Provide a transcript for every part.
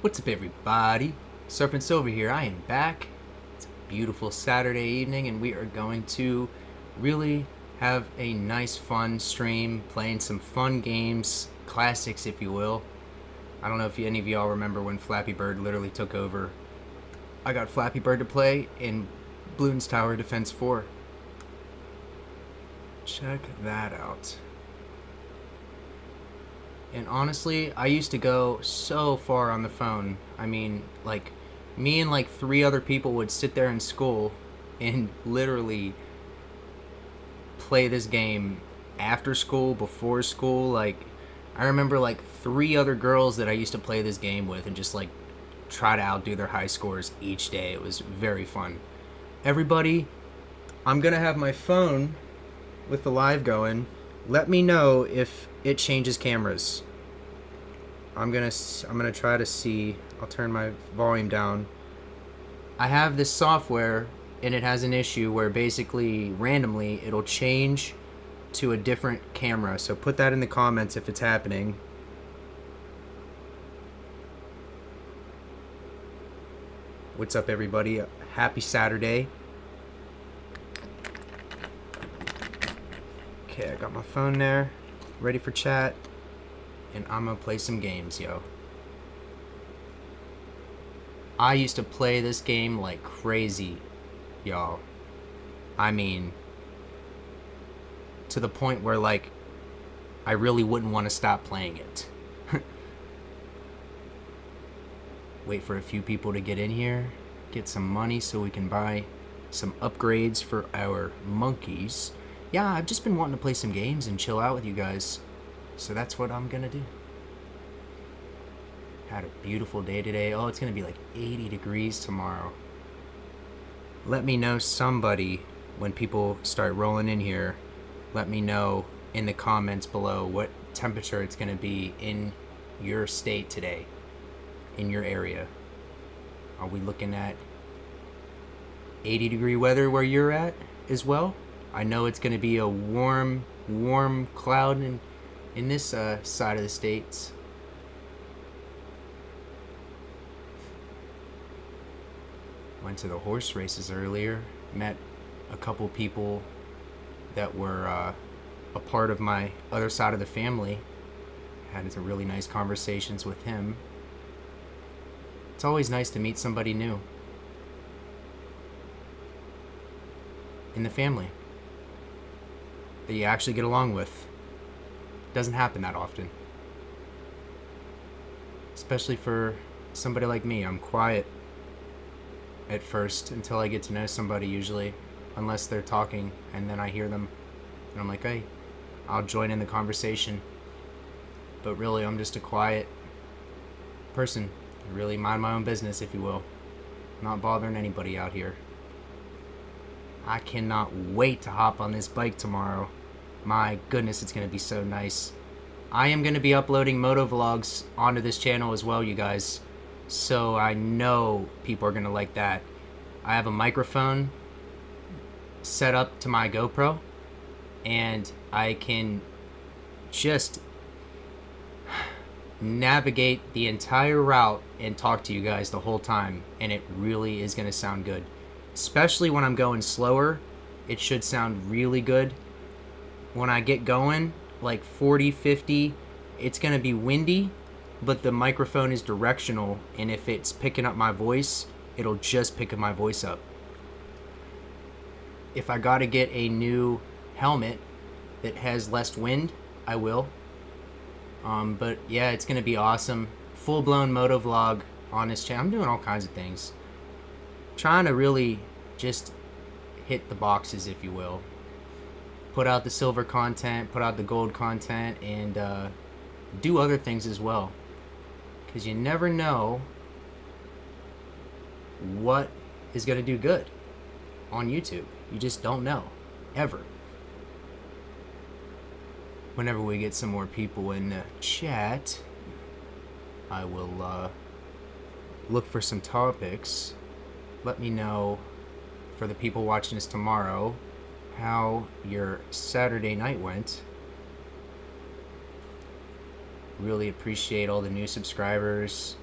What's up, everybody? Surfing Silver here. I am back. It's a beautiful Saturday evening, and we are going to really have a nice, fun stream, playing some fun games, classics, if you will. I don't know if any of y'all remember when Flappy Bird literally took over. I got Flappy Bird to play in Bloons Tower Defense 4. Check that out. And honestly, I used to go so far on the phone. I mean, like, me and like 3 other people would sit there in school and literally play this game after school, before school. Like, I remember like 3 other girls that I used to play this game with and just like try to outdo their high scores each day. It was very fun. Everybody, I'm gonna have my phone with the live going. Let me know if it changes cameras. I'm gonna try to see. I'll turn my volume down. I have this software and it has an issue where basically randomly it'll change to a different camera. So put that in the comments if it's happening. What's up, everybody? Happy Saturday. Okay, I got my phone there, ready for chat, and I'm gonna play some games, yo. I used to play this game like crazy, y'all. I mean, to the point where like I really wouldn't want to stop playing it. Wait for a few people to get in here, get some money so we can buy some upgrades for our monkeys. Yeah, I've just been wanting to play some games and chill out with you guys. So that's what I'm gonna do. Had a beautiful day today. Oh, it's gonna be like 80 degrees tomorrow. Let me know, somebody, when people start rolling in here, let me know in the comments below what temperature it's gonna be in your state today, in your area. Are we looking at 80-degree weather where you're at as well? I know it's going to be a warm cloud in this side of the states. Went to the horse races earlier. Met a couple people that were a part of my other side of the family. Had some really nice conversations with him. It's always nice to meet somebody new in the family that you actually get along with. Doesn't happen that often. Especially for somebody like me. I'm quiet at first until I get to know somebody usually. Unless they're talking and then I hear them. And I'm like, hey, I'll join in the conversation. But really, I'm just a quiet person. I really mind my own business, if you will. Not bothering anybody out here. I cannot wait to hop on this bike tomorrow. My goodness, it's going to be so nice. I am going to be uploading moto vlogs onto this channel as well, you guys. So I know people are going to like that. I have a microphone set up to my GoPro, and I can just navigate the entire route and talk to you guys the whole time, and it really is going to sound good. Especially when I'm going slower, it should sound really good. When I get going, like 40, 50, it's going to be windy, but the microphone is directional, and if it's picking up my voice, it'll just pick my voice up. If I got to get a new helmet that has less wind, I will. But yeah, it's going to be awesome. Full-blown moto vlog on this channel. I'm doing all kinds of things. Trying to really just hit the boxes, if you will. Put out the silver content, put out the gold content, and do other things as well. Because you never know what is going to do good on YouTube. You just don't know, ever. Whenever we get some more people in the chat, I will look for some topics. Let me know, for the people watching this tomorrow, how your Saturday night went. Really appreciate all the new subscribers.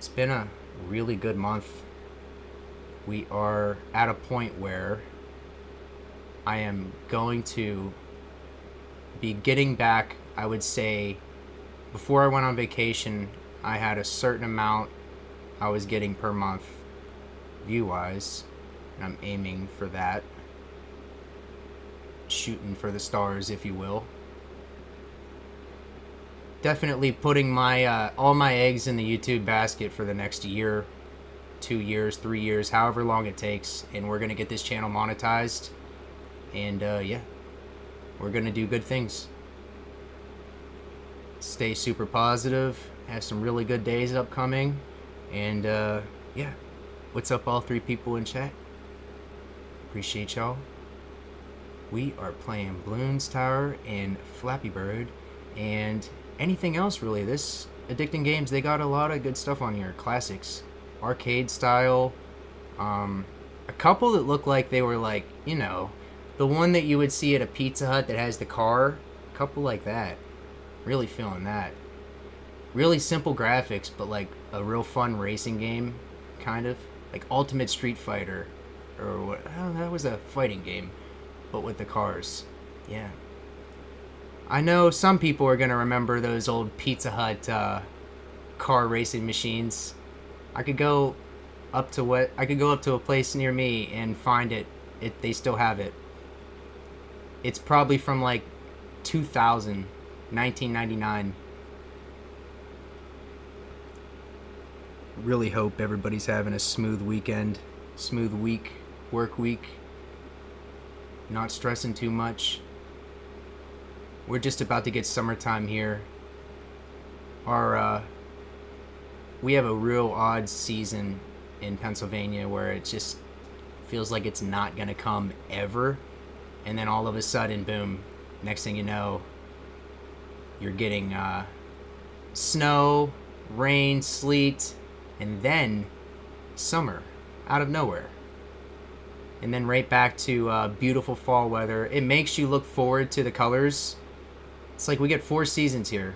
It's been a really good month. We are at a point where I am going to be getting back, I would say, before I went on vacation, I had a certain amount I was getting per month, view wise, and I'm aiming for that. Shooting for the stars, if you will. Definitely putting my all my eggs in the YouTube basket for the next year, 2 years, 3 years, however long it takes, and we're gonna get this channel monetized. And yeah, we're gonna do good things. Stay super positive. Have some really good days upcoming. And yeah, what's up, all three people in chat? Appreciate y'all. We are playing Bloons Tower and Flappy Bird and anything else really. This Addicting Games, they got a lot of good stuff on here. Classics, arcade style. A couple that look like they were like, you know, the one that you would see at a Pizza Hut that has the car. A couple like that. Really feeling that. Really simple graphics, but like a real fun racing game, kind of. Like Ultimate Street Fighter, or what? Oh, that was a fighting game, but with the cars. Yeah. I know some people are gonna remember those old Pizza Hut car racing machines. I could go up to a place near me and find it. They still have it. It's probably from like 2000, 1999. Really hope everybody's having a smooth weekend, smooth week, work week. Not stressing too much. We're just about to get summertime here. We have a real odd season in Pennsylvania where it just feels like it's not gonna come ever, and then all of a sudden, boom, next thing you know, you're getting snow, rain, sleet, and then summer out of nowhere. And then right back to beautiful fall weather. It makes you look forward to the colors. It's like we get 4 seasons here.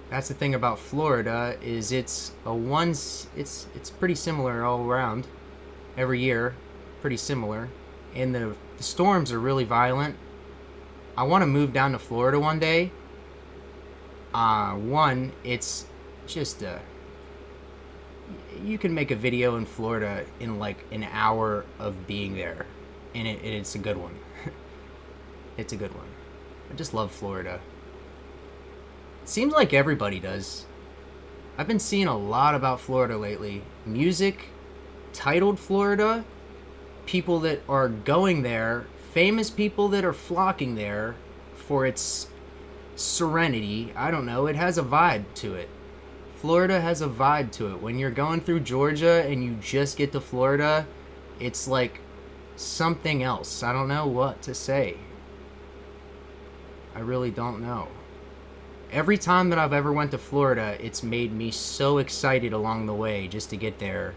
That's the thing about Florida, is it's pretty similar all around. Every year, pretty similar. And the storms are really violent. I want to move down to Florida one day. One, it's just you can make a video in Florida in like an hour of being there, and it's a good one. It's a good one. I just love Florida. It seems like everybody does. I've been seeing a lot about Florida lately. Music titled Florida, people that are going there, famous people that are flocking there for its serenity. I don't know, it has a vibe to it. Florida has a vibe to it. When you're going through Georgia and you just get to Florida, it's like something else. I don't know what to say. I really don't know. Every time that I've ever went to Florida, it's made me so excited along the way just to get there.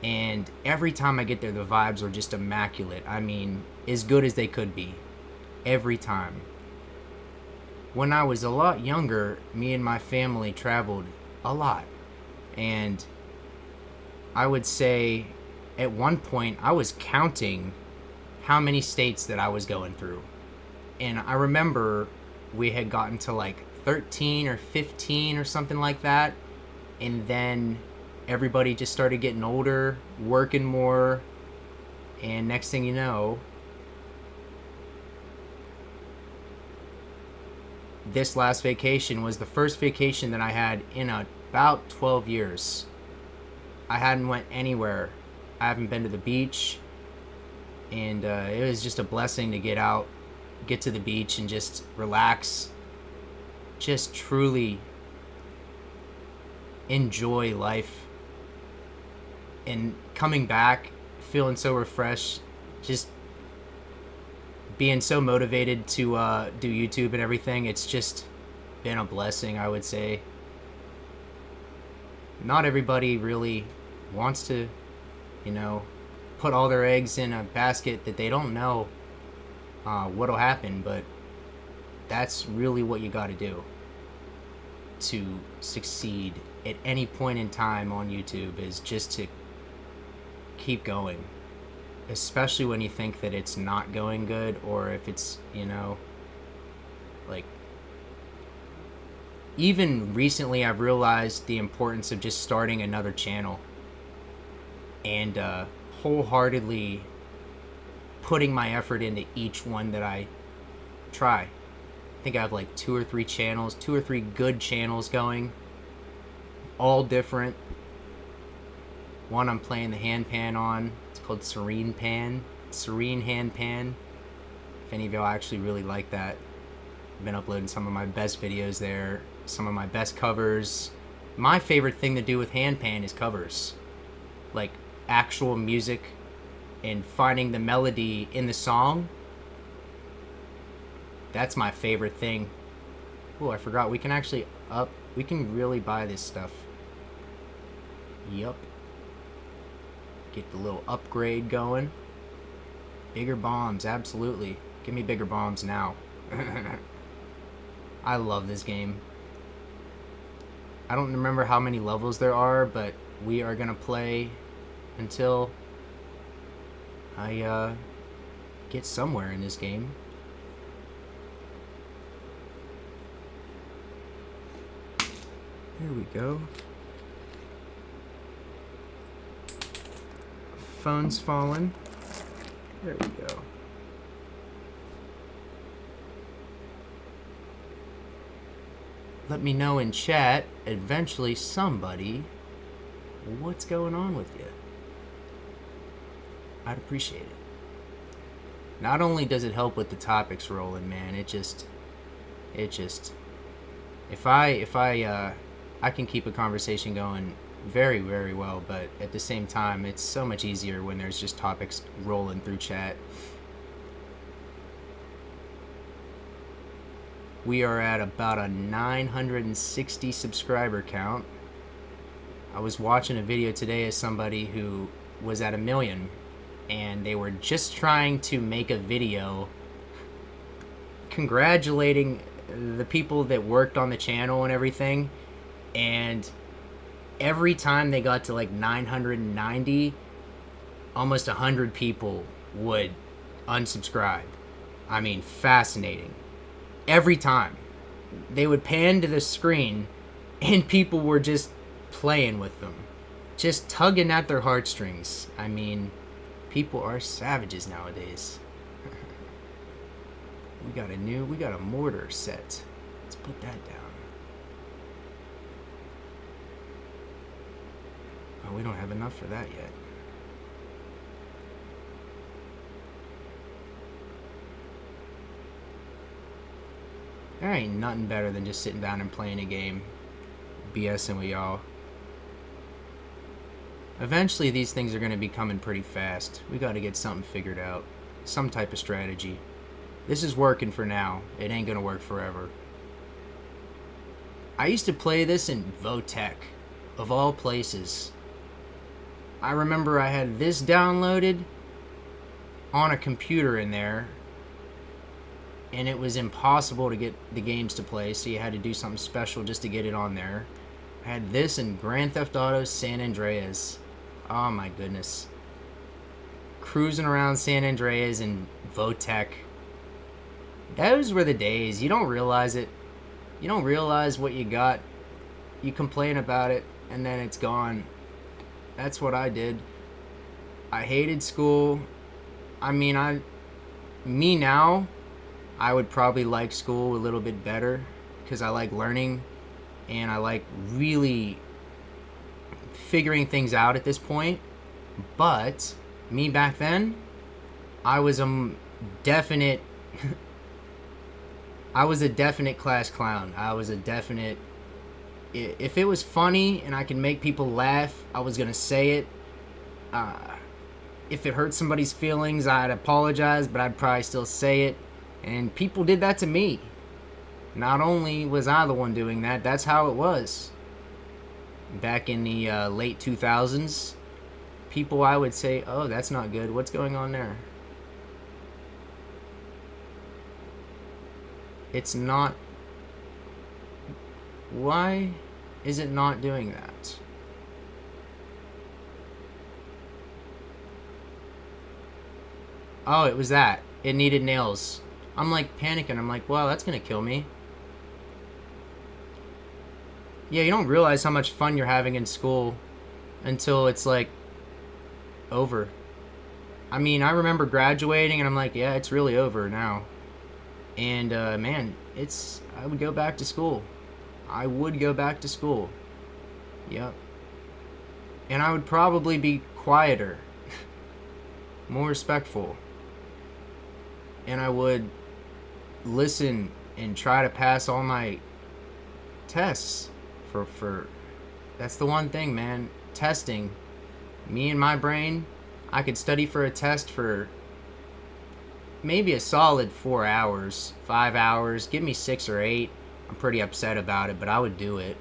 And every time I get there, the vibes are just immaculate. I mean, as good as they could be. Every time. When I was a lot younger, me and my family traveled a lot. And I would say at one point I was counting how many states that I was going through. And I remember we had gotten to like 13 or 15 or something like that. And then everybody just started getting older, working more. And next thing you know, this last vacation was the first vacation that I had in about 12 years. I hadn't went anywhere. I haven't been to the beach. And it was just a blessing to get out, get to the beach and just relax. Just truly enjoy life. And coming back, feeling so refreshed, just being so motivated to do YouTube and everything. It's just been a blessing, I would say. Not everybody really wants to, you know, put all their eggs in a basket that they don't know what'll happen, but that's really what you got to do. to succeed at any point in time on YouTube is just to keep going, especially when you think that it's not going good, or if it's, like, even recently I've realized the importance of just starting another channel and wholeheartedly putting my effort into each one that I try. I think I have like 2 or 3 channels, 2 or 3 good channels going, all different. One I'm playing the hand pan on. It's called Serene Hand Pan. If any of y'all actually really like that, I've been uploading some of my best videos there, some of my best covers. My favorite thing to do with hand pan is covers, like actual music and finding the melody in the song. That's my favorite thing. Oh, I forgot, we can actually we can really buy this stuff. Yup. Get the little upgrade going. Bigger bombs, absolutely. Give me bigger bombs now. I love this game. I don't remember how many levels there are, but we are gonna play until I get somewhere in this game. Here we go. Phone's falling. There we go. Let me know in chat, eventually somebody, what's going on with you. I'd appreciate it. Not only does it help with the topics rolling, man, it just if I can keep a conversation going very, very well, but at the same time, it's so much easier when there's just topics rolling through chat. We are at about a 960 subscriber count. I was watching a video today of somebody who was at 1 million, and they were just trying to make a video congratulating the people that worked on the channel and everything, and every time they got to like 990, almost 100 people would unsubscribe. I mean, fascinating. Every time they would pan to the screen and people were just playing with them, just tugging at their heartstrings. I mean, people are savages nowadays. We got a mortar set. Let's put that down. Oh, we don't have enough for that yet. There ain't nothing better than just sitting down and playing a game, BSing with y'all. Eventually these things are going to be coming pretty fast. We got to get something figured out. Some type of strategy. This is working for now. It ain't going to work forever. I used to play this in Votech, of all places. I remember I had this downloaded on a computer in there, and it was impossible to get the games to play, so you had to do something special just to get it on there. I had this in Grand Theft Auto San Andreas. Oh my goodness. Cruising around San Andreas in Votech. Those were the days. You don't realize it. You don't realize what you got. You complain about it, and then it's gone. That's what I did. I hated school. I mean, me now, I would probably like school a little bit better because I like learning and I like really figuring things out at this point. But me back then, I was a definite class clown. I was a definite, if it was funny and I could make people laugh, I was gonna say it. If it hurt somebody's feelings, I'd apologize, but I'd probably still say it. And people did that to me. Not only was I the one doing that, that's how it was. Back in the late 2000s, people I would say, oh, that's not good. What's going on there? It's not... Why is it not doing that? Oh, it was that. It needed nails. I'm like panicking. I'm like, wow, that's gonna kill me. Yeah, you don't realize how much fun you're having in school until it's like over. I mean, I remember graduating and I'm like, yeah, it's really over now. And man, I would go back to school. I would go back to school. Yep. And I would probably be quieter, more respectful. And I would listen and try to pass all my tests for that's the one thing, man. Testing. Me and my brain, I could study for a test for maybe a solid 4 hours, 5 hours. Give me 6 or 8. I'm pretty upset about it, but I would do it.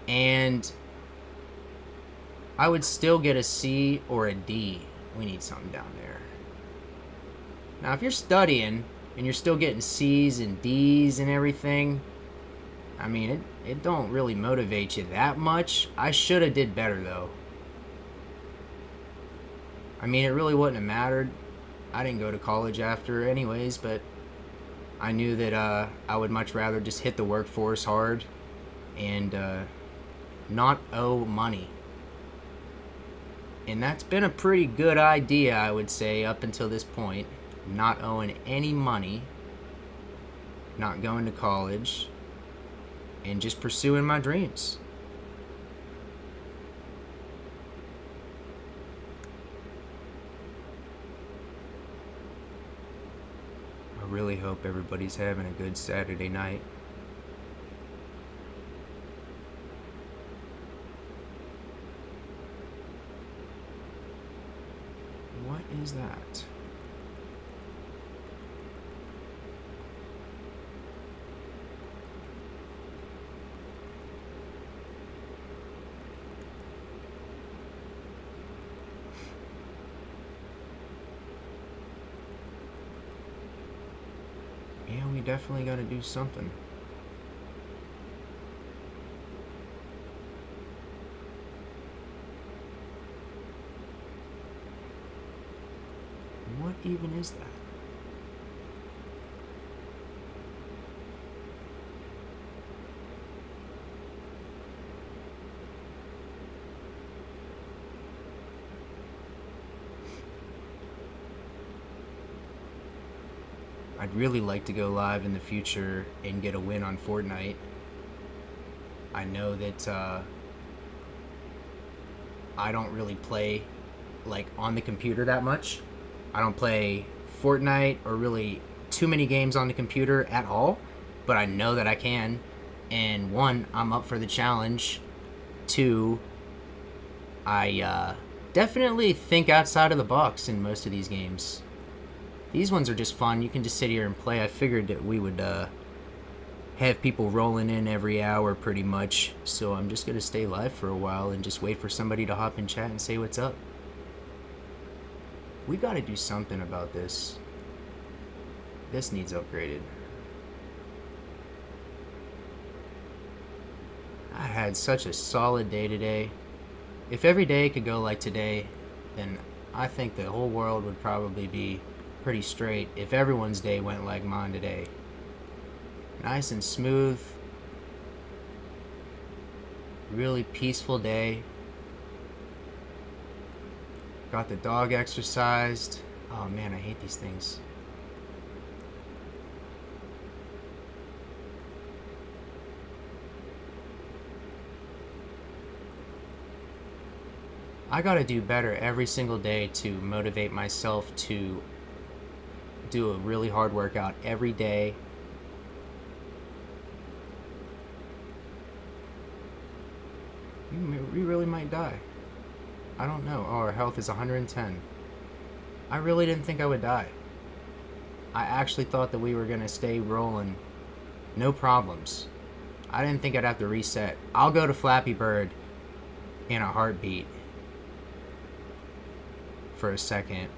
And I would still get a C or a D. We need something down there. Now, if you're studying and you're still getting C's and D's and everything, I mean, it don't really motivate you that much. I should have did better, though. I mean, it really wouldn't have mattered. I didn't go to college after anyways, but I knew that I would much rather just hit the workforce hard and not owe money. And that's been a pretty good idea, I would say, up until this point. Not owing any money, not going to college, and just pursuing my dreams. I really hope everybody's having a good Saturday night. What is that? Yeah, we definitely gotta do something. What even is that? I'd really like to go live in the future and get a win on Fortnite. I know that I don't really play like on the computer that much. I don't play Fortnite or really too many games on the computer at all, but I know that I can. And one, I'm up for the challenge. Two, I definitely think outside of the box in most of these games. These ones are just fun. You can just sit here and play. I figured that we would have people rolling in every hour pretty much. So I'm just going to stay live for a while and just wait for somebody to hop in chat and say what's up. We got to do something about this. This needs upgraded. I had such a solid day today. If every day could go like today, then I think the whole world would probably be pretty straight if everyone's day went like mine today. Nice and smooth. Really peaceful day. Got the dog exercised. Oh man, I hate these things. I gotta do better every single day to motivate myself to do a really hard workout every day. We really might die. I don't know. Oh, our health is 110. I really didn't think I would die. I actually thought that we were gonna stay rolling. No problems. I didn't think I'd have to reset. I'll go to Flappy Bird in a heartbeat for a second.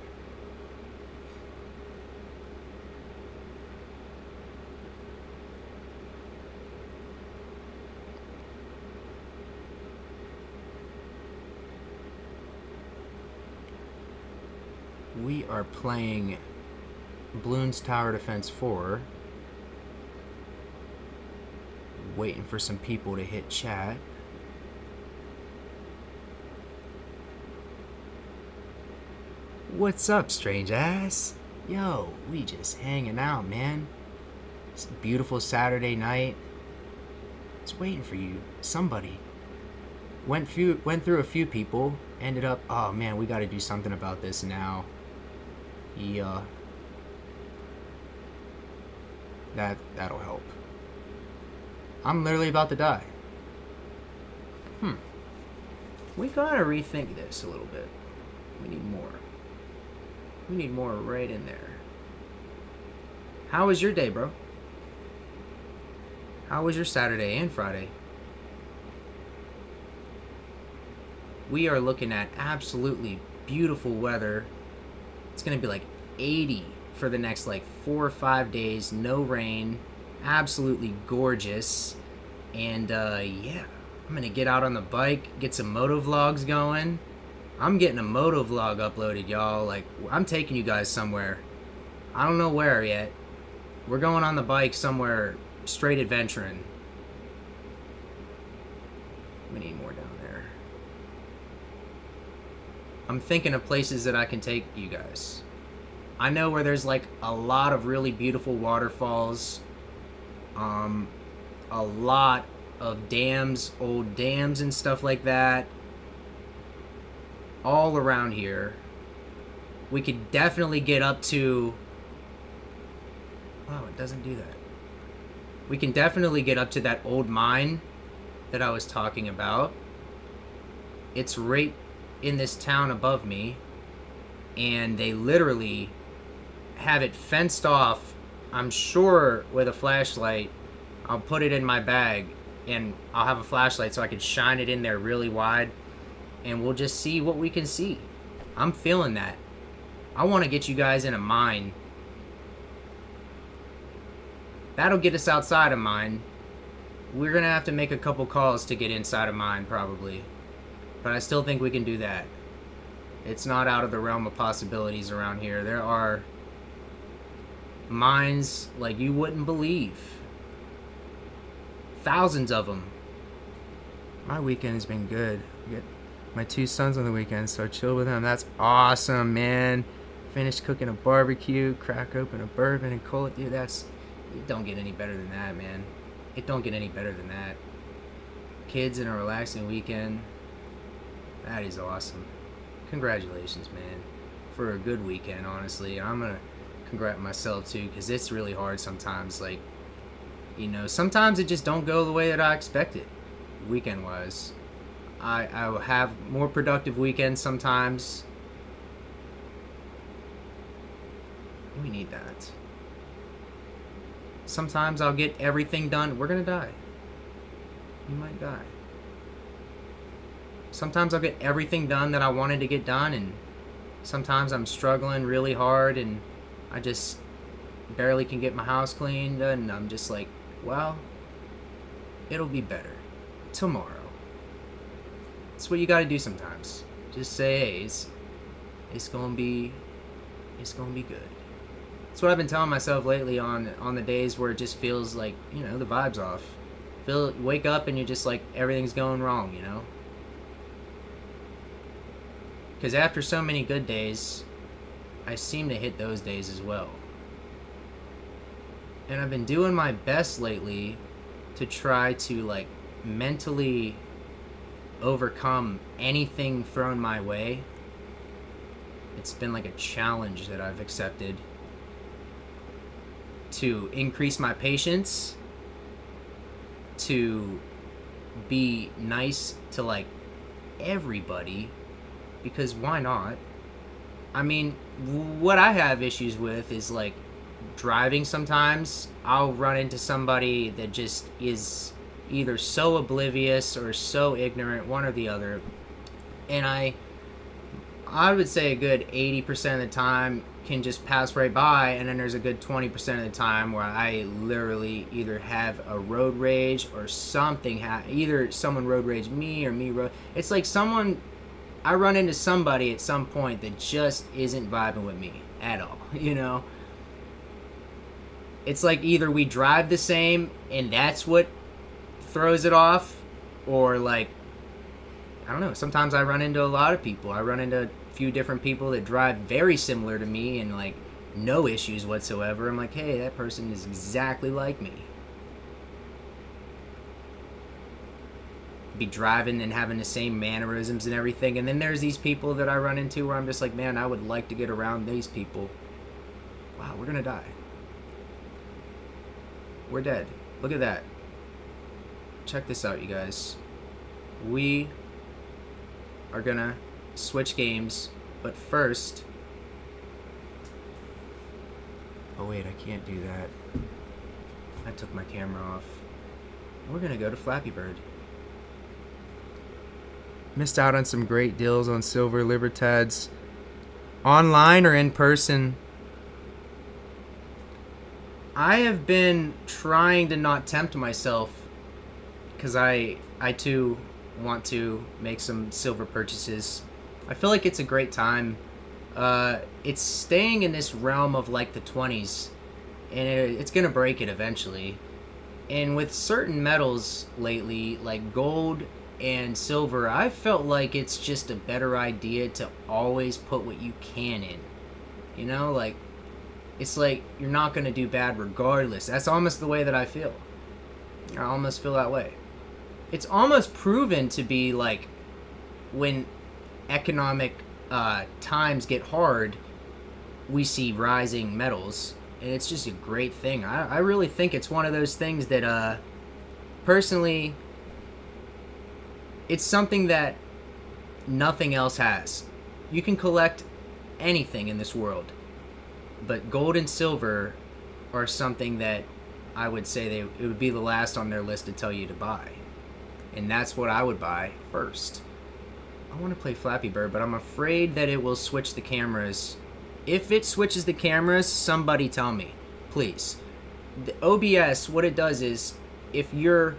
we are playing Bloons Tower Defense 4. Waiting for some people to hit chat. What's up, strange ass? Yo, we just hanging out, man. It's a beautiful Saturday night. It's waiting for you. Somebody. Went through a few people. Ended up, oh man, we gotta do something about this now. Yeah. That'll help. I'm literally about to die. We gotta rethink this a little bit. We need more. We need more right in there. How was your day, bro? How was your Saturday and Friday? We are looking at absolutely beautiful weather. It's gonna be like 80 for the next like 4 or 5 days. No rain. Absolutely gorgeous. And yeah, I'm gonna get out on the bike, get some moto vlogs going. I'm getting a moto vlog uploaded, y'all. Like, I'm taking you guys somewhere. I don't know where yet. We're going on the bike somewhere, straight adventuring. We need more down there. I'm thinking of places that I can take you guys. I know where there's like a lot of really beautiful waterfalls. A lot of dams, old dams and stuff like that. All around here. We could definitely get up to... Wow, it doesn't do that. We can definitely get up to that old mine that I was talking about. It's right in this town above me. And they literally have it fenced off. I'm sure with a flashlight. I'll put it in my bag. And I'll have a flashlight so I can shine it in there really wide. And we'll just see what we can see. I'm feeling that. I want to get you guys in a mine. That'll get us outside of mine. We're going to have to make a couple calls to get inside of mine, probably. But I still think we can do that. It's not out of the realm of possibilities around here. There are mines like you wouldn't believe. Thousands of them. My weekend has been good. My 2 sons on the weekend, so chill with them. That's awesome, man. Finished cooking a barbecue, crack open a bourbon and call it. Dude, it don't get any better than that, man. It don't get any better than that. Kids in a relaxing weekend. That is awesome. Congratulations, man. For a good weekend, honestly. I'm gonna congrat myself too, because it's really hard sometimes. Like, you know, sometimes it just don't go the way that I expected, weekend-wise. I will have more productive weekends sometimes. We need that. Sometimes I'll get everything done. We're gonna die. You might die. Sometimes I'll get everything done that I wanted to get done, and sometimes I'm struggling really hard and I just barely can get my house cleaned, and I'm just like, well, it'll be better tomorrow. That's what you gotta do sometimes. Just say, hey, it's gonna be good. That's what I've been telling myself lately on the days where it just feels like, you know, the vibe's off. Wake up and you're just like, everything's going wrong, you know? Because after so many good days, I seem to hit those days as well. And I've been doing my best lately to try to, like, mentally overcome anything thrown my way. It's been like a challenge that I've accepted to increase my patience, to be nice to, like, everybody, because why not? I mean, what I have issues with is, like, driving sometimes. I'll run into somebody that just is either so oblivious or so ignorant, one or the other. And I would say a good 80% of the time can just pass right by, and then there's a good 20% of the time where I literally either have a road rage or something, either someone road rage me or me road. It's like someone I run into somebody at some point that just isn't vibing with me at all, you know? It's like either we drive the same and that's what throws it off, or like, I don't know, sometimes I run into a lot of people. I run into a few different people that drive very similar to me and like no issues whatsoever. I'm like, hey, that person is exactly like me. Be driving and having the same mannerisms and everything, and then there's these people that I run into where I'm just like, man, I would like to get around these people. Wow, we're gonna die. We're dead. Look at that. Check this out, you guys. We are gonna switch games, but first... Oh wait, I can't do that. I took my camera off. We're gonna go to Flappy Bird. Missed out on some great deals on Silver Libertads. Online or in person. I have been trying to not tempt myself because I too want to make some silver purchases. I feel like it's a great time. It's staying in this realm of like the 20s, and it's gonna break it eventually. And with certain metals lately, like gold and silver, I felt like it's just a better idea to always put what you can in. You know, like, it's like you're not gonna do bad regardless. That's almost the way that I feel. I almost feel that way. It's almost proven to be like when economic times get hard, we see rising metals, and it's just a great thing. I really think it's one of those things that personally, it's something that nothing else has. You can collect anything in this world, but gold and silver are something that I would say it would be the last on their list to tell you to buy. And that's what I would buy first. I want to play Flappy Bird, but I'm afraid that it will switch the cameras. If it switches the cameras, somebody tell me, please. The OBS, what it does is, if you're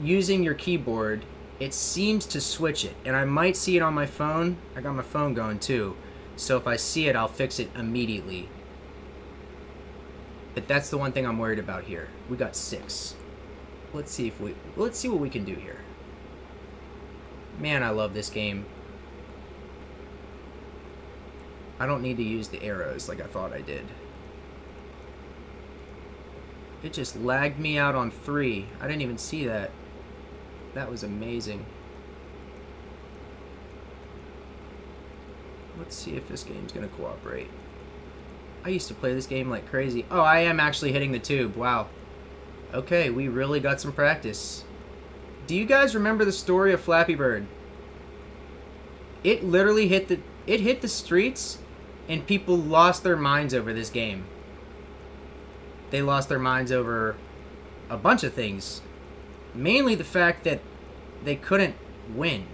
using your keyboard, it seems to switch it. And I might see it on my phone. I got my phone going too. So if I see it, I'll fix it immediately. But that's the one thing I'm worried about here. We got 6. Let's see what we can do here. Man, I love this game. I don't need to use the arrows like I thought I did. It just lagged me out on 3. I didn't even see that. That was amazing. Let's see if this game's gonna cooperate. I used to play this game like crazy. Oh, I am actually hitting the tube. Wow. Okay, we really got some practice. Do you guys remember the story of Flappy Bird? It literally hit the streets, and people lost their minds over this game. They lost their minds over a bunch of things. Mainly the fact that they couldn't win.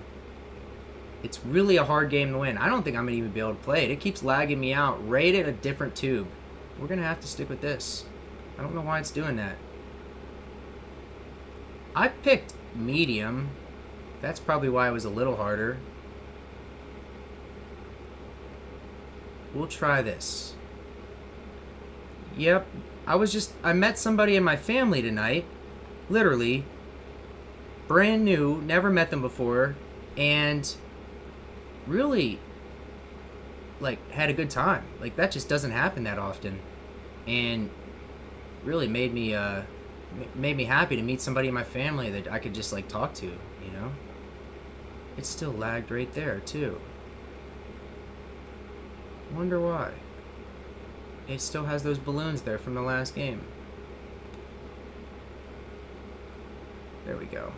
It's really a hard game to win. I don't think I'm going to even be able to play it. It keeps lagging me out. Rate it a different tube. We're going to have to stick with this. I don't know why it's doing that. I picked medium. That's probably why it was a little harder. We'll try this. Yep. I met somebody in my family tonight. Literally. Brand new. Never met them before. And really, like, had a good time. Like, that just doesn't happen that often. And really made me happy to meet somebody in my family that I could just, like, talk to, you know? It still lagged right there, too. Wonder why. It still has those balloons there from the last game. There we go.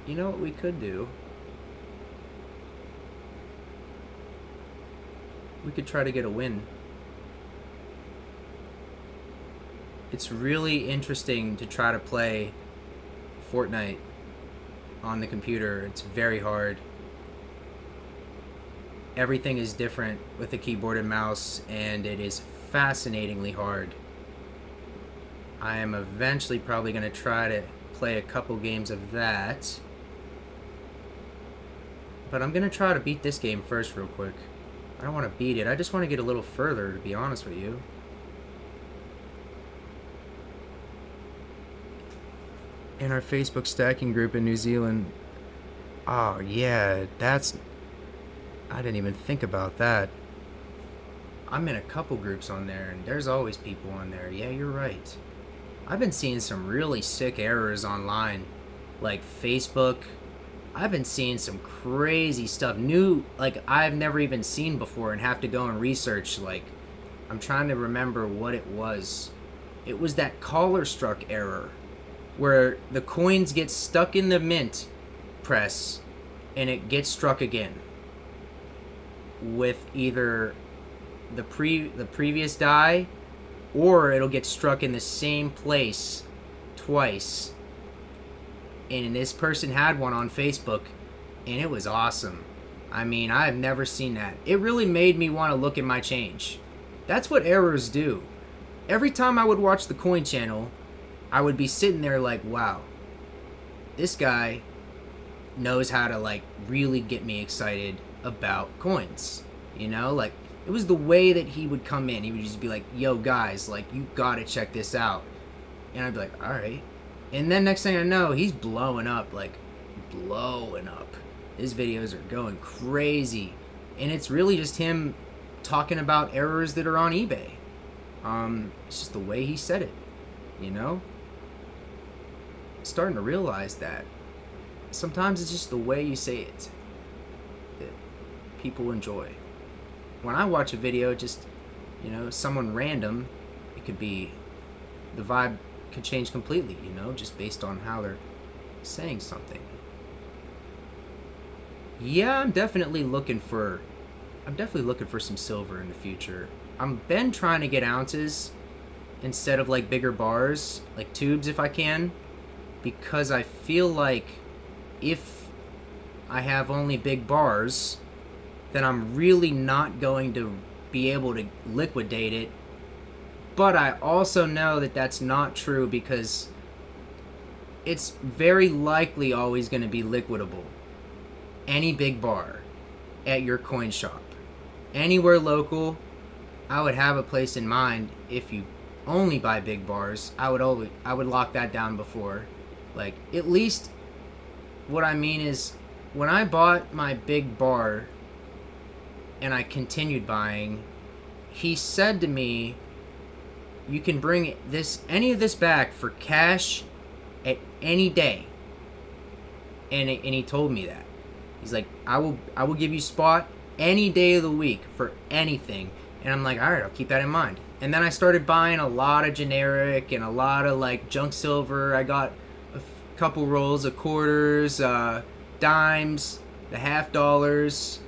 You know what we could do? We could try to get a win. It's really interesting to try to play Fortnite on the computer. It's very hard. Everything is different with a keyboard and mouse, and it is fascinatingly hard. I am eventually probably going to try to play a couple games of that. But I'm going to try to beat this game first real quick. I don't want to beat it. I just want to get a little further, to be honest with you. In our Facebook stacking group in New Zealand. Oh, yeah, that's... I didn't even think about that. I'm in a couple groups on there, and there's always people on there. Yeah, you're right. I've been seeing some really sick errors online. Like Facebook. I've been seeing some crazy stuff. New, like, I've never even seen before and have to go and research. Like, I'm trying to remember what it was. It was that collar struck error where the coins get stuck in the mint press and it gets struck again with either the previous die, or it'll get struck in the same place twice. And this person had one on Facebook, and it was awesome. I mean, I've never seen that. It really made me want to look at my change. That's what errors do. Every time I would watch the coin channel, I would be sitting there like, wow, this guy knows how to, like, really get me excited about coins. You know, like, it was the way that he would come in. He would just be like, yo, guys, like, you gotta check this out. And I'd be like, all right. And then next thing I know, he's blowing up, like, blowing up. His videos are going crazy. And it's really just him talking about errors that are on eBay. It's just the way he said it, you know? Starting to realize that sometimes it's just the way you say it that people enjoy. When I watch a video, just, you know, someone random, it could be, the vibe could change completely, you know, just based on how they're saying something. Yeah, I'm definitely looking for some silver in the future. I've been trying to get ounces instead of, like, bigger bars, like tubes if I can, because I feel like if I have only big bars, then I'm really not going to be able to liquidate it. But I also know that that's not true, because it's very likely always going to be liquidable. Any big bar at your coin shop, anywhere local, I would have a place in mind. If you only buy big bars, I would lock that down before. Like, at least, what I mean is, when I bought my big bar and I continued buying, he said to me, you can bring any of this back for cash at any day. And he told me that. He's like, I will give you spot any day of the week for anything. And I'm like, all right, I'll keep that in mind. And then I started buying a lot of generic and a lot of, like, junk silver. I got a couple rolls of quarters, dimes, the $50.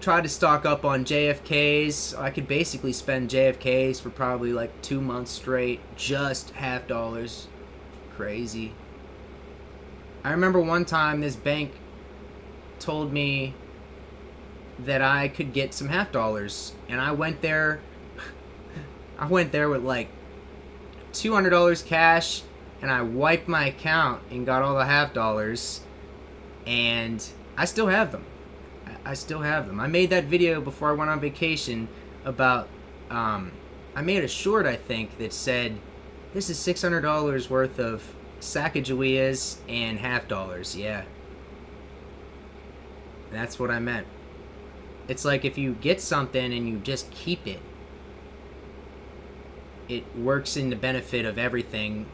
Tried to stock up on JFKs. I could basically spend JFKs for probably like 2 months straight, just $50. Crazy. I remember one time this bank told me that I could get some $50, and I went there. I went there with like $200 cash, and I wiped my account and got all the $50, and I still have them. I still have them. I made that video before I went on vacation about, I made a short, I think, that said, this is $600 worth of Sacagaweas and $50. Yeah. That's what I meant. It's like if you get something and you just keep it, it works in the benefit of everything.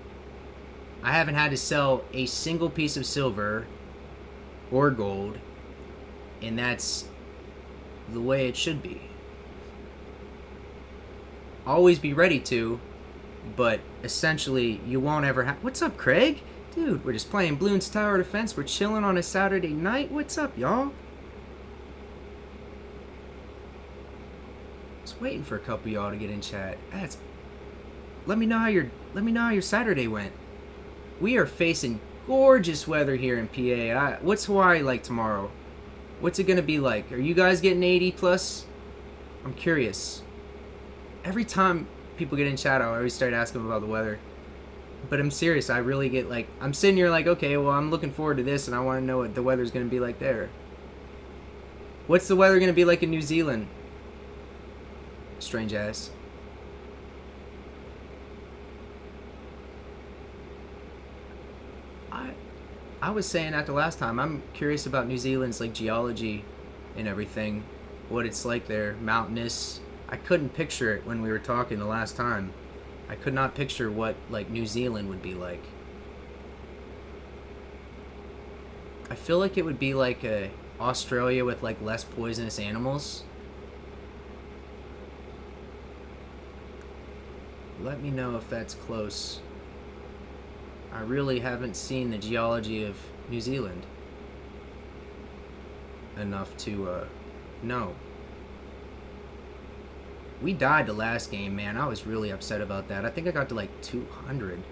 I haven't had to sell a single piece of silver or gold, and that's the way it should be. Always be ready to, but essentially you won't ever have... What's up, Craig? Dude, we're just playing Bloons Tower Defense. We're chilling on a Saturday night. What's up, y'all? Just waiting for a couple of y'all to get in chat. Let me know how your Saturday went. We are facing gorgeous weather here in PA. What's Hawaii like tomorrow? What's it gonna be like? Are you guys getting 80 plus? I'm curious. Every time people get in chat, I always start asking them about the weather. But I'm serious. I really get like, I'm sitting here like, okay, well, I'm looking forward to this, and I want to know what the weather's gonna be like there. What's the weather gonna be like in New Zealand? Strange ass. I was saying that the last time. I'm curious about New Zealand's like geology and everything, what it's like there, mountainous. I couldn't picture it when we were talking the last time. I could not picture what like New Zealand would be like. I feel like it would be like a Australia with like less poisonous animals. Let me know if that's close. I really haven't seen the geology of New Zealand enough to know. We died the last game, man. I was really upset about that. I think I got to like 200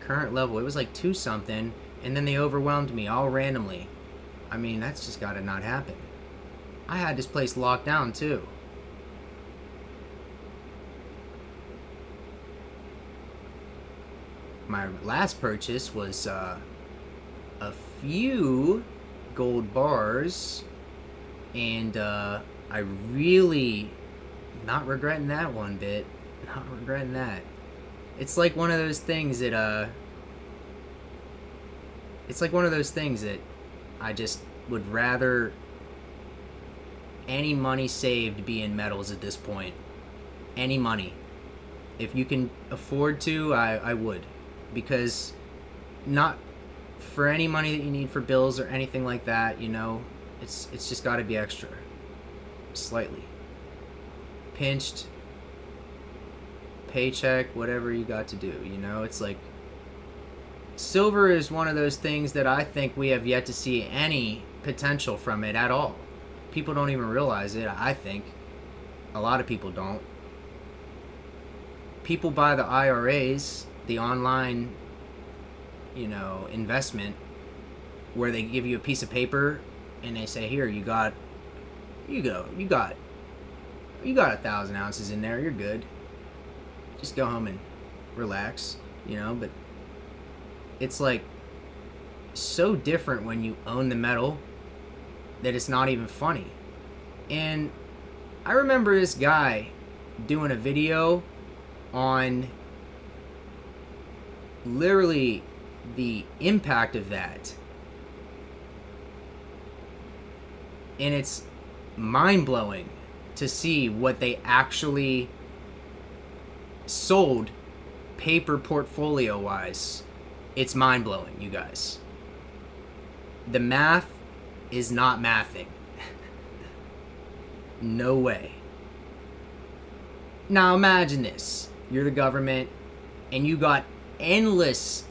current level. It was like 2 something, and then they overwhelmed me all randomly. I mean, that's just gotta not happen. I had this place locked down too. My last purchase was a few gold bars, and I really not regretting that one bit. Not regretting that. It's like one of those things that it's like one of those things that I just would rather any money saved be in metals at this point. Any money. If you can afford to, I would. Because not for any money that you need for bills or anything like that, you know, it's just got to be extra. Slightly. Pinched, paycheck, whatever you got to do, you know? It's like silver is one of those things that I think we have yet to see any potential from it at all. People don't even realize it, I think. A lot of people don't. People buy the IRAs, the online, you know, investment, where they give you a piece of paper and they say, here, you got 1,000 ounces in there, you're good. Just go home and relax, you know. But it's like so different when you own the metal that it's not even funny. And I remember this guy doing a video on literally the impact of that, and it's mind-blowing to see what they actually sold paper portfolio wise. It's mind-blowing, you guys. The math is not mathing. No way. Now imagine this. You're the government and you got endless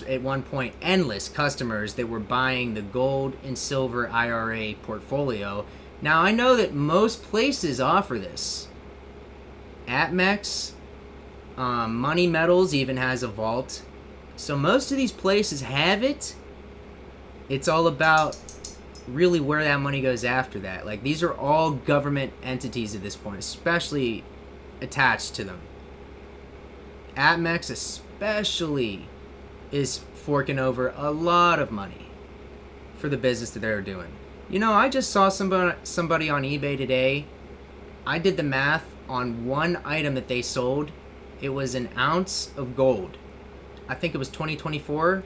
at one point endless customers that were buying the gold and silver IRA portfolio. Now I know that most places offer this. APMEX, Money Metals even has a vault. So most of these places have it. It's all about really where that money goes after that. Like, these are all government entities at this point, especially attached to them. APMEX especially is forking over a lot of money for the business that they're doing. You know, I just saw somebody on eBay today. I did the math on one item that they sold. It was an ounce of gold. I think it was 2024.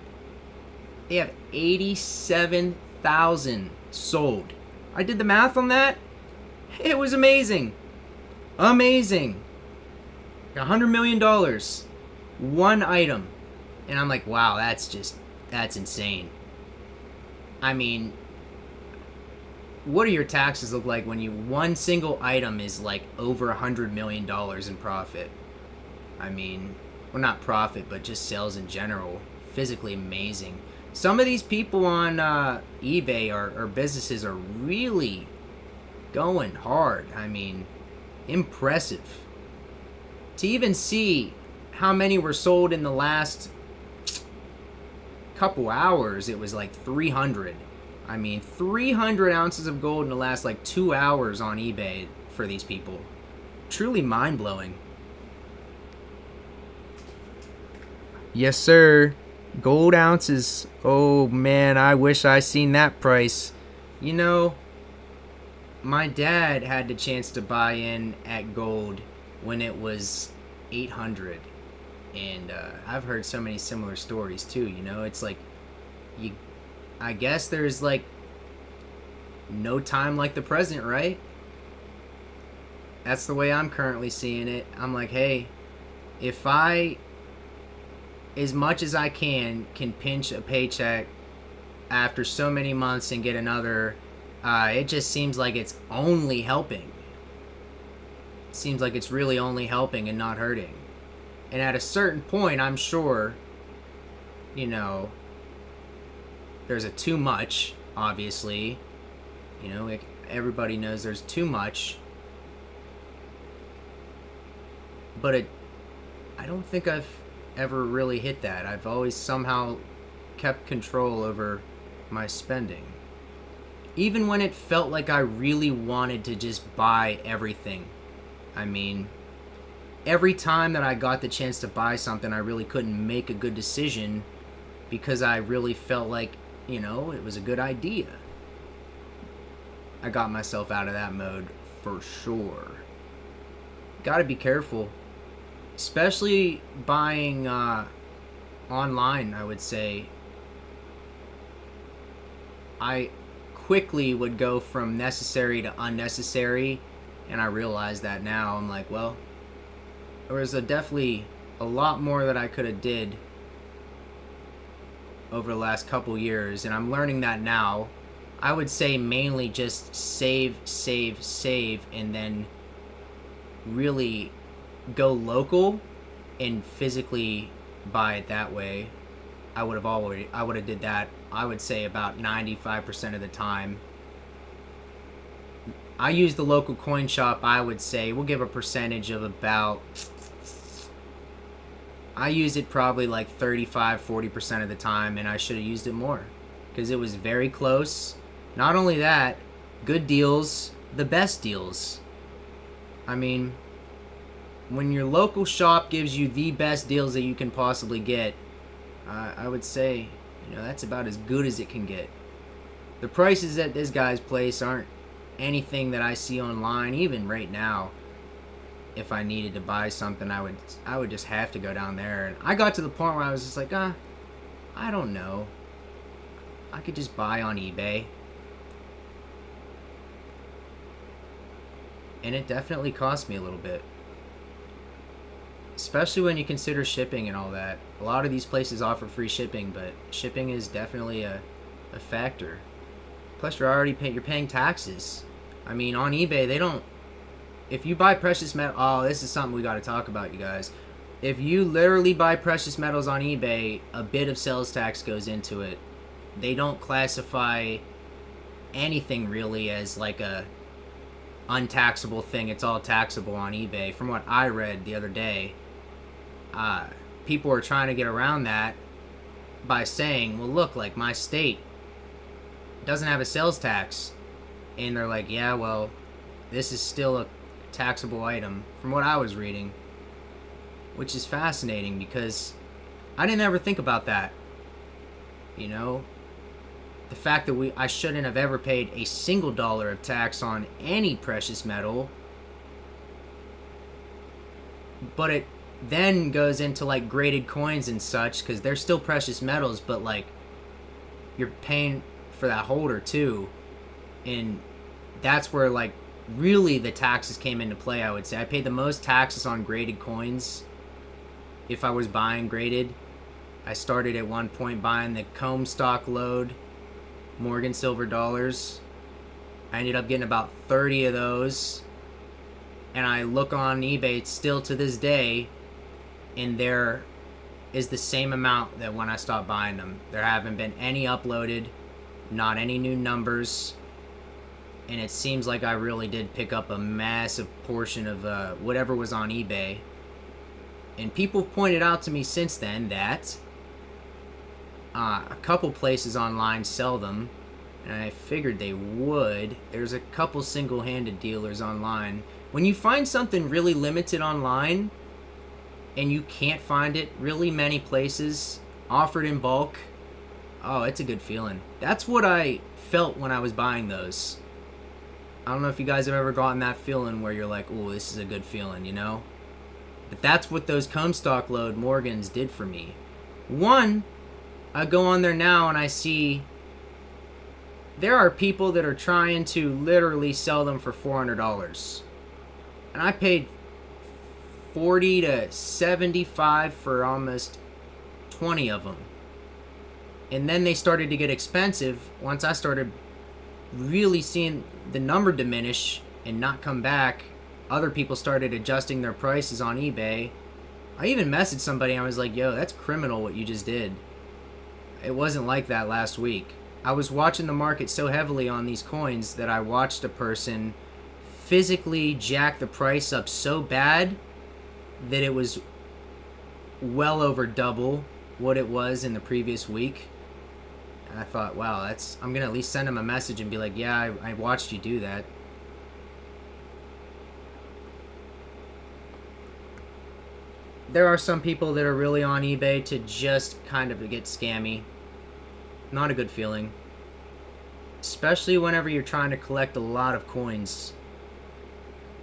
They have 87,000 sold. I did the math on that. It was amazing. Amazing. $100 million. One item. And I'm like, wow, that's insane. I mean, what do your taxes look like when one single item is like over $100 million in profit? I mean, well, not profit, but just sales in general. Physically amazing. Some of these people on eBay or businesses are really going hard. I mean, impressive. To even see how many were sold in the last couple hours, it was like 300. I mean, 300 ounces of gold in the last like 2 hours on eBay for these people. Truly mind blowing. Yes, sir. Gold ounces. Oh man, I wish I seen that price. You know, my dad had the chance to buy in at gold when it was 800, and I've heard so many similar stories too. You know, it's like you. I guess there's like no time like the present, right? That's the way I'm currently seeing it. I'm like, hey, if I, as much as I can pinch a paycheck after so many months and get another, it just seems like it's only helping. It seems like it's really only helping and not hurting. And at a certain point, I'm sure, you know, there's a too much, obviously. You know, like everybody knows there's too much. But I don't think I've ever really hit that. I've always somehow kept control over my spending. Even when it felt like I really wanted to just buy everything. I mean, every time that I got the chance to buy something, I really couldn't make a good decision because I really felt like, you know, it was a good idea. I got myself out of that mode for sure. Gotta be careful. Especially buying online, I would say. I quickly would go from necessary to unnecessary, and I realize that now. I'm like, well, there was definitely a lot more that I could have did over the last couple years, and I'm learning that now. I would say mainly just save, and then really go local and physically buy it that way. I would have did that, I would say, about 95% of the time. I use the local coin shop. I would say we'll give a percentage of about, I use it probably like 35-40% of the time, and I should have used it more because it was very close. Not only that, good deals, the best deals. I mean, when your local shop gives you the best deals that you can possibly get, I would say, you know, that's about as good as it can get. The prices at this guy's place aren't anything that I see online. Even right now, if I needed to buy something, I would just have to go down there. And I got to the point where I was just like, I don't know. I could just buy on eBay. And it definitely cost me a little bit. Especially when you consider shipping and all that. A lot of these places offer free shipping, but shipping is definitely a factor. Plus, you're paying taxes. I mean, on eBay, they don't... If you buy precious metal... Oh, this is something we got to talk about, you guys. If you literally buy precious metals on eBay, a bit of sales tax goes into it. They don't classify anything really as like a untaxable thing. It's all taxable on eBay. From what I read the other day, people are trying to get around that by saying, well, look, like my state doesn't have a sales tax. And they're like, yeah, well, this is still a taxable item, from what I was reading. Which is fascinating because I didn't ever think about that. You know, the fact that I shouldn't have ever paid a single dollar of tax on any precious metal. But it then goes into like graded coins and such, because they're still precious metals, but like you're paying for that holder too. And that's where like really the taxes came into play, I would say. I paid the most taxes on graded coins if I was buying graded. I started at one point buying the Comstock Lode Morgan Silver dollars. I ended up getting about 30 of those. And I look on eBay still to this day, and there is the same amount that when I stopped buying them. There haven't been any uploaded, not any new numbers. And it seems like I really did pick up a massive portion of whatever was on eBay. And people have pointed out to me since then that a couple places online sell them, and I figured they would. There's a couple single-handed dealers online. When you find something really limited online and you can't find it really many places offered in bulk, oh, it's a good feeling. That's what I felt when I was buying those. I don't know if you guys have ever gotten that feeling where you're like, oh, this is a good feeling, you know? But that's what those Comstock load Morgans did for me. One, I go on there now and I see there are people that are trying to literally sell them for $400. And I paid $40 to $75 for almost 20 of them. And then they started to get expensive once I started really seeing the number diminish and not come back. Other people started adjusting their prices on eBay. I even messaged somebody and I was like, yo, that's criminal what you just did. It wasn't like that last week. I was watching the market so heavily on these coins that I watched a person physically jack the price up so bad that it was well over double what it was in the previous week. And I thought, wow, I'm going to at least send him a message and be like, yeah, I watched you do that. There are some people that are really on eBay to just kind of get scammy. Not a good feeling. Especially whenever you're trying to collect a lot of coins.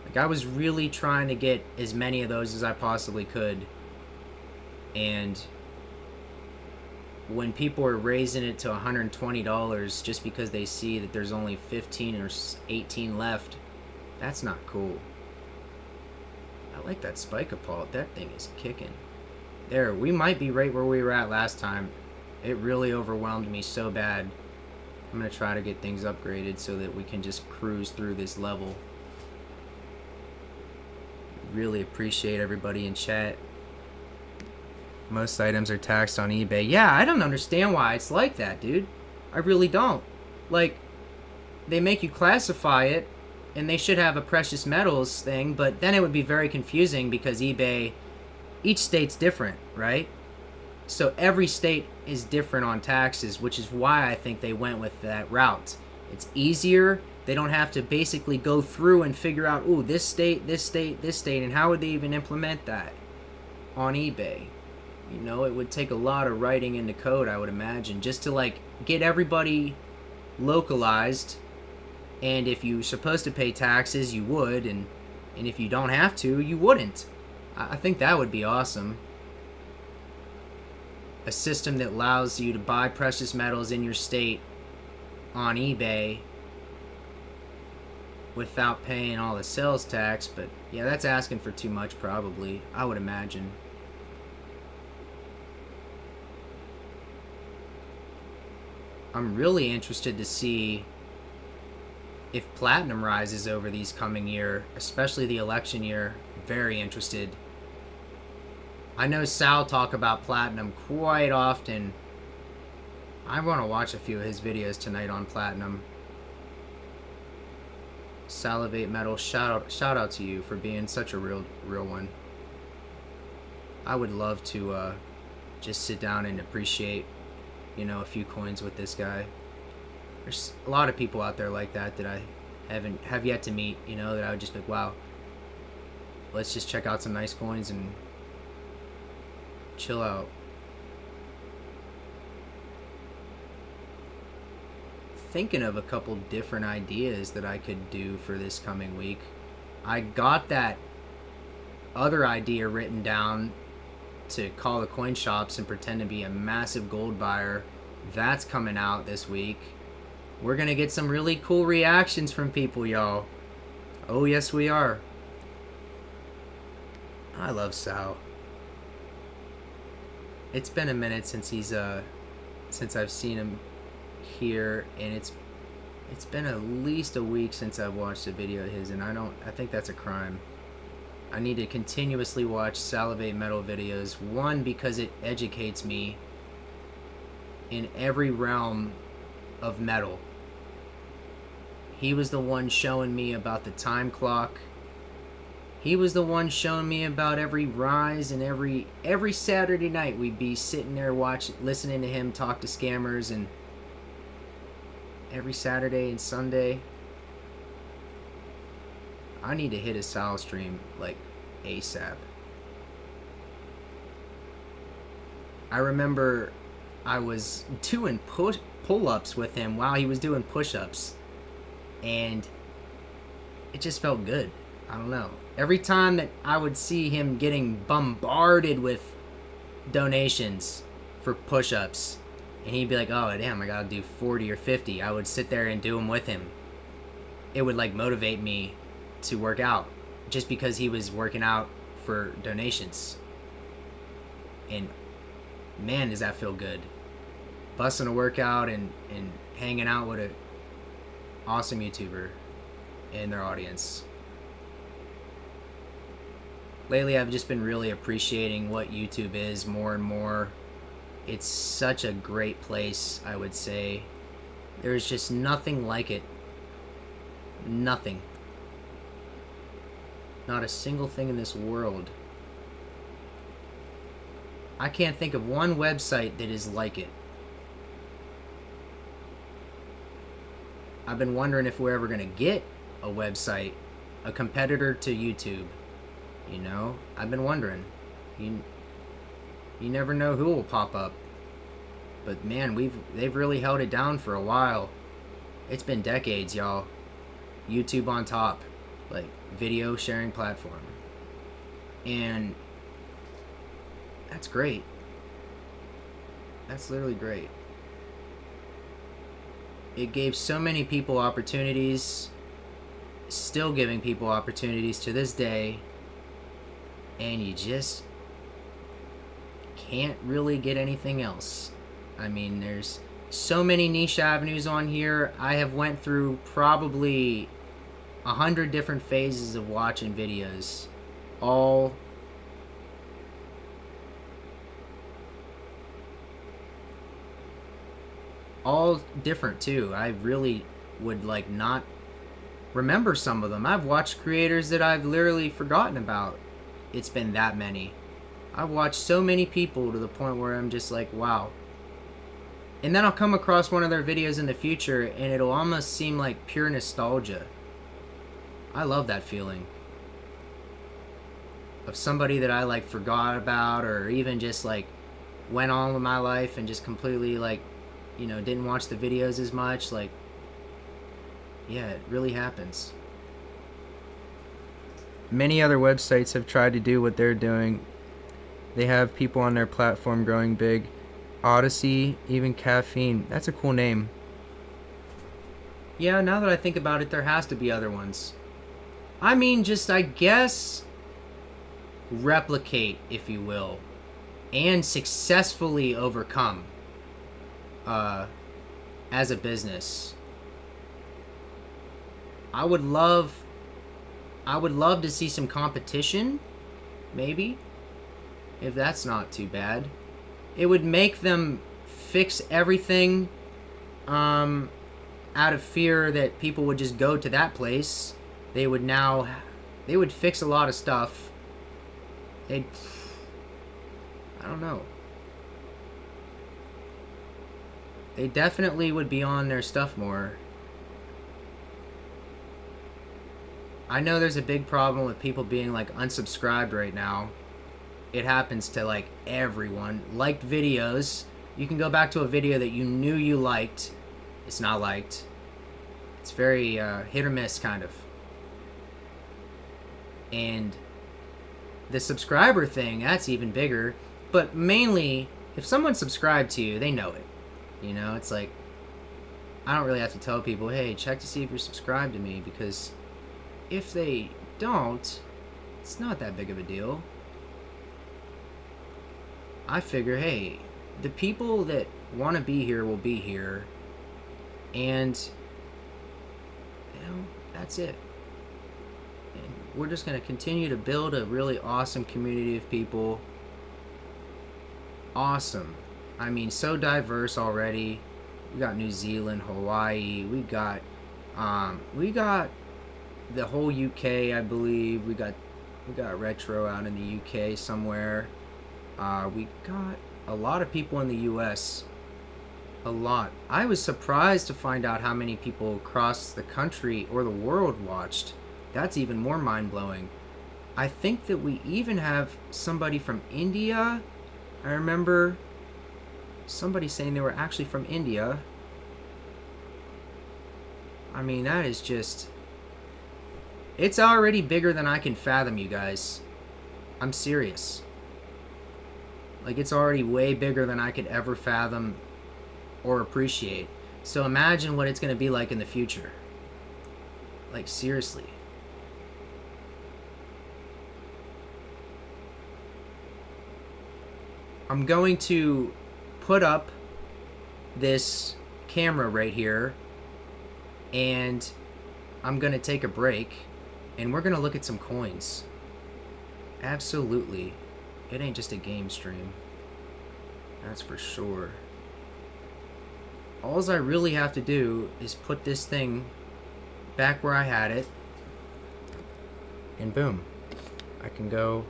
Like, I was really trying to get as many of those as I possibly could. And when people are raising it to $120 just because they see that there's only 15 or 18 left, that's not cool. I like that Spike Appalled. That thing is kicking. There, we might be right where we were at last time. It really overwhelmed me so bad. I'm going to try to get things upgraded so that we can just cruise through this level. Really appreciate everybody in chat. Most items are taxed on eBay. Yeah, I don't understand why it's like that, dude. I really don't. Like, they make you classify it, and they should have a precious metals thing, but then it would be very confusing because eBay, each state's different, right? So every state is different on taxes, which is why I think they went with that route. It's easier. They don't have to basically go through and figure out, ooh, this state, this state, this state, and how would they even implement that on eBay? You know, it would take a lot of writing into code, I would imagine, just to, like, get everybody localized. And if you're supposed to pay taxes, you would, and if you don't have to, you wouldn't. I think that would be awesome. A system that allows you to buy precious metals in your state on eBay without paying all the sales tax, but yeah, that's asking for too much probably, I would imagine. I'm really interested to see if platinum rises over these coming year, especially the election year. Very interested. I know Sal talk about platinum quite often. I want to watch a few of his videos tonight on platinum. Salivate Metal, shout out to you for being such a real one. I would love to just sit down and appreciate, you know, a few coins with this guy. There's a lot of people out there like that I have yet to meet, you know, that I would just be like, wow, let's just check out some nice coins and chill out. Thinking of a couple different ideas that I could do for this coming week. I got that other idea written down to call the coin shops and pretend to be a massive gold buyer. That's coming out this week. We're gonna get some really cool reactions from people, y'all. Oh yes we are. I love Sal. It's been a minute since since I've seen him here, and it's been at least a week since I've watched a video of his, and I think that's a crime. I need to continuously watch Salivate Metal videos. One, because it educates me in every realm of metal. He was the one showing me about the time clock. He was the one showing me about every rise, and every Saturday night we'd be sitting there listening to him talk to scammers, and every Saturday and Sunday. I need to hit a Sal stream like ASAP. I remember I was doing pull-ups with him while he was doing push-ups, and it just felt good. I don't know. Every time that I would see him getting bombarded with donations for push-ups, and he'd be like, oh damn, I gotta do 40 or 50, I would sit there and do them with him. It would like motivate me to work out just because he was working out for donations. And man, does that feel good. Busting a workout and hanging out with an awesome YouTuber and their audience. Lately, I've just been really appreciating what YouTube is more and more. It's such a great place, I would say. There's just nothing like it. Nothing. Not a single thing in this world. I can't think of one website that is like it. I've been wondering if we're ever going to get a website, a competitor to YouTube. You know, I've been wondering. You never know who will pop up. But man, they've really held it down for a while. It's been decades, y'all. YouTube on top, like video sharing platform. And that's great. That's literally great. It gave so many people opportunities, still giving people opportunities to this day, and you just can't really get anything else. I mean, there's so many niche avenues on here. I have went through probably 100 different phases of watching videos, all different too. I really would like not remember some of them. I've watched creators that I've literally forgotten about. It's been that many. I've watched so many people to the point where I'm just like, wow. And then I'll come across one of their videos in the future and it'll almost seem like pure nostalgia. I love that feeling of somebody that I like forgot about, or even just like went on with my life and just completely like, you know, didn't watch the videos as much. Like, yeah, it really happens. Many other websites have tried to do what they're doing. They have people on their platform growing big. Odyssey, even Caffeine. That's a cool name. Yeah, now that I think about it, there has to be other ones. I mean, just, I guess, replicate, if you will, and successfully overcome as a business. I would love to see some competition, maybe, if that's not too bad. It would make them fix everything out of fear that people would just go to that place. They would fix a lot of stuff. I don't know. They definitely would be on their stuff more. I know there's a big problem with people being like unsubscribed right now. It happens to like everyone. Liked videos. You can go back to a video that you knew you liked. It's not liked. It's very hit or miss kind of. And the subscriber thing, that's even bigger. But mainly, if someone subscribed to you, they know it. You know, it's like, I don't really have to tell people, hey, check to see if you're subscribed to me, because if they don't, it's not that big of a deal. I figure, hey, the people that want to be here will be here, and, you know, that's it. And we're just going to continue to build a really awesome community of people. Awesome. I mean, so diverse already. We got New Zealand, Hawaii. We got the whole UK, I believe. We got Retro out in the UK somewhere. We got a lot of people in the US. A lot. I was surprised to find out how many people across the country or the world watched. That's even more mind blowing. I think that we even have somebody from India. I remember somebody saying they were actually from India. I mean, that is just. It's already bigger than I can fathom, you guys. I'm serious. Like, it's already way bigger than I could ever fathom or appreciate. So imagine what it's going to be like in the future. Like, seriously. I'm going to put up this camera right here, and I'm going to take a break, and we're going to look at some coins. Absolutely. It ain't just a game stream. That's for sure. All I really have to do is put this thing back where I had it, and boom. I can go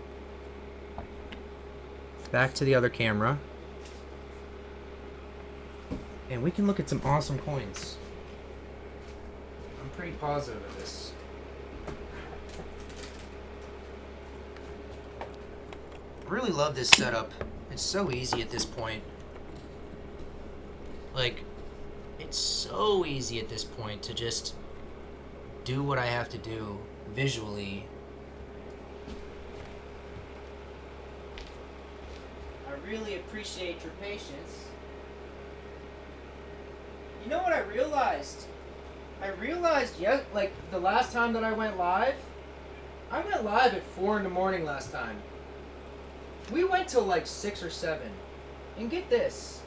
back to the other camera, and we can look at some awesome coins. I'm pretty positive of this. I really love this setup. It's so easy at this point. Like, it's so easy at this point to just do what I have to do visually. I really appreciate your patience. You know what I realized? Like the last time that I went live at 4 in the morning last time. We went till like 6 or 7. And get this.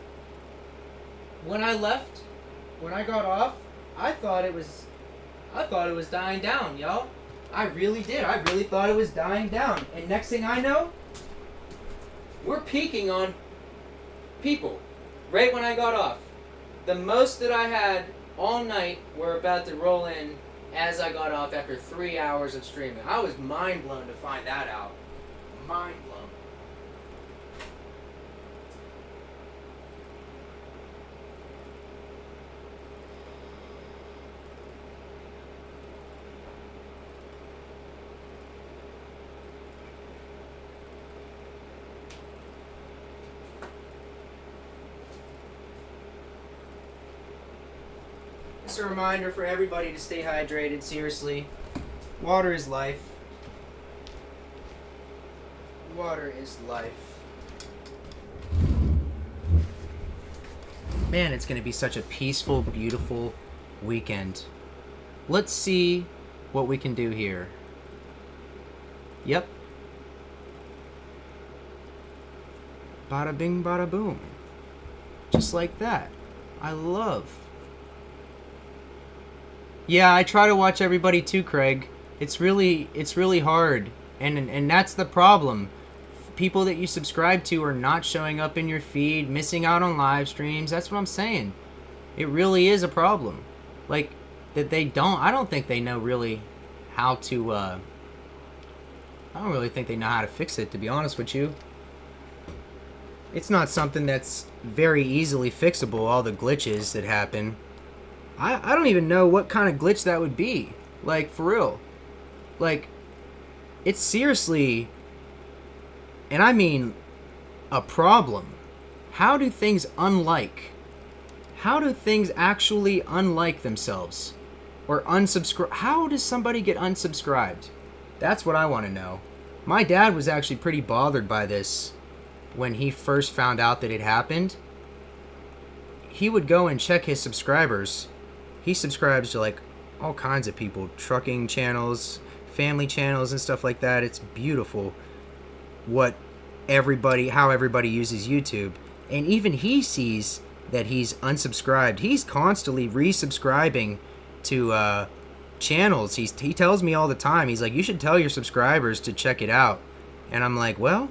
When I got off, I thought it was dying down, y'all. I really did. I really thought it was dying down. And next thing I know, we're peaking on people right when I got off. The most that I had all night were about to roll in as I got off after 3 hours of streaming. I was mind blown to find that out. Mind blown. It's a reminder for everybody to stay hydrated, seriously. Water is life. Water is life. Man, it's going to be such a peaceful, beautiful weekend. Let's see what we can do here. Yep. Bada bing, bada boom. Just like that. I love. Yeah, I try to watch everybody too, Craig. It's really hard, and that's the problem. People that you subscribe to are not showing up in your feed, missing out on live streams. That's what I'm saying. It really is a problem. Like that they don't. I don't think they know really how to. I don't really think they know how to fix it. To be honest with you, it's not something that's very easily fixable. All the glitches that happen. I don't even know what kind of glitch that would be. Like, for real. Like, it's seriously, and I mean a problem. How do things actually unlike themselves? Or unsubscribe? How does somebody get unsubscribed? That's what I want to know. My dad was actually pretty bothered by this when he first found out that it happened. He would go and check his subscribers. He subscribes to like all kinds of people, trucking channels, family channels and stuff like that. It's beautiful how everybody uses YouTube. And even he sees that he's unsubscribed. He's constantly resubscribing to channels. He tells me all the time. He's like, you should tell your subscribers to check it out. And I'm like, well,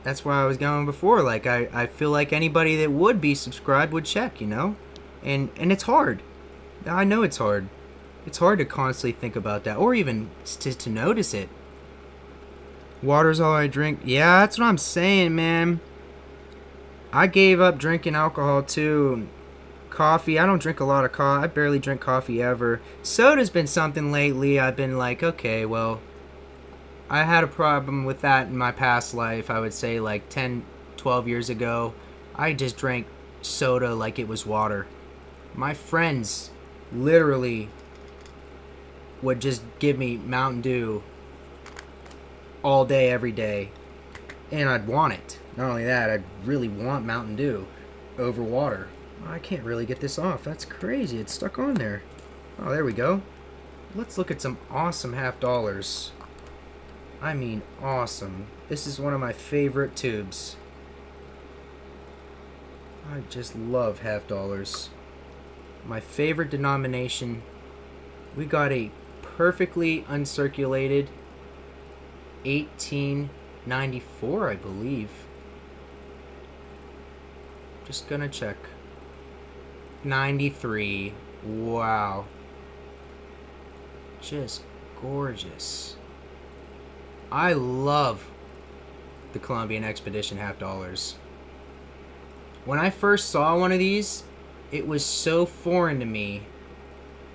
that's where I was going before. Like, I feel like anybody that would be subscribed would check, you know? And it's hard. I know it's hard. It's hard to constantly think about that, or even to notice it. Water's all I drink. Yeah, that's what I'm saying, man. I gave up drinking alcohol too. Coffee. I don't drink a lot of coffee. I barely drink coffee ever. Soda's been something lately. I've been like, okay, well, I had a problem with that in my past life. I would say like 10, 12 years ago. I just drank soda like it was water. My friends literally would just give me Mountain Dew all day, every day. And I'd want it. Not only that, I'd really want Mountain Dew over water. I can't really get this off. That's crazy. It's stuck on there. Oh, there we go. Let's look at some awesome half dollars. I mean, awesome. This is one of my favorite tubes. I just love half dollars. My favorite denomination. We got a perfectly uncirculated 1894, I believe. Just gonna check. 93. Wow. Just gorgeous. I love the Columbian Expedition half dollars. When I first saw one of these, it was so foreign to me.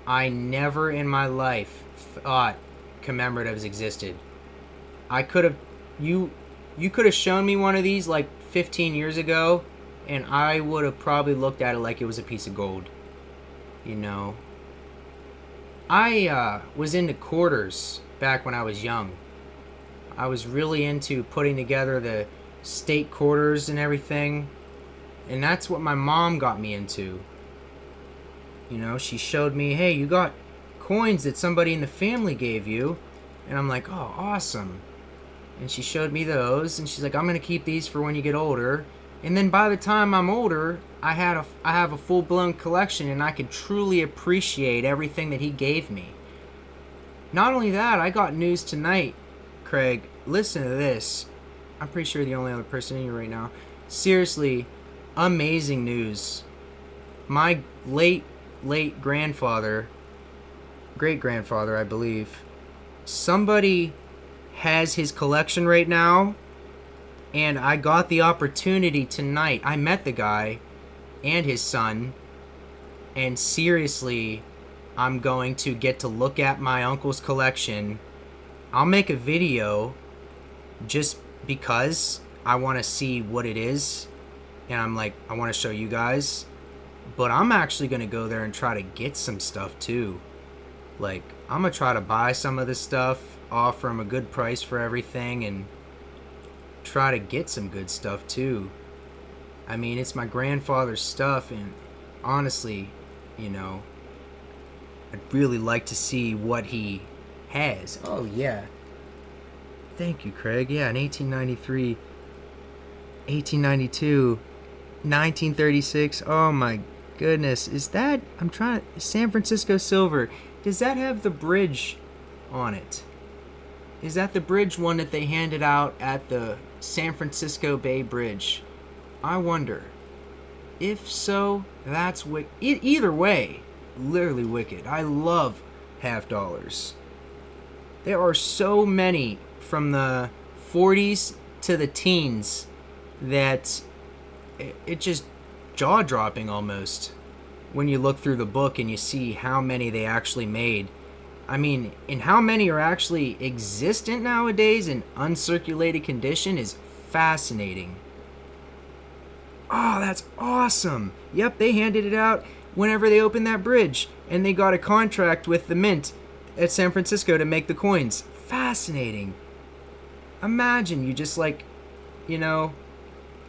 I never in my life thought commemoratives existed. I could have, you could have shown me one of these like 15 years ago, and I would have probably looked at it like it was a piece of gold. You know, I was into quarters back when I was young. I was really into putting together the state quarters and everything, and that's what my mom got me into. You know, she showed me, hey, you got coins that somebody in the family gave you, and I'm like, oh, awesome. And she showed me those, and she's like, I'm gonna keep these for when you get older. And then by the time I'm older, I have a full-blown collection, and I could truly appreciate everything that he gave me. Not only that, I got news tonight, Craig. Listen to this. I'm pretty sure the only other person in here right now. Seriously, amazing news. My late grandfather, great-grandfather, I believe, somebody has his collection right now. And I got the opportunity tonight. I met the guy and his son. And seriously, I'm going to get to look at my uncle's collection. I'll make a video just because I want to see what it is. And I'm like, I want to show you guys. But I'm actually going to go there and try to get some stuff too. Like, I'm going to try to buy some of this stuff, offer him a good price for everything, and try to get some good stuff too. I mean, it's my grandfather's stuff, and honestly, you know, I'd really like to see what he has. Oh yeah, thank you, Craig. Yeah, in 1893, 1892, 1936. Oh my goodness, is that, I'm trying, San Francisco silver, does that have the bridge on it? Is that the bridge one that they handed out at the San Francisco Bay Bridge? I wonder. If so, that's wicked. Either way, literally wicked. I love half dollars. There are so many from the 40s to the teens that it just jaw-dropping almost when you look through the book and you see how many they actually made. I mean, and how many are actually existent nowadays in uncirculated condition is fascinating. Oh, that's awesome. Yep, they handed it out whenever they opened that bridge, and they got a contract with the mint at San Francisco to make the coins. Fascinating. Imagine you just like, you know,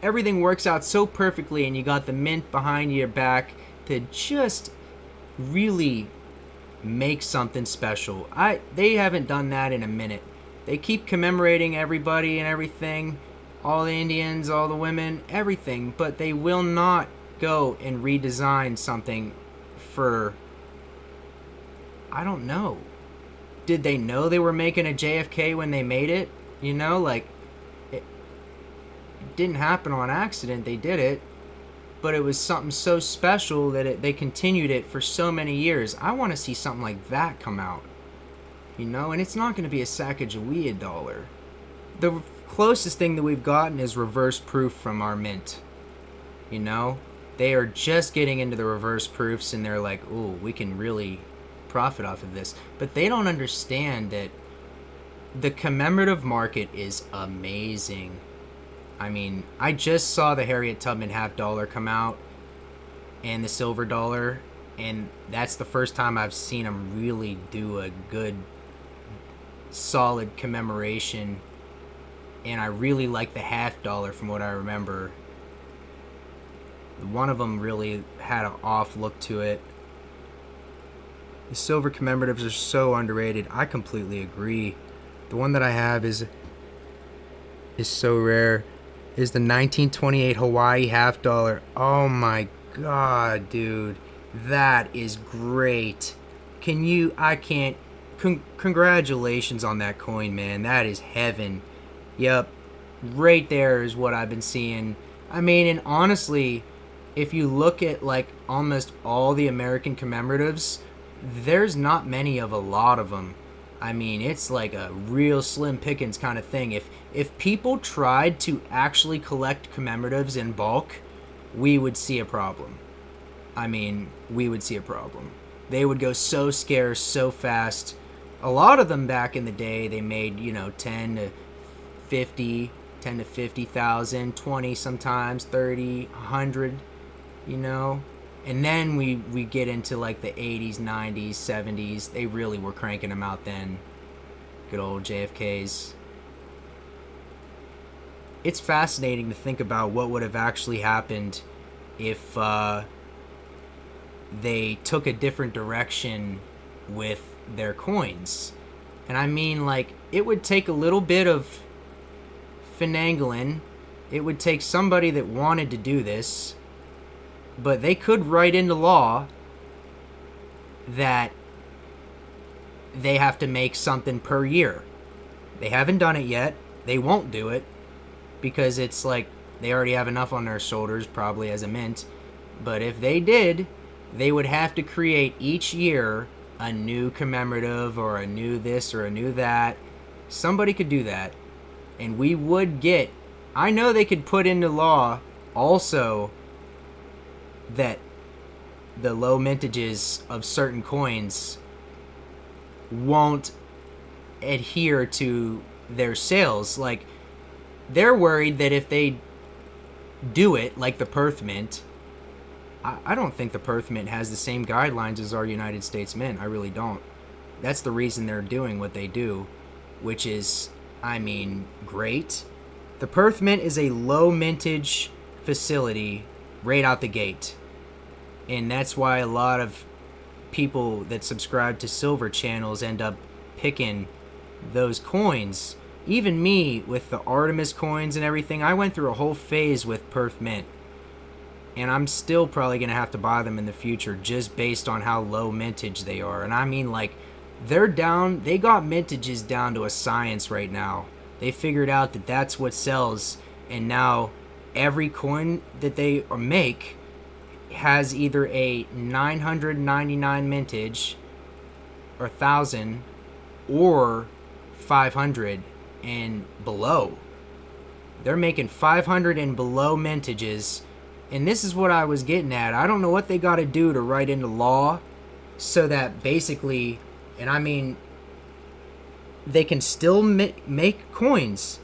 everything works out so perfectly, and you got the mint behind your back to just really make something special. They haven't done that in a minute. They keep commemorating everybody and everything, all the Indians, all the women, everything, but they will not go and redesign something for, I don't know. Did they know they were making a JFK when they made it? You know, like, it didn't happen on accident. They did it. But it was something so special that they continued it for so many years. I want to see something like that come out. You know, and it's not going to be a Sacagawea dollar. The closest thing that we've gotten is reverse proof from our mint. You know, they are just getting into the reverse proofs, and they're like, "Ooh, we can really profit off of this." But they don't understand that the commemorative market is amazing. I mean, I just saw the Harriet Tubman half dollar come out and the silver dollar, and that's the first time I've seen them really do a good, solid commemoration. And I really like the half dollar from what I remember. One of them really had an off look to it. The silver commemoratives are so underrated. I completely agree. The one that I have is so rare. Is the 1928 Hawaii half dollar. Oh my god, dude. That is great. Can you... I can't... congratulations on that coin, man. That is heaven. Yep. Right there is what I've been seeing. I mean, and honestly, if you look at like almost all the American commemoratives, there's not many of a lot of them. I mean, it's like a real slim pickings kind of thing. If people tried to actually collect commemoratives in bulk, we would see a problem. I mean, we would see a problem. They would go so scarce so fast. A lot of them back in the day, they made, 10 to 50,000, 20 sometimes, 30, 100, And then we get into like the 80s, 90s, 70s. They really were cranking them out then. Good old JFKs. It's fascinating to think about what would have actually happened if they took a different direction with their coins. And I mean, like, it would take a little bit of finagling. It would take somebody that wanted to do this. But they could write into law that they have to make something per year. They haven't done it yet. They won't do it because it's like they already have enough on their shoulders, probably as a mint. But if they did, they would have to create each year a new commemorative or a new this or a new that. Somebody could do that. And we would get... I know they could put into law also that the low mintages of certain coins won't adhere to their sales. Like, they're worried that if they do it, like the Perth Mint, I don't think the Perth Mint has the same guidelines as our United States Mint. I really don't. That's the reason they're doing what they do, which is, I mean, great. The Perth Mint is a low mintage facility right out the gate. And that's why a lot of people that subscribe to silver channels end up picking those coins. Even me, with the Artemis coins and everything, I went through a whole phase with Perth Mint. And I'm still probably going to have to buy them in the future just based on how low mintage they are. And I mean, like, they got mintages down to a science right now. They figured out that that's what sells. And now every coin that they make has either a 999 mintage or 1,000 or 500 and below. They're making 500 and below mintages, and this is what I was getting at. I don't know what they got to do to write into law so that basically, and I mean, they can still make coins.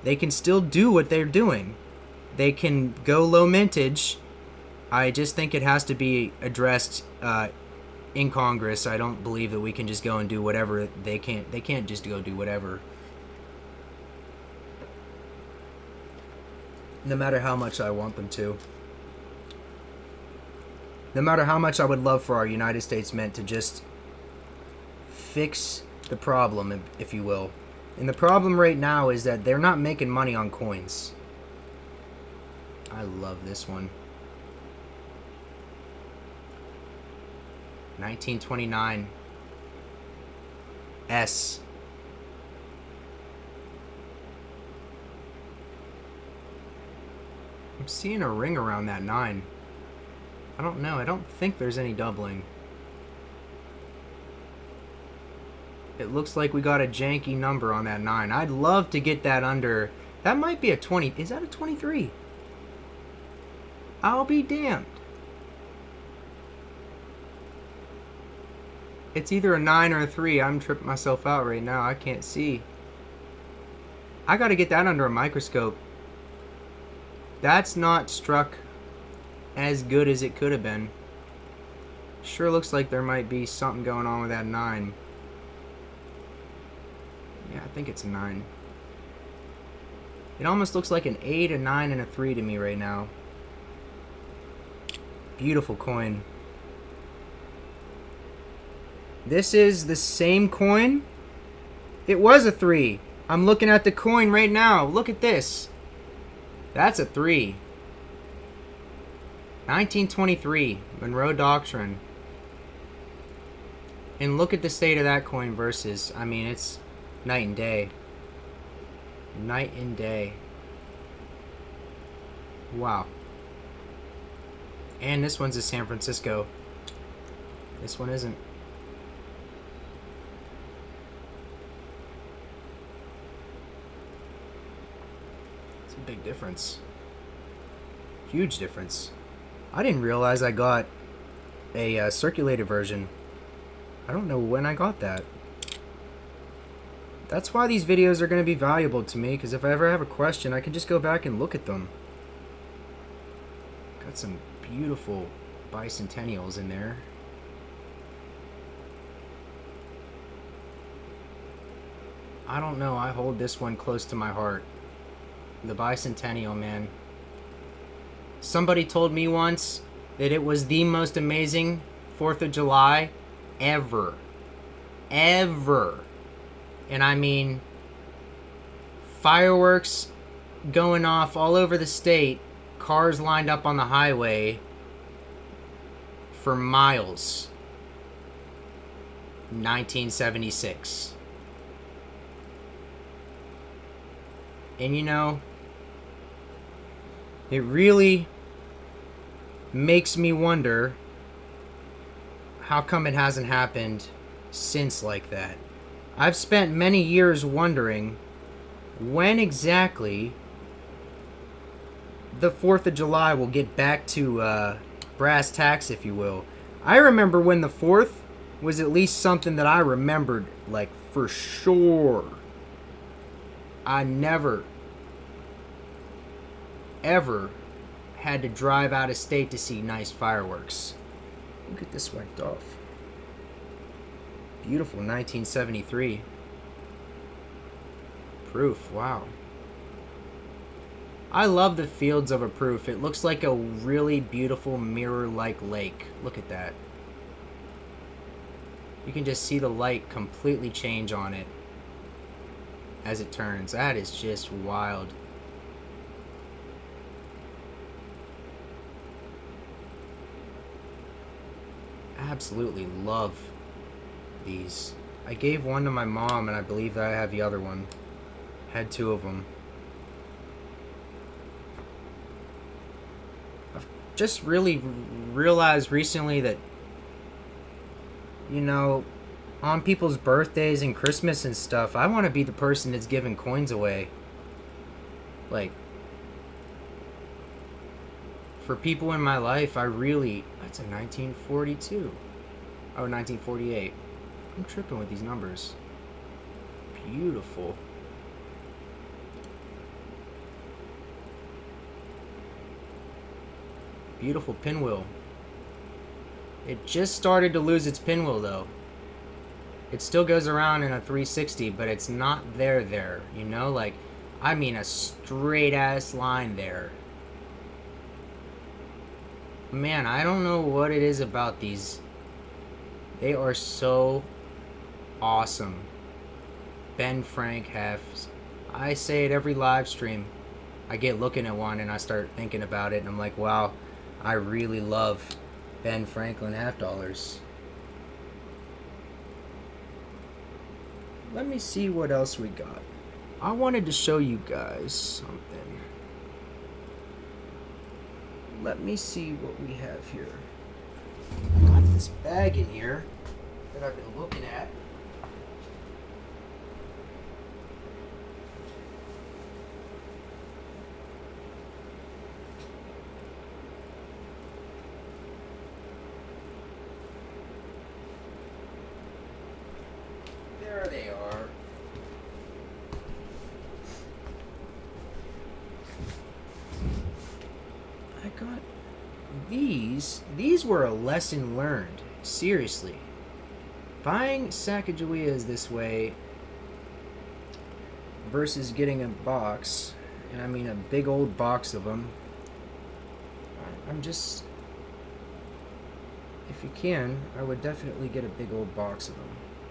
They can still do what they're doing. They can go low mintage. I just think it has to be addressed in Congress. I don't believe that we can just go and do whatever. They can't just go do whatever. No matter how much I want them to. No matter how much I would love for our United States Mint to just fix the problem, if you will. And the problem right now is that they're not making money on coins. I love this one. 1929 S. I'm seeing a ring around that 9. I don't know. I don't think there's any doubling. It looks like we got a janky number on that 9. I'd love to get that under... That might be a 20... Is that a 23? I'll be damned. It's either a 9 or a 3. I'm tripping myself out right now. I can't see. I gotta get that under a microscope. That's not struck as good as it could have been. Sure looks like there might be something going on with that 9. Yeah, I think it's a 9. It almost looks like an 8, a 9, and a 3 to me right now. Beautiful coin. This is the same coin. It was a 3. I'm looking at the coin right now. Look at this. That's a 3. 1923, Monroe Doctrine. And look at the state of that coin versus, I mean, it's night and day. Night and day. Wow. And this one's a San Francisco. This one isn't. It's a big difference. Huge difference. I didn't realize I got a circulated version. I don't know when I got that. That's why these videos are going to be valuable to me, because if I ever have a question, I can just go back and look at them. Got some beautiful bicentennials in there. I don't know, I hold this one close to my heart. The bicentennial, man. Somebody told me once that it was the most amazing 4th of July ever. Ever. And I mean, fireworks going off all over the state, cars lined up on the highway for miles. 1976. And you know, it really makes me wonder how come it hasn't happened since like that. I've spent many years wondering when exactly the 4th of July will get back to brass tacks, if you will. I remember when the 4th was at least something that I remembered, like, for sure. I never, ever had to drive out of state to see nice fireworks. Look at this wiped off. Beautiful 1973. Proof, wow. I love the fields of a proof. It looks like a really beautiful mirror-like lake. Look at that. You can just see the light completely change on it as it turns. That is just wild. Absolutely love these. I gave one to my mom, and I believe that I have the other one. Had 2 of them. I've just really realized recently that, you know, on people's birthdays and Christmas and stuff, I want to be the person that's giving coins away. Like, for people in my life, I really... That's a 1942. Oh, 1948. I'm tripping with these numbers. Beautiful. Beautiful pinwheel. It just started to lose its pinwheel, though. It still goes around in a 360, but it's not there, you know? Like, I mean a straight-ass line there. Man, I don't know what it is about these. They are so awesome. Ben Frank hefts. I say it every live stream. I get looking at one and I start thinking about it, and I'm like, wow, I really love Ben Franklin half dollars. Let me see what else we got. I wanted to show you guys something. Let me see what we have here. Got this bag in here that I've been looking at. they are. I got these. These were a lesson learned. Seriously. Buying Sacagaweas this way versus getting a box, and I mean a big old box of them. I'm just... If you can, I would definitely get a big old box of them.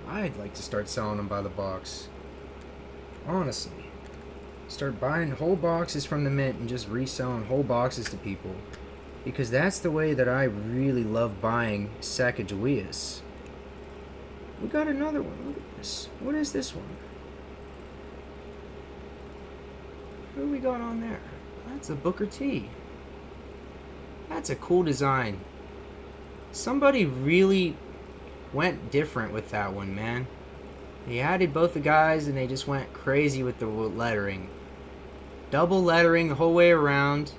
I'd like to start selling them by the box. Honestly. Start buying whole boxes from the mint and just reselling whole boxes to people. Because that's the way that I really love buying Sacagaweas. We got another one. Look at this. What is this one? Who we got on there? That's a Booker T. That's a cool design. Somebody really went different with that one, man. They added both the guys and they just went crazy with the lettering. Double lettering the whole way around.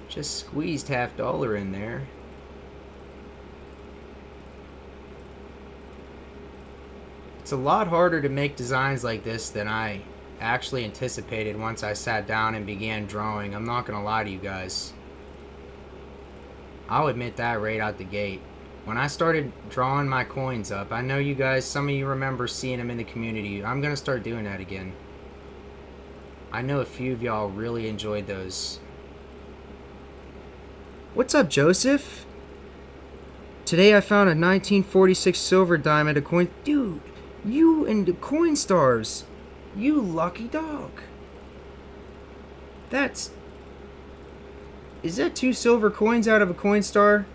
Just squeezed $50 in there. It's a lot harder to make designs like this than I actually anticipated once I sat down and began drawing. I'm not gonna lie to you guys. I'll admit that right out the gate. When I started drawing my coins up, I know you guys, some of you remember seeing them in the community. I'm gonna start doing that again. I know a few of y'all really enjoyed those. What's up, Joseph? Today I found a 1946 silver dime at a coin... Dude, you and the Coinstars. You lucky dog. That's... Is that 2 silver coins out of a Coinstar?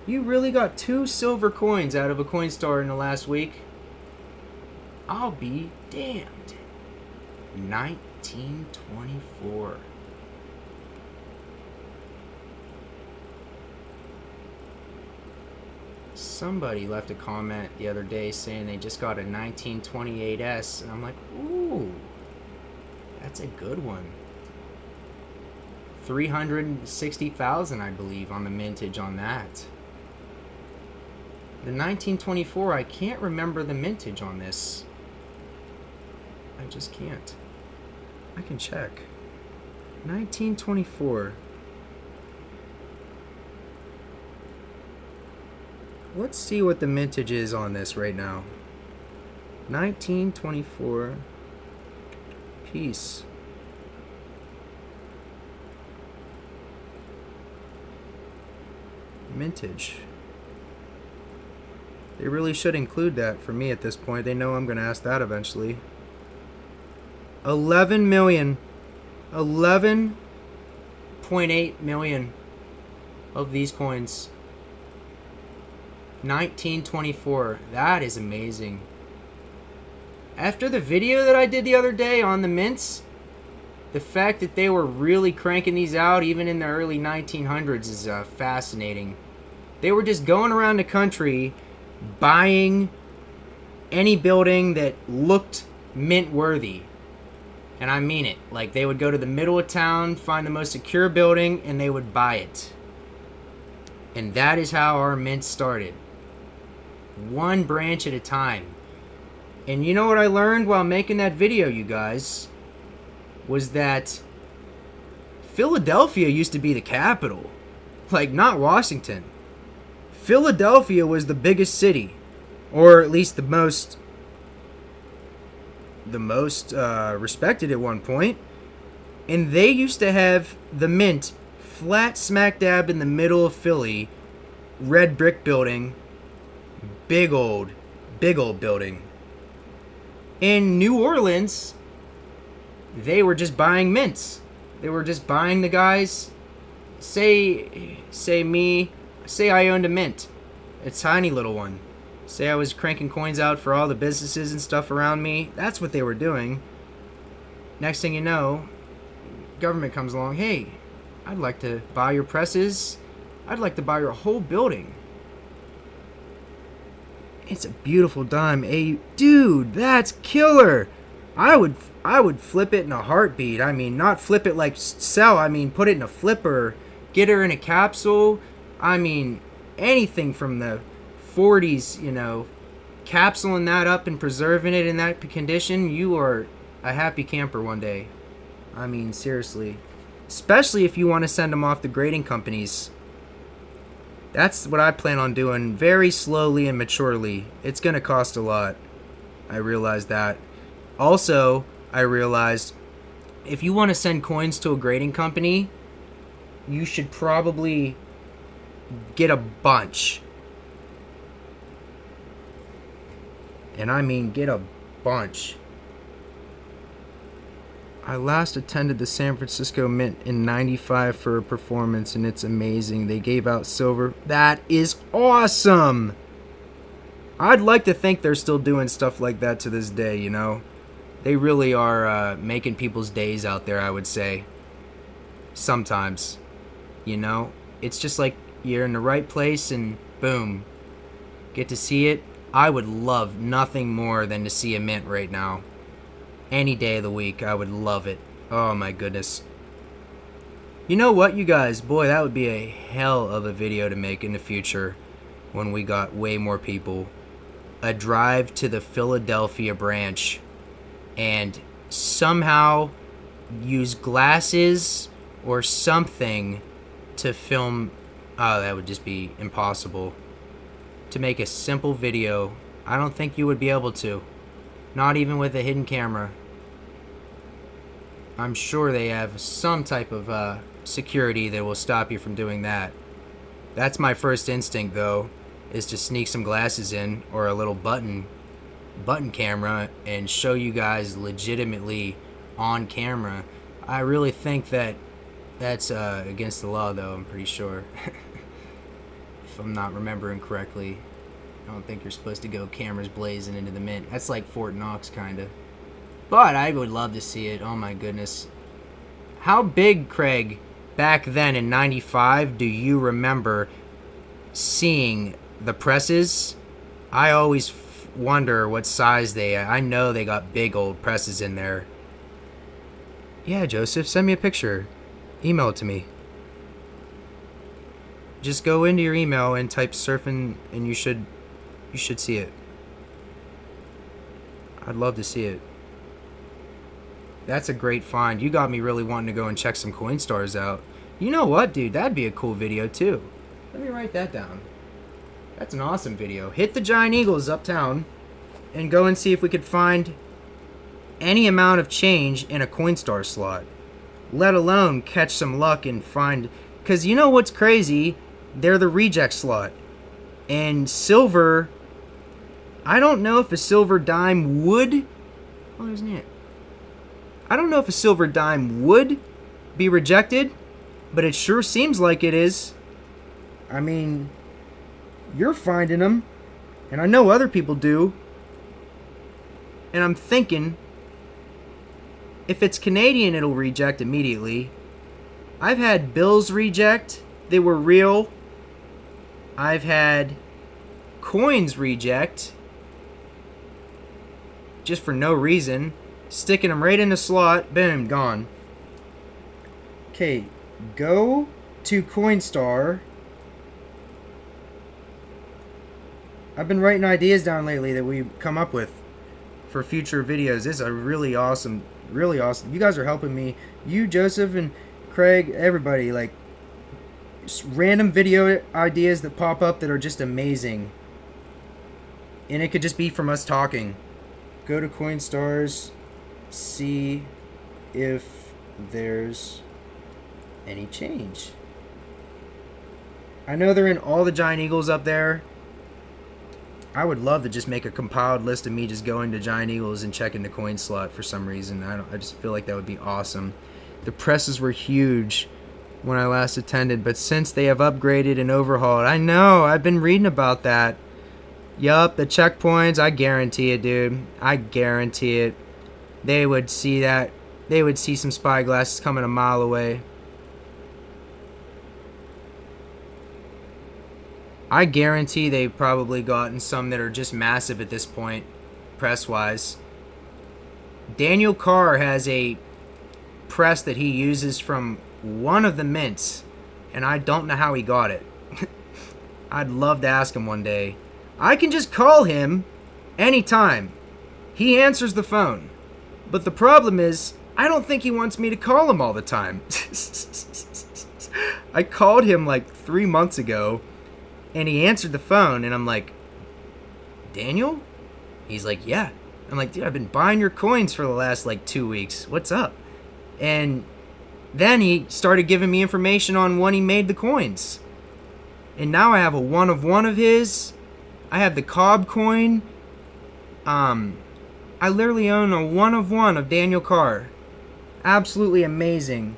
You really got 2 silver coins out of a Coinstar in the last week? I'll be damned. 1924. Somebody left a comment the other day saying they just got a 1928S, and I'm like, ooh, that's a good one. 360,000, I believe, on the mintage on that. The 1924, I can't remember the mintage on this. I just can't. I can check. 1924. Let's see what the mintage is on this right now. 1924 piece. Mintage. They really should include that for me at this point. They know I'm going to ask that eventually. 11 million. 11.8 million of these coins. 1924. That is amazing. After the video that I did the other day on the mints, the fact that they were really cranking these out even in the early 1900s is fascinating. They were just going around the country buying any building that looked mint worthy. And I mean it. Like, they would go to the middle of town, find the most secure building, and they would buy it. And that is how our mint started. One branch at a time. And you know what I learned while making that video, you guys? Was that Philadelphia used to be the capital. Like, not Washington. Philadelphia was the biggest city. Or at least the most respected at one point. And they used to have the mint flat smack dab in the middle of Philly. Red brick building. Big old building. In New Orleans, they were just buying mints. They were just buying the guys. Say I owned a mint. A tiny little one. Say I was cranking coins out for all the businesses and stuff around me. That's what they were doing. Next thing you know, government comes along. Hey, I'd like to buy your presses. I'd like to buy your whole building. It's a beautiful dime. Dude, that's killer. I would flip it in a heartbeat. I mean, not flip it like sell. I mean, put it in a flipper. Get her in a capsule. I mean, anything from the 40s, capsuling that up and preserving it in that condition, you are a happy camper one day. I mean, seriously. Especially if you want to send them off to grading companies. That's what I plan on doing, very slowly and maturely. It's going to cost a lot. I realized that. Also, I realized if you want to send coins to a grading company, you should probably get a bunch. And I mean get a bunch. I last attended the San Francisco Mint in '95 for a performance, and it's amazing. They gave out silver. That is awesome! I'd like to think they're still doing stuff like that to this day, They really are making people's days out there, I would say. Sometimes. It's just like you're in the right place and boom. Get to see it. I would love nothing more than to see a mint right now. Any day of the week, I would love it. Oh my goodness. You know what, you guys? Boy, that would be a hell of a video to make in the future when we got way more people. A drive to the Philadelphia branch and somehow use glasses or something to film. Oh, that would just be impossible. To make a simple video, I don't think you would be able to. Not even with a hidden camera. I'm sure they have some type of security that will stop you from doing that. That's my first instinct, though, is to sneak some glasses in or a little button camera and show you guys legitimately on camera. I really think that's against the law, though, I'm pretty sure. If I'm not remembering correctly. I don't think you're supposed to go cameras blazing into the mint. That's like Fort Knox, kind of. But I would love to see it. Oh, my goodness. How big, Craig, back then in '95, do you remember seeing the presses? I always wonder what size they are. I know they got big old presses in there. Yeah, Joseph, send me a picture. Email it to me. Just go into your email and type surfing, and you should see it. I'd love to see it. That's a great find. You got me really wanting to go and check some Coinstars out. You know what, dude? That'd be a cool video, too. Let me write that down. That's an awesome video. Hit the Giant Eagles uptown and go and see if we could find any amount of change in a Coinstar slot. Let alone catch some luck and find... Because you know what's crazy? They're the reject slot. And silver... I don't know if a silver dime would... Oh, there's Nat. I don't know if a silver dime would be rejected, but it sure seems like it is. I mean, you're finding them, and I know other people do. And I'm thinking, if it's Canadian, it'll reject immediately. I've had bills reject. They were real. I've had coins reject. Just for no reason. Sticking them right in the slot. Boom, gone. Okay, go to Coinstar. I've been writing ideas down lately that we come up with for future videos. This is a really awesome. You guys are helping me. You, Joseph, and Craig, everybody. Like, just random video ideas that pop up that are just amazing. And it could just be from us talking. Go to Coinstars. See if there's any change. I know they're in all the Giant Eagles up there. I would love to just make a compiled list of me just going to Giant Eagles and checking the coin slot for some reason. I just feel like that would be awesome. The presses were huge when I last attended, but since they have upgraded and overhauled, I know, I've been reading about that. Yup, the checkpoints, I guarantee it, dude. I guarantee it. They would see that. They would see some spyglasses coming a mile away. I guarantee they've probably gotten some that are just massive at this point, press-wise. Daniel Carr has a press that he uses from one of the mints, and I don't know how he got it. I'd love to ask him one day. I can just call him anytime. He answers the phone. But the problem is, I don't think he wants me to call him all the time. I called him like 3 months ago, and he answered the phone, and I'm like, Daniel? He's like, yeah. I'm like, dude, I've been buying your coins for the last like 2 weeks. What's up? And then he started giving me information on when he made the coins. And now I have a one of his. I have the Cobb coin. I literally own a one of Daniel Carr. Absolutely amazing.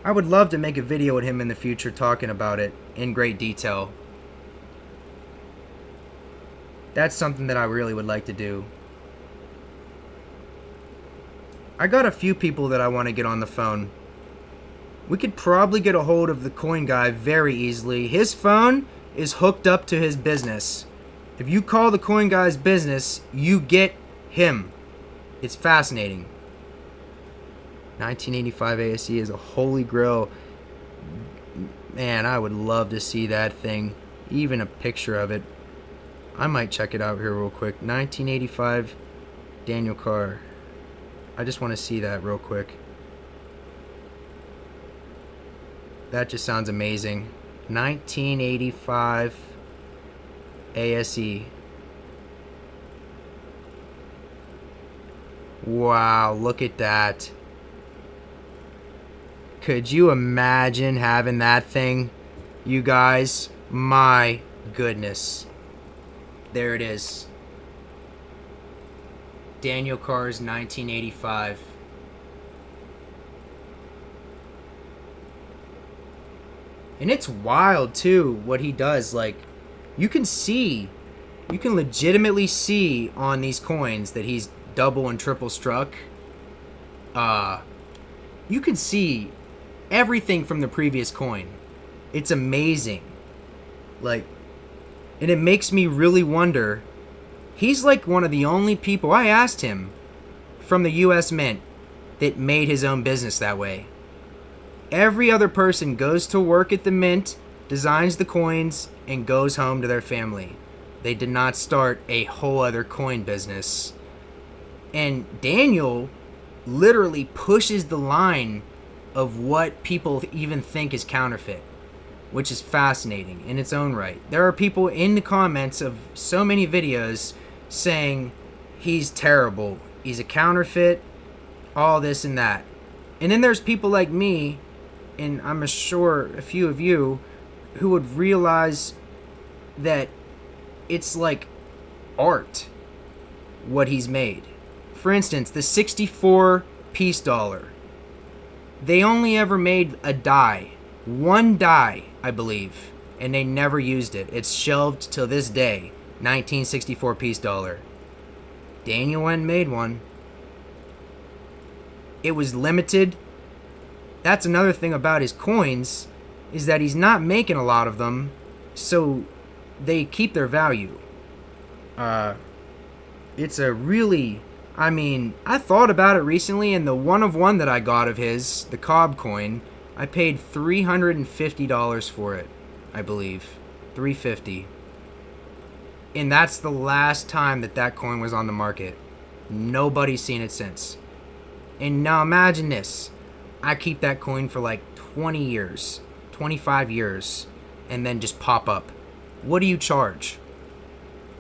I would love to make a video with him in the future talking about it in great detail. That's something that I really would like to do. I got a few people that I want to get on the phone. We could probably get a hold of the coin guy very easily. His phone is hooked up to his business. If you call the coin guy's business, you get him. It's fascinating. 1985 ASE is a holy grail. Man, I would love to see that thing. Even a picture of it. I might check it out here real quick. 1985 Daniel Carr. I just want to see that real quick. That just sounds amazing. 1985 ASE. Wow, look at that. Could you imagine having that thing? You guys, my goodness. There it is. Daniel Carr's 1985. And it's wild too what he does. Like, you can legitimately see on these coins that he's double and triple struck. You can see everything from the previous coin. It's amazing. Like, and it makes me really wonder. He's like one of the only people, I asked him, from the US Mint that made his own business that way. Every other person goes to work at the Mint, designs the coins, and goes home to their family. They did not start a whole other coin business. And Daniel literally pushes the line of what people even think is counterfeit, which is fascinating in its own right. There are people in the comments of so many videos saying he's terrible, he's a counterfeit, all this and that. And then there's people like me, and I'm sure a few of you, who would realize that it's like art, what he's made. For instance, the 64 piece dollar. They only ever made a die. One die, I believe. And they never used it. It's shelved till this day. 1964 piece dollar. Daniel went and made one. It was limited. That's another thing about his coins, is that he's not making a lot of them, so they keep their value. It's a really, I mean, I thought about it recently, and the one that I got of his, the Cobb coin, I paid $350 for it, I believe. $350. And that's the last time that coin was on the market. Nobody's seen it since. And now imagine this. I keep that coin for like 20 years, 25 years, and then just pop up. What do you charge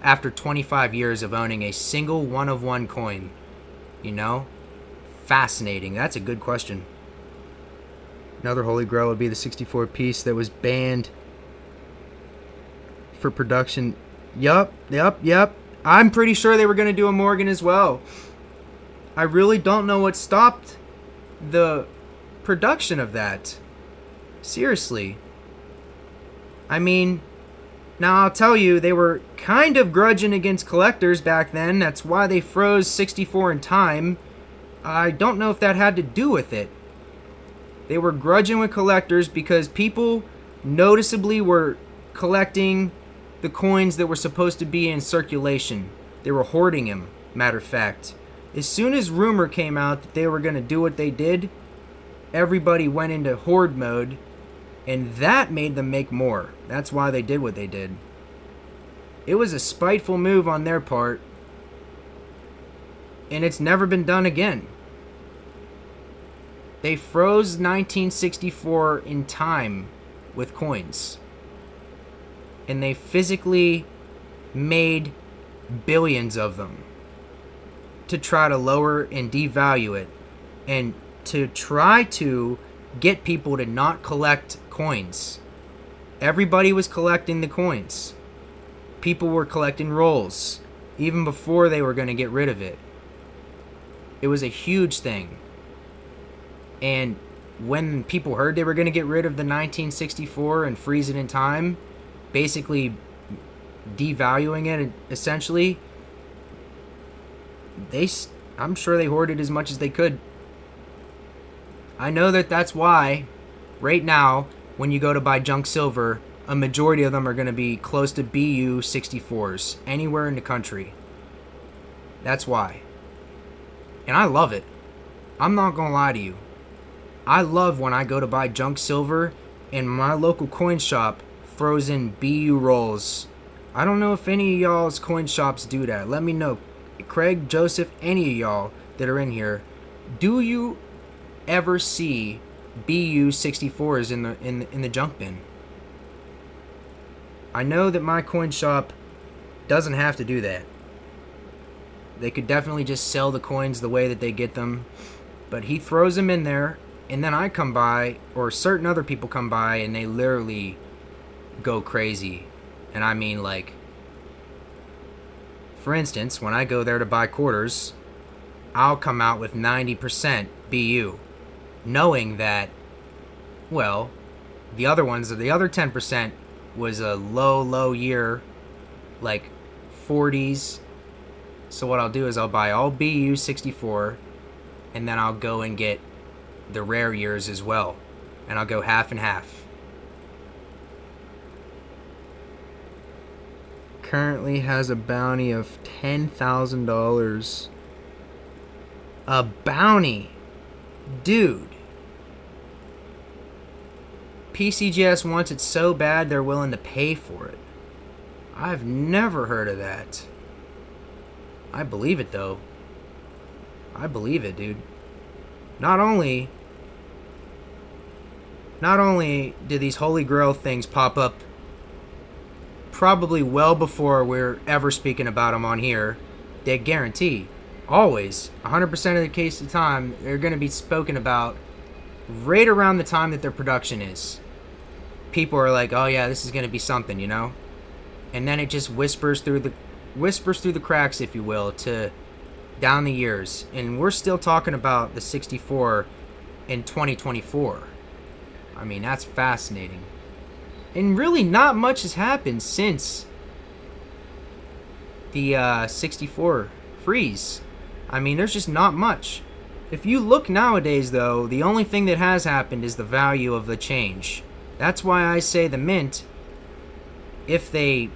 after 25 years of owning a single one coin? You know? Fascinating. That's a good question. Another holy grail would be the 64 piece that was banned for production. Yup. I'm pretty sure they were going to do a Morgan as well. I really don't know what stopped the production of that. Seriously. I mean, now I'll tell you, they were kind of grudging against collectors back then. That's why they froze 64 in time. I don't know if that had to do with it. They were grudging with collectors because people noticeably were collecting the coins that were supposed to be in circulation. They were hoarding them, matter of fact. As soon as rumor came out that they were going to do what they did, everybody went into hoard mode, and that made them make more. That's why they did what they did. It was a spiteful move on their part, and it's never been done again. They froze 1964 in time with coins, and they physically made billions of them to try to lower and devalue it, and to try to get people to not collect coins. Everybody was collecting the coins. People were collecting rolls even before they were going to get rid of it. It was a huge thing. And when people heard they were going to get rid of the 1964 and freeze it in time, basically devaluing it essentially, I'm sure they hoarded as much as they could. I know that's why right now when you go to buy junk silver, a majority of them are going to be close to BU 64s anywhere in the country. That's why. And I love it. I'm not going to lie to you. I love when I go to buy junk silver and my local coin shop throws in BU rolls. I don't know if any of y'all's coin shops do that. Let me know. Craig, Joseph, any of y'all that are in here, do you ever see BU 64s in the junk bin? I know that my coin shop doesn't have to do that. They could definitely just sell the coins the way that they get them, but he throws them in there, and then I come by, or certain other people come by, and they literally go crazy. And I mean, like, for instance, when I go there to buy quarters, I'll come out with 90% BU, knowing that, well, the other 10% was a low year, like 40s. So what I'll do is I'll buy all BU 64, and then I'll go and get the rare years as well, and I'll go half and half. Currently has a bounty of $10,000. A bounty? Dude. PCGS wants it so bad they're willing to pay for it. I've never heard of that. I believe it, though. I believe it, dude. Not only do these Holy Grail things pop up probably well before we're ever speaking about them on here, they guarantee, always, 100% of the case of the time, they're going to be spoken about right around the time that their production is. People are like, oh yeah, this is going to be something, you know? And then it just whispers through the cracks, if you will, to down the years. And we're still talking about the 64 in 2024. I mean, that's fascinating. And really not much has happened since the 64 freeze. I mean, there's just not much. If you look nowadays, though, the only thing that has happened is the value of the change. That's why I say the mint, if they're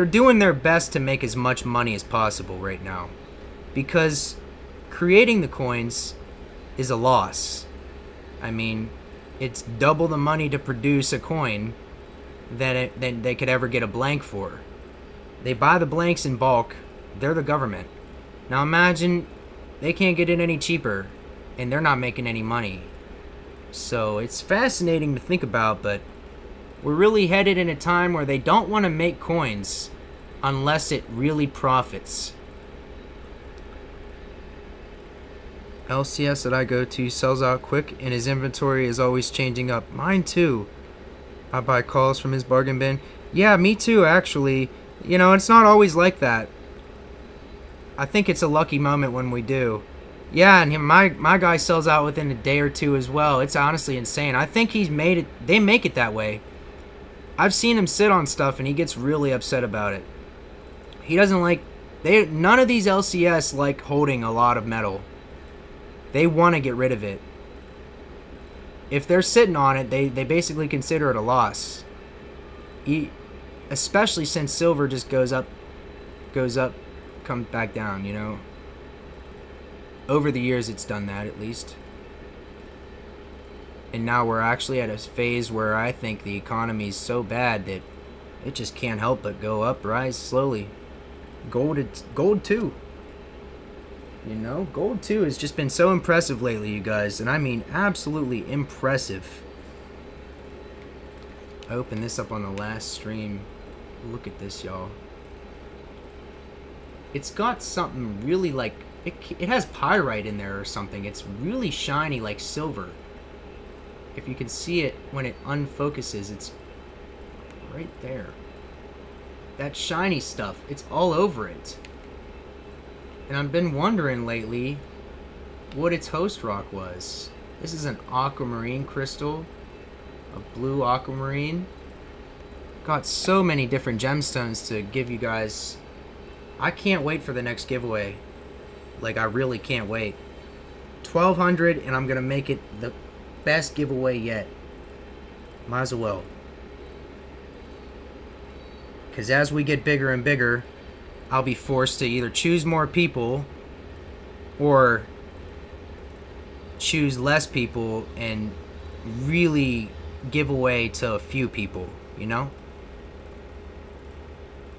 doing their best to make as much money as possible right now, because creating the coins is a loss. I mean, it's double the money to produce a coin than they could ever get a blank for. They buy the blanks in bulk. They're the government. Now imagine they can't get it any cheaper, and they're not making any money. So it's fascinating to think about, but we're really headed in a time where they don't want to make coins unless it really profits. LCS that I go to sells out quick, and his inventory is always changing up. Mine too. I buy calls from his bargain bin. Yeah, me too, actually. You know, it's not always like that. I think it's a lucky moment when we do. Yeah, and my guy sells out within a day or two as well. It's honestly insane. I think he's made it. They make it that way. I've seen him sit on stuff, and he gets really upset about it. He doesn't like... None of these LCS like holding a lot of metal. They want to get rid of it. If they're sitting on it, they basically consider it a loss. Especially since silver just goes up, comes back down, you know. Over the years, it's done that, at least. And now we're actually at a phase where I think the economy is so bad that It just can't help but go up, rise slowly. Gold too. You know, gold too has just been so impressive lately, you guys, and I mean absolutely impressive. I opened this up on the last stream. Look at this, y'all. It's got something really like it has pyrite in there or something. It's really shiny like silver. If you can see it when it unfocuses, it's right there. That shiny stuff, it's all over it. And I've been wondering lately what its host rock was. This is an aquamarine crystal, a blue aquamarine. Got so many different gemstones to give you guys. I can't wait for the next giveaway. Like, I really can't wait. 1,200, and I'm gonna make it the best giveaway yet. Might as well. Because as we get bigger and bigger, I'll be forced to either choose more people or choose less people and really give away to a few people, you know?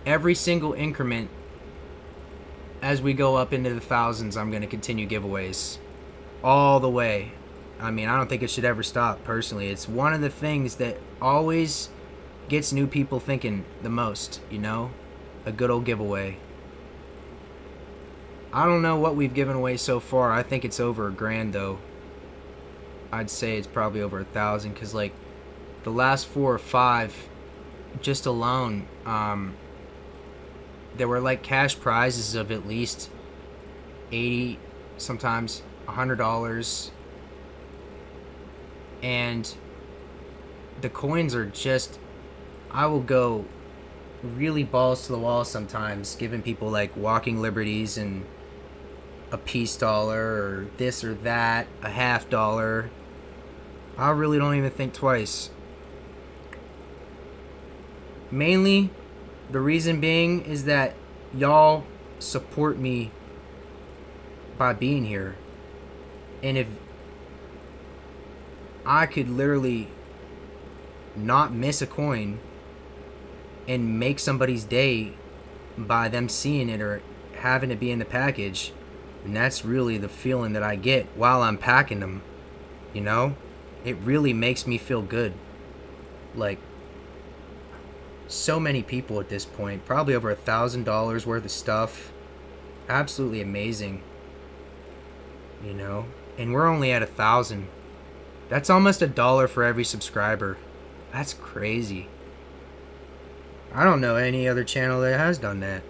Every single increment as we go up into the thousands, I'm going to continue giveaways all the way. I mean, I don't think it should ever stop, personally. It's one of the things that always gets new people thinking the most, you know? A good old giveaway. I don't know what we've given away so far. I think it's over $1,000 though. I'd say it's probably over 1,000 because like the last 4 or 5 just alone, there were like cash prizes of at least $80, sometimes $100, and the coins are just, I will go really balls to the wall sometimes, giving people like walking liberties and a peace dollar or this or that, a $50. I really don't even think twice. Mainly, the reason being is that y'all support me by being here. And if I could literally not miss a coin and make somebody's day by them seeing it or having it be in the package, and that's really the feeling that I get while I'm packing them, you know? It really makes me feel good. Like, so many people at this point, probably over $1,000 worth of stuff. Absolutely amazing, you know? And we're only at 1,000. That's almost $1 for every subscriber. That's crazy. I don't know any other channel that has done that.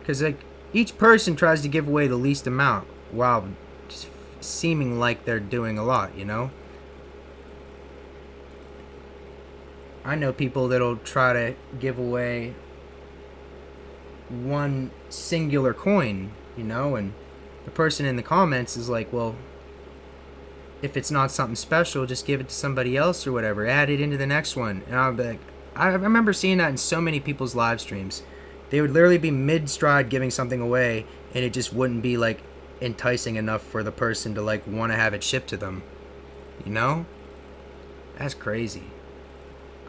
Because like each person tries to give away the least amount while just seeming like they're doing a lot, you know? I know people that'll try to give away one singular coin, you know, and the person in the comments is like, well, if it's not something special, just give it to somebody else or whatever. Add it into the next one. And I'll be like, I remember seeing that in so many people's live streams. They would literally be mid-stride giving something away, and it just wouldn't be, like, enticing enough for the person to, like, want to have it shipped to them. You know? That's crazy.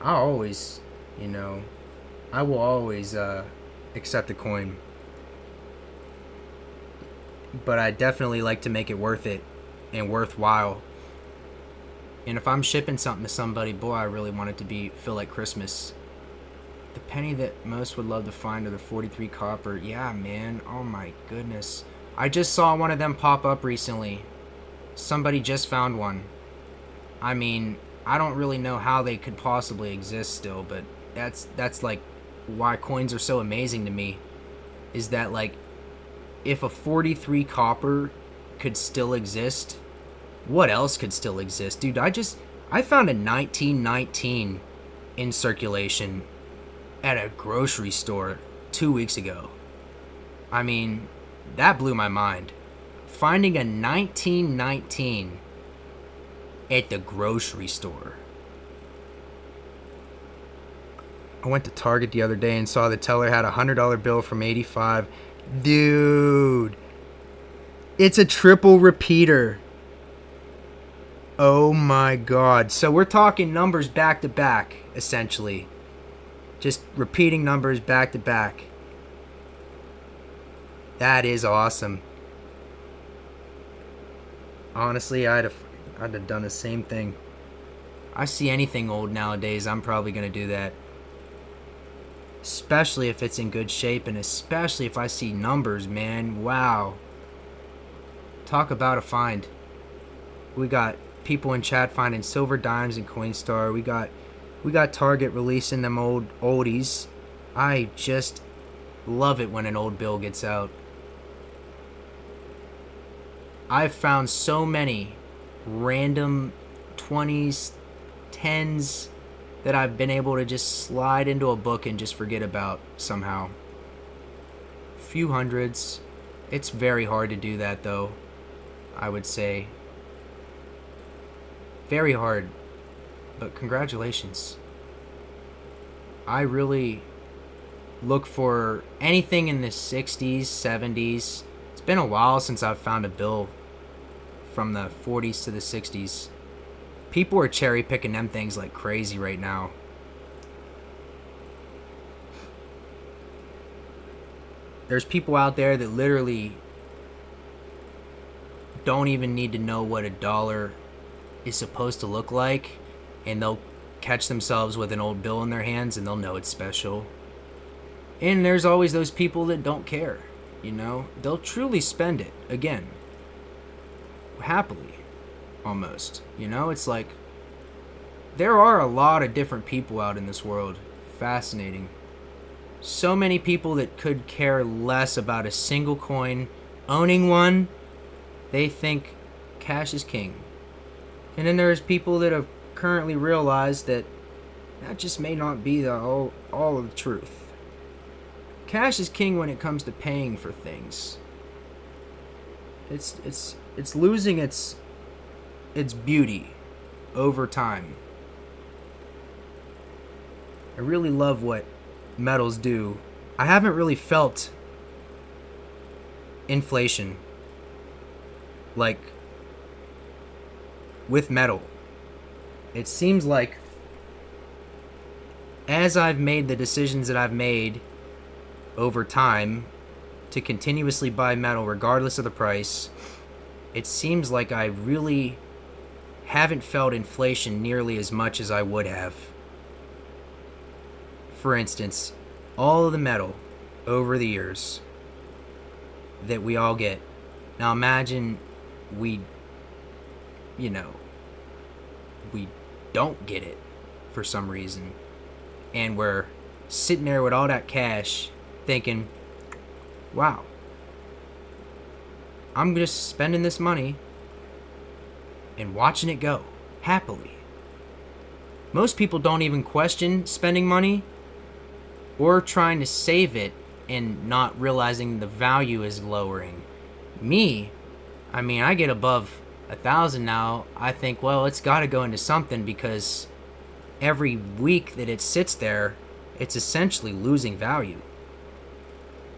I always, you know, I will always accept a coin. But I definitely like to make it worth it and worthwhile. And if I'm shipping something to somebody, boy, I really want it to feel like Christmas. The penny that most would love to find are the 43 copper. Yeah, man. Oh my goodness. I just saw one of them pop up recently. Somebody just found one. I mean, I don't really know how they could possibly exist still, but that's like why coins are so amazing to me. Is that like, if a 43 copper could still exist, what else could still exist? Dude, I found a 1919 in circulation at a grocery store 2 weeks ago. I mean, that blew my mind. Finding a 1919 at the grocery store. I went to Target the other day and saw the teller had a $100 bill from 85. Dude, it's a triple repeater. Oh my god. So we're talking numbers back to back, essentially. Just repeating numbers back to back. That is awesome. Honestly, I'd have done the same thing. I see anything old nowadays, I'm probably going to do that. Especially if it's in good shape, and especially if I see numbers, man. Wow. Talk about a find. We got people in chat finding silver dimes in Coinstar. We got Target releasing them old oldies. I just love it when an old bill gets out. I've found so many random 20s, 10s that I've been able to just slide into a book and just forget about somehow. Few hundreds. It's very hard to do that, though, I would say. Very hard. But congratulations. I really look for anything in the 60s, 70s. It's been a while since I've found a bill from the 40s to the 60s. People are cherry picking them things like crazy right now. There's people out there that literally don't even need to know what a dollar is supposed to look like, and they'll catch themselves with an old bill in their hands and they'll know it's special. And there's always those people that don't care, you know? They'll truly spend it, again, happily, almost. You know, it's like, there are a lot of different people out in this world. Fascinating. So many people that could care less about a single coin. Owning one, they think cash is king. And then there's people that have currently realized that that just may not be all of the truth. Cash is king when it comes to paying for things. It's losing its beauty over time. I really love what metals do. I haven't really felt inflation like with metal. It seems like as I've made the decisions that I've made over time to continuously buy metal regardless of the price, it seems like I really haven't felt inflation nearly as much as I would have. For instance, all of the metal over the years that we all get. Now imagine we don't get it for some reason, and we're sitting there with all that cash thinking, wow, I'm just spending this money and watching it go happily. Most people don't even question spending money or trying to save it and not realizing the value is lowering. Me, I mean, I get above 1,000 now. I think, well, it's got to go into something, because every week that it sits there, it's essentially losing value.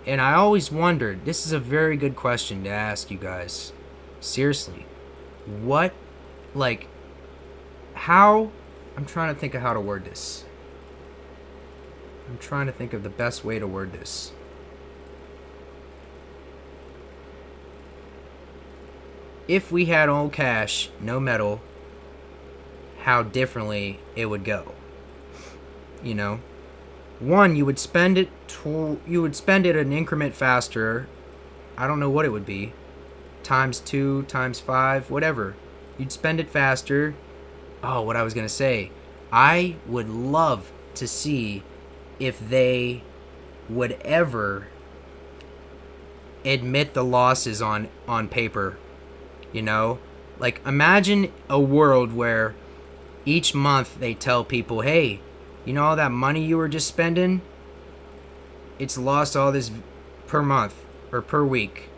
And I always wondered, this is a very good question to ask you guys. Seriously. How, I'm trying to think of how to word this. I'm trying to think of the best way to word this. If we had all cash, no metal, how differently it would go. You know? One, you would spend it an increment faster. I don't know what it would be. Times 2, times 5, whatever. You'd spend it faster. Oh, what I was going to say. I would love to see if they would ever admit the losses on paper. You know? Like, imagine a world where each month they tell people, hey, you know all that money you were just spending? It's lost all this per month or per week.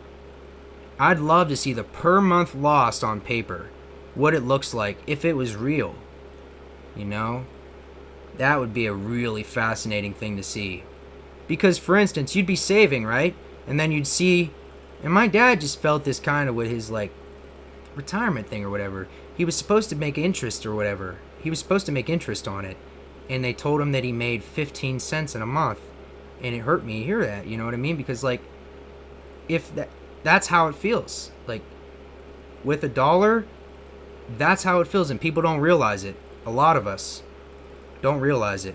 I'd love to see the per month lost on paper. What it looks like if it was real. You know? That would be a really fascinating thing to see. Because, for instance, you'd be saving, right? And then you'd see... And my dad just felt this kind of with his, like, retirement thing or whatever. He was supposed to make interest or whatever. He was supposed to make interest on it. and they told him that he made 15 cents in a month. And it hurt me to hear that, you know what I mean? Because, like, if that's how it feels. Like, with a dollar, that's how it feels, and people don't realize it. A lot of us don't realize it.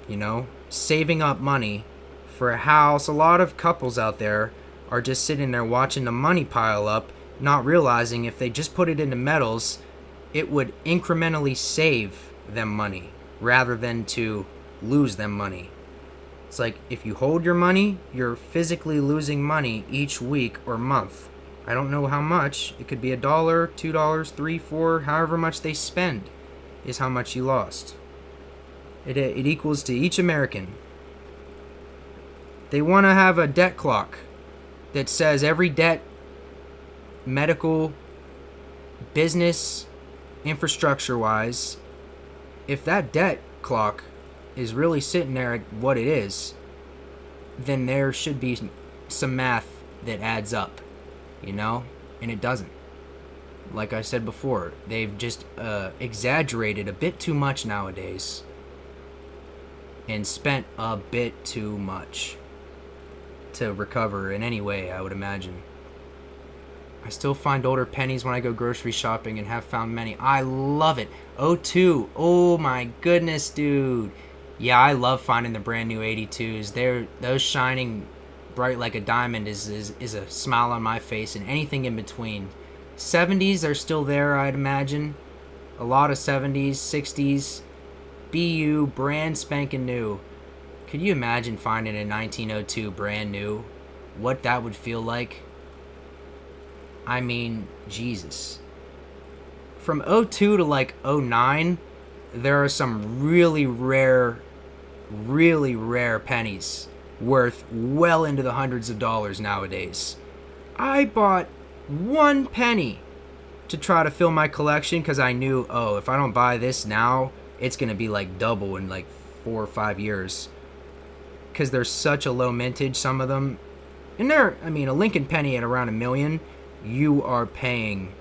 You know, saving up money for a house. A lot of couples out there are just sitting there watching the money pile up, not realizing if they just put it into metals, it would incrementally save them money rather than to lose them money. It's like if you hold your money, you're physically losing money each week or month. I don't know how much. It could be $1, $2, $3, $4, however much they spend is how much you lost. It equals to each American. They want to have a debt clock that says every debt, medical, business, infrastructure-wise, if that debt clock is really sitting there at what it is, then there should be some math that adds up, you know? And it doesn't. Like I said before, they've just exaggerated a bit too much nowadays and spent a bit too much to recover in any way, I would imagine. I still find older pennies when I go grocery shopping and have found many. I love it. O2. Oh my goodness, dude. Yeah, I love finding the brand new 82s. Those shining bright like a diamond is a smile on my face, and anything in between. 70s are still there, I'd imagine. A lot of 70s, 60s. BU, brand spanking new. Could you imagine finding a 1902 brand new? What that would feel like? I mean, Jesus. From 02 to like 09, there are some really rare pennies worth well into the hundreds of dollars nowadays. I bought 1 penny to try to fill my collection because I knew, oh, if I don't buy this now, it's going to be like double in like 4 or 5 years. Because they're such a low mintage, some of them. And a Lincoln penny at around $1 million, you are paying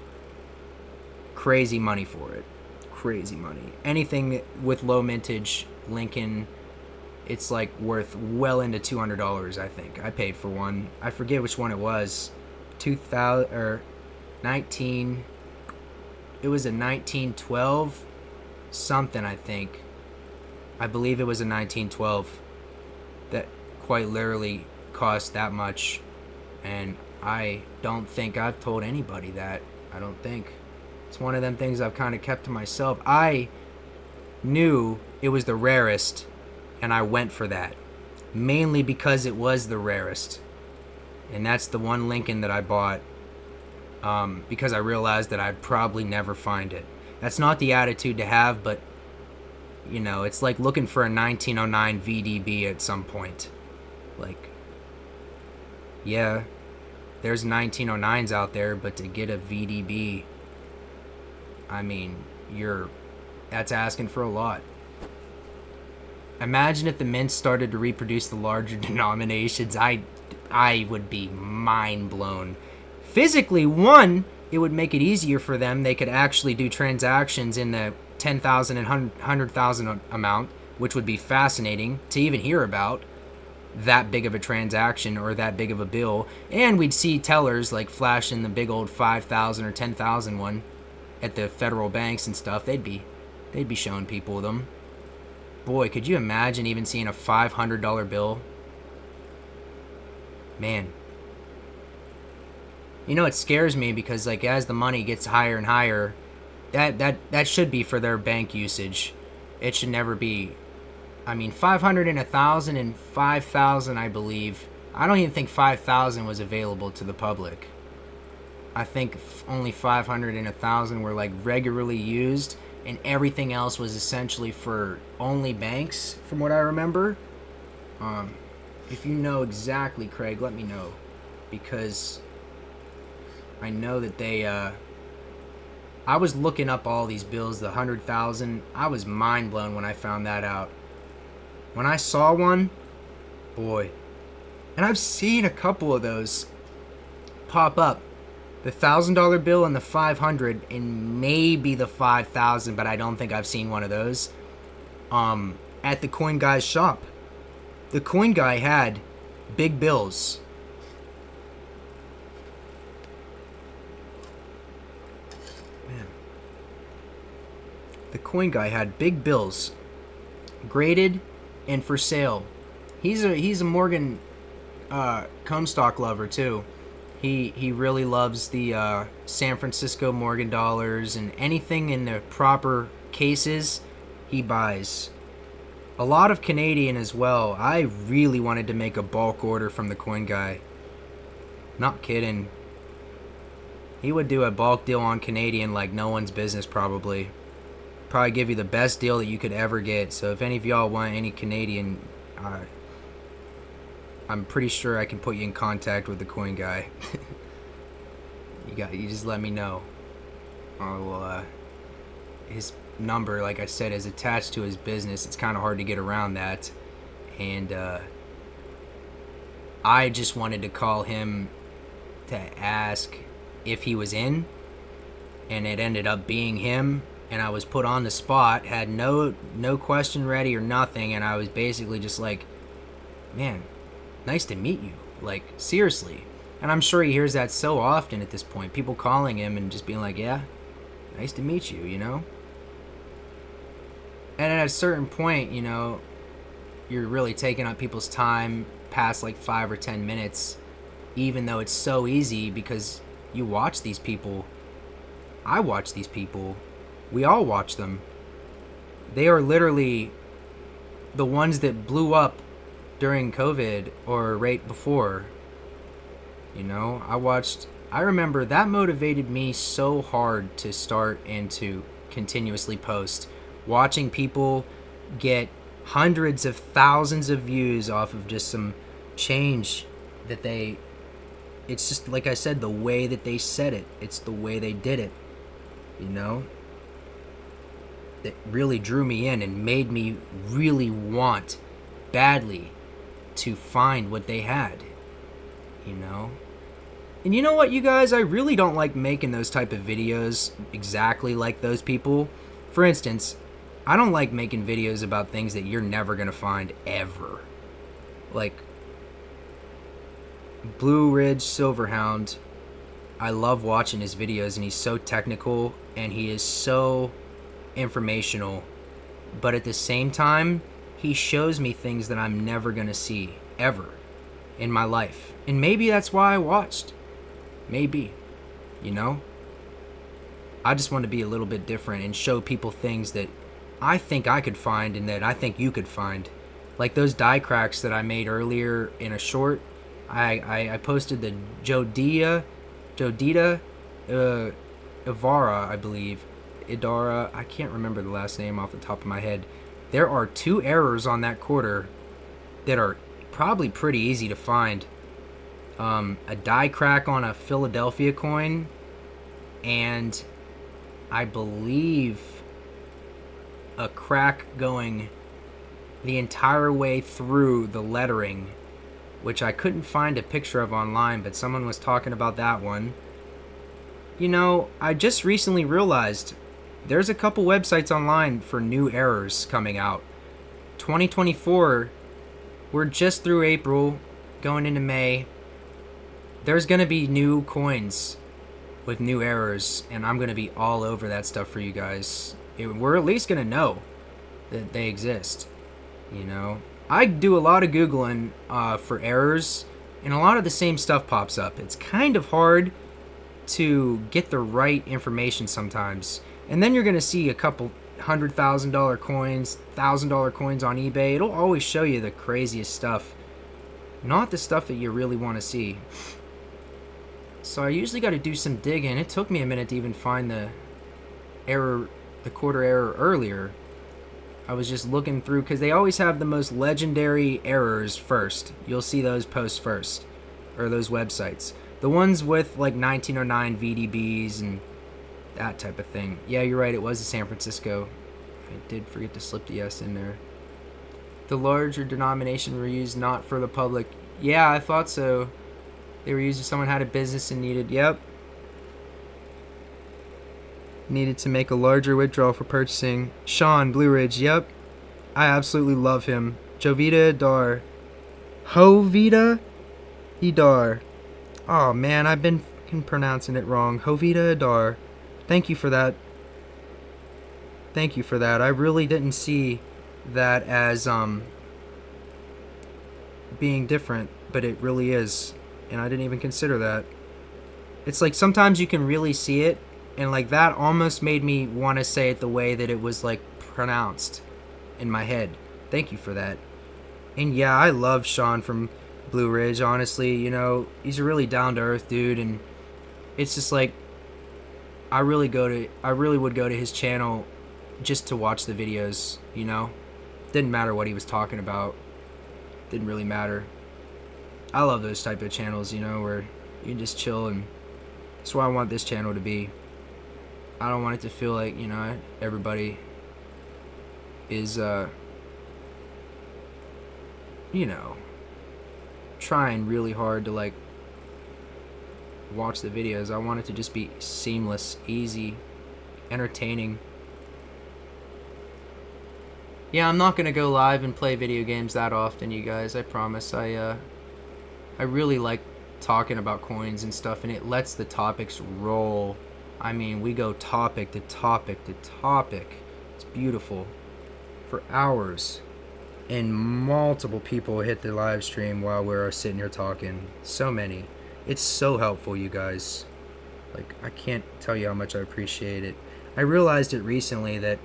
crazy money for it. Crazy money. Anything with low mintage Lincoln, it's like worth well into $200, I think. I paid for one. I forget which one it was. 2000 or 19. It was a 1912 something, I think. I believe it was a 1912 that quite literally cost that much, and I don't think I've told anybody that. I don't think. It's one of them things I've kind of kept to myself. I knew it was the rarest, and I went for that. Mainly because it was the rarest. And that's the one Lincoln that I bought because I realized that I'd probably never find it. That's not the attitude to have, but, you know, it's like looking for a 1909 VDB at some point. Like, yeah, there's 1909s out there, but to get a VDB, I mean, that's asking for a lot. Imagine if the mints started to reproduce the larger denominations. I would be mind blown. Physically, one, it would make it easier for them. They could actually do transactions in the 10,000 and 100,000 amount, which would be fascinating to even hear about. That big of a transaction or that big of a bill. And we'd see tellers like flashing the big old 5,000 or 10,000 one at the federal banks and stuff. They'd be showing people them. Boy, could you imagine even seeing a $500 bill? Man. You know, it scares me because, like, as the money gets higher and higher, that should be for their bank usage. It should never be. I mean, 500 and 1,000 and 5,000, I believe. I don't even think 5,000 was available to the public. I think only 500 and 1,000 were, like, regularly used, and everything else was essentially for only banks, from what I remember. If you know exactly, Craig, let me know, because I know that they, I was looking up all these bills, the 100,000. I was mind blown when I found that out. When I saw one, boy, and I've seen a couple of those pop up. The $1,000 bill and the 500 and maybe the 5,000, but I don't think I've seen one of those. at the coin guy's shop. The coin guy had big bills. Man. The coin guy had big bills, graded and for sale. He's a Morgan Comstock lover too. He really loves the San Francisco Morgan dollars, and anything in the proper cases he buys. A lot of Canadian as well. I really wanted to make a bulk order from the coin guy. Not kidding. He would do a bulk deal on Canadian like no one's business probably. Probably give you the best deal that you could ever get. So if any of y'all want any Canadian, I'm pretty sure I can put you in contact with the coin guy. You just let me know. His number, like I said, is attached to his business. It's kind of hard to get around that, and I just wanted to call him to ask if he was in, and it ended up being him, and I was put on the spot, had no question ready or nothing, and I was basically just like, man, nice to meet you, like, seriously. And I'm sure he hears that so often at this point, people calling him and just being like, yeah, nice to meet you, you know? And at a certain point, you know, you're really taking up people's time past like 5 or 10 minutes, even though it's so easy because you watch these people. I watch these people. We all watch them. They are literally the ones that blew up during COVID or right before. You know, I remember that motivated me so hard to start and to continuously post. Watching people get hundreds of thousands of views off of just some change that it's just like I said, the way that they said it, it's the way they did it, you know, that really drew me in and made me really want badly to find what they had, you know. And you know what, you guys, I really don't like making those type of videos exactly like those people. For instance, I don't like making videos about things that you're never going to find ever. Like Blue Ridge Silverhound, I love watching his videos, and he's so technical and he is so informational. But at the same time, he shows me things that I'm never going to see ever in my life. And maybe that's why I watched. Maybe. You know? I just want to be a little bit different and show people things that I think I could find and that I think you could find. Like those die cracks that I made earlier in a short. I posted the Jodita Ivara, I believe. Idara, I can't remember the last name off the top of my head. There are 2 errors on that quarter that are probably pretty easy to find. A die crack on a Philadelphia coin, and I believe a crack going the entire way through the lettering, which I couldn't find a picture of online, but someone was talking about that one. You know, I just recently realized there's a couple websites online for new errors coming out. 2024, we're just through April, going into May. There's going to be new coins with new errors, and I'm going to be all over that stuff for you guys. We're at least going to know that they exist, you know. I do a lot of Googling for errors, and a lot of the same stuff pops up. It's kind of hard to get the right information sometimes. And then you're going to see a couple $100,000 coins, $1,000 coins on eBay. It'll always show you the craziest stuff, not the stuff that you really want to see. So I usually got to do some digging. It took me a minute to even find the quarter error earlier. I was just looking through because they always have the most legendary errors first. You'll see those posts first, or those websites. The ones with like 1909 VDBs and that type of thing. Yeah, you're right. It was a San Francisco. I did forget to slip the S in there. The larger denomination were used not for the public. Yeah, I thought so. They were used if someone had a business and needed to make a larger withdrawal for purchasing. Sean, Blue Ridge, yep. I absolutely love him. Jovita Idar. Hovita Idar. Oh man, I've been pronouncing it wrong. Hovita Idar. Thank you for that. Thank you for that. I really didn't see that as being different, but it really is. And I didn't even consider that. It's like sometimes you can really see it, and like that almost made me want to say it the way that it was like pronounced in my head. Thank you for that. And yeah, I love Sean from Blue Ridge, honestly. You know, he's a really down to earth dude, and it's just like I really would go to his channel just to watch the videos, you know? Didn't matter what he was talking about. Didn't really matter. I love those type of channels, you know, where you can just chill, and that's what I want this channel to be. I don't want it to feel like, you know, everybody is you know, trying really hard to like watch the videos. I want it to just be seamless, easy, entertaining. Yeah, I'm not gonna go live and play video games that often, you guys. I promise. I really like talking about coins and stuff, and it lets the topics roll. I mean, we go topic to topic to topic. It's beautiful. For hours. And multiple people hit the live stream while we're sitting here talking. So many. It's so helpful, you guys. Like, I can't tell you how much I appreciate it. I realized it recently that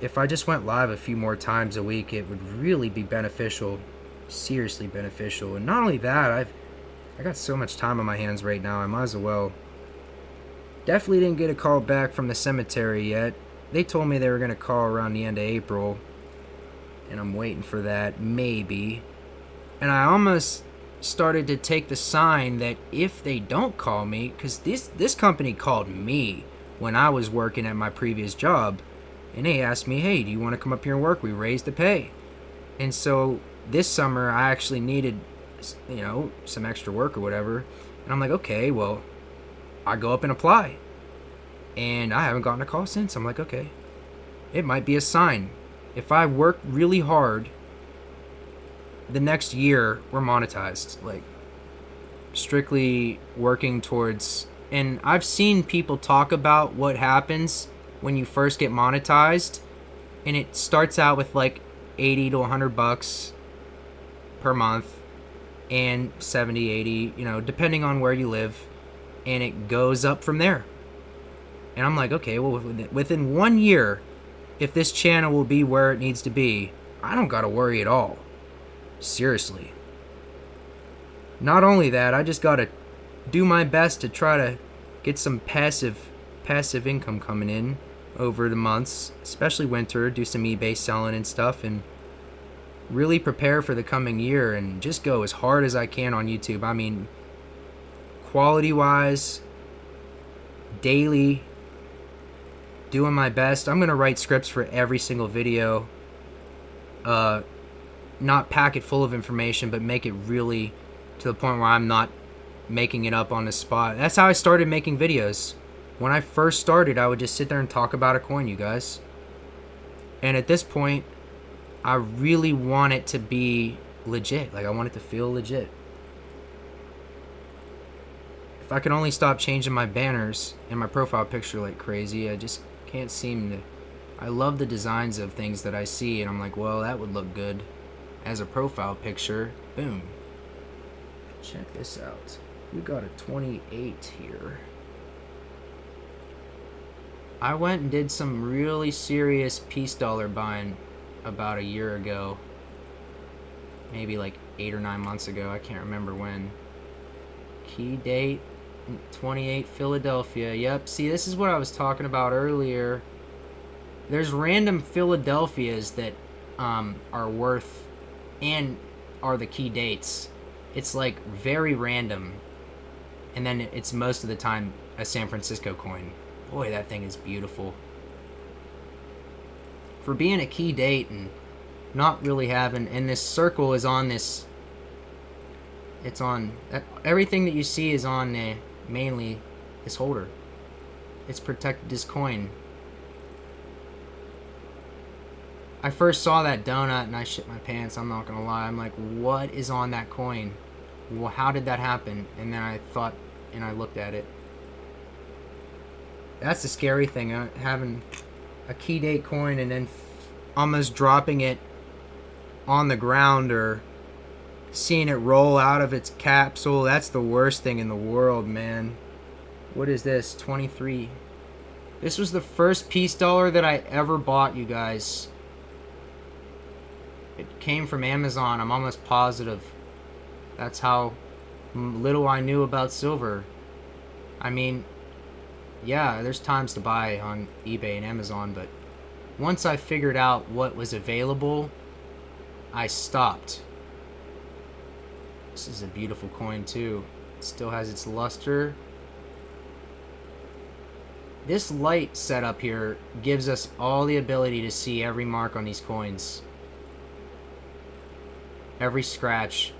if I just went live a few more times a week, it would really be beneficial. Seriously beneficial. And not only that, I got so much time on my hands right now, I might as well. Definitely didn't get a call back from the cemetery yet. They told me they were going to call around the end of April. And I'm waiting for that, maybe. And I almost started to take the sign that if they don't call me, because this company called me when I was working at my previous job, and they asked me, hey, do you want to come up here and work? We raised the pay. And so this summer I actually needed, you know, some extra work or whatever. And I'm like, okay, well, I go up and apply. And I haven't gotten a call since. I'm like, okay, it might be a sign. If I work really hard, the next year we're monetized. Like, strictly working towards. And I've seen people talk about what happens when you first get monetized, and it starts out with like 80 to 100 bucks per month, and 70, 80, you know, depending on where you live, and it goes up from there. And I'm like, okay, well, within 1 year, if this channel will be where it needs to be, I don't gotta worry at all. Seriously. Not only that, I just gotta do my best to try to get some passive income coming in over the months, especially winter, do some eBay selling and stuff, and really prepare for the coming year and just go as hard as I can on YouTube. I mean, quality-wise, daily, doing my best. I'm going to write scripts for every single video. Not pack it full of information, but make it really to the point where I'm not making it up on the spot. That's how I started making videos. When I first started, I would just sit there and talk about a coin, you guys. And at this point, I really want it to be legit. Like, I want it to feel legit. If I could only stop changing my banners and my profile picture like crazy, I just can't seem to. I love the designs of things that I see, and I'm like, well, that would look good as a profile picture. Boom. Check this out. We got a 28 here. I went and did some really serious peace dollar buying about a year ago. Maybe like 8 or 9 months ago. I can't remember when. Key date 28 Philadelphia. Yep. See, this is what I was talking about earlier. There's random Philadelphias that are worth and are the key dates. It's like very random. And then it's most of the time a San Francisco coin. Boy, that thing is beautiful. For being a key date and not really having, and this circle is on this, it's on, everything that you see is on mainly this holder. It's protected this coin. I first saw that donut and I shit my pants. I'm not gonna lie. I'm like, what is on that coin? Well, how did that happen? And then I thought, and I looked at it. That's the scary thing, having a key date coin and then almost dropping it on the ground or seeing it roll out of its capsule. That's the worst thing in the world, man. What is this? 23. This was the first peace dollar that I ever bought, you guys. It came from Amazon. I'm almost positive. That's how little I knew about silver. I mean, yeah, there's times to buy on eBay and Amazon, but once I figured out what was available, I stopped. This is a beautiful coin too. It still has its luster. This light setup here gives us all the ability to see every mark on these coins. Every scratch.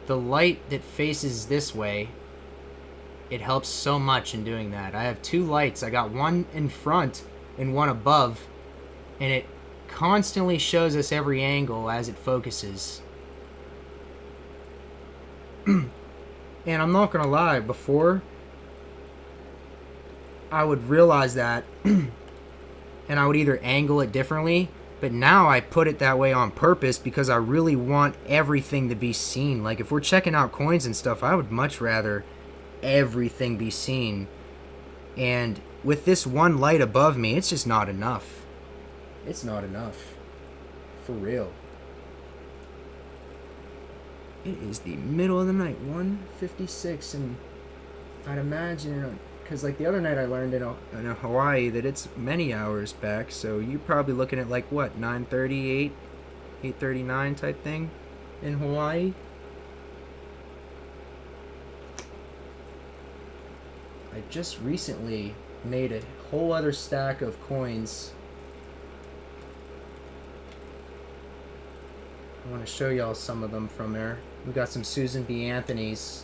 The light that faces this way, it helps so much in doing that. I have two lights. I got one in front and one above, and it constantly shows us every angle as it focuses. And I'm not gonna lie, before I would realize that and I would either angle it differently, but now I put it that way on purpose because I really want everything to be seen. Like if we're checking out coins and stuff, I would much rather everything be seen. And with this one light above me, it's just not enough. It's not enough. For real. It is the middle of the night, 1:56, and I'd imagine, because like the other night I learned in Hawaii that it's many hours back, so you're probably looking at like what, 9:38, 8:39 type thing in Hawaii. I just recently made a whole other stack of coins. I want to show y'all some of them from there. We got some Susan B. Anthony's.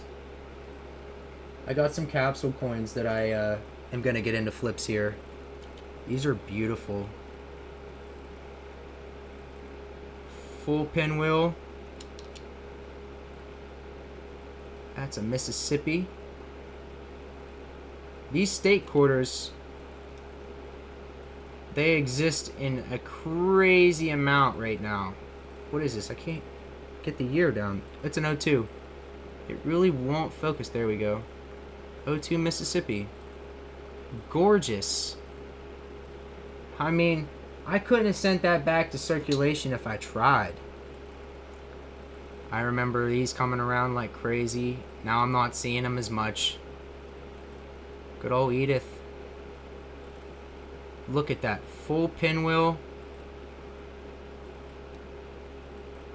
I got some capsule coins that I am going to get into flips here. These are beautiful. Full pinwheel. That's a Mississippi. These state quarters, they exist in a crazy amount right now. What is this? I can't get the year down. It's an 02. It really won't focus. There we go. 02 Mississippi. Gorgeous. I mean, I couldn't have sent that back to circulation if I tried. I remember these coming around like crazy. Now I'm not seeing them as much. Good old Edith. Look at that. Full pinwheel.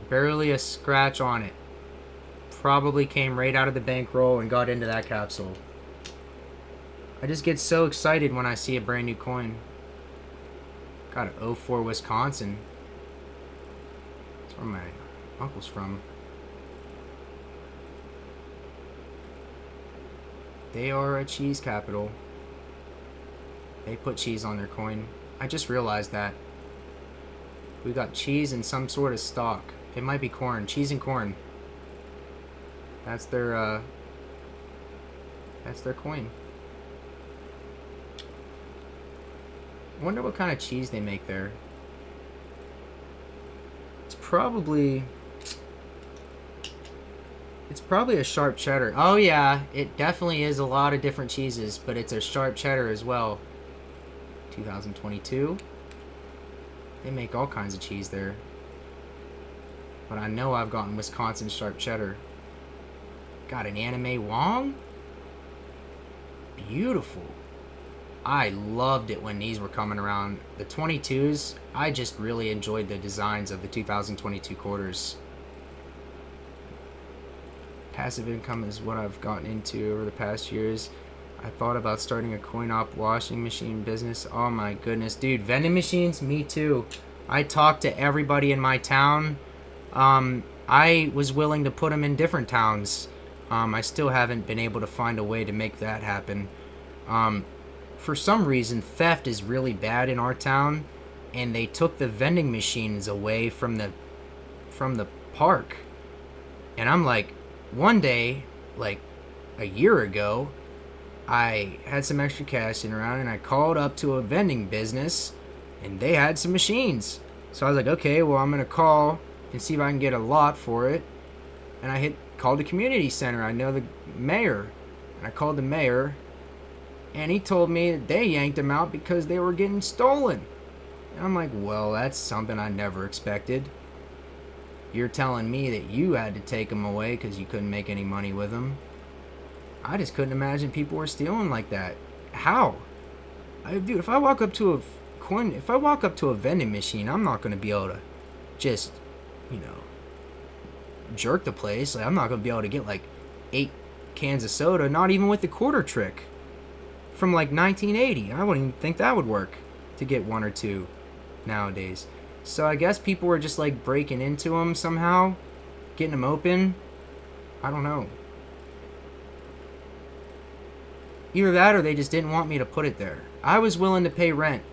Barely a scratch on it. Probably came right out of the bankroll and got into that capsule. I just get so excited when I see a brand new coin. Got an 04 Wisconsin. That's where my uncle's from. They are a cheese capital. They put cheese on their coin. I just realized that. We got cheese and some sort of stock. It might be corn. Cheese and corn. That's their coin. I wonder what kind of cheese they make there. It's probably a sharp cheddar. Oh yeah, it definitely is a lot of different cheeses, but it's a sharp cheddar as well. 2022. They make all kinds of cheese there. But I know I've gotten Wisconsin sharp cheddar. Got an Anime Wong. Beautiful. I loved it when these were coming around. The 22s, I just really enjoyed the designs of the 2022 quarters. Passive income is what I've gotten into over the past years. I thought about starting a coin-op washing machine business. Oh my goodness, dude. Vending machines? Me too. I talked to everybody in my town. I was willing to put them in different towns. I still haven't been able to find a way to make that happen. For some reason, theft is really bad in our town. and they took the vending machines away from the park. And I'm like, one day, like a year ago, I had some extra cash sitting around and I called up to a vending business and they had some machines. So I was like, okay, well, I'm going to call and see if I can get a lot for it. And I called the community center. I know the mayor. And I called the mayor and he told me that they yanked them out because they were getting stolen. And I'm like, well, that's something I never expected. You're telling me that you had to take them away because you couldn't make any money with them. I just couldn't imagine people were stealing like that. How? Dude, if I walk up to a vending machine, I'm not going to be able to just, jerk the place. Like, I'm not going to be able to get like 8 cans of soda, not even with the quarter trick from like 1980. I wouldn't even think that would work to get 1 or 2 nowadays. So I guess people were just like breaking into them somehow, getting them open. I don't know. Either that or they just didn't want me to put it there. I was willing to pay rent.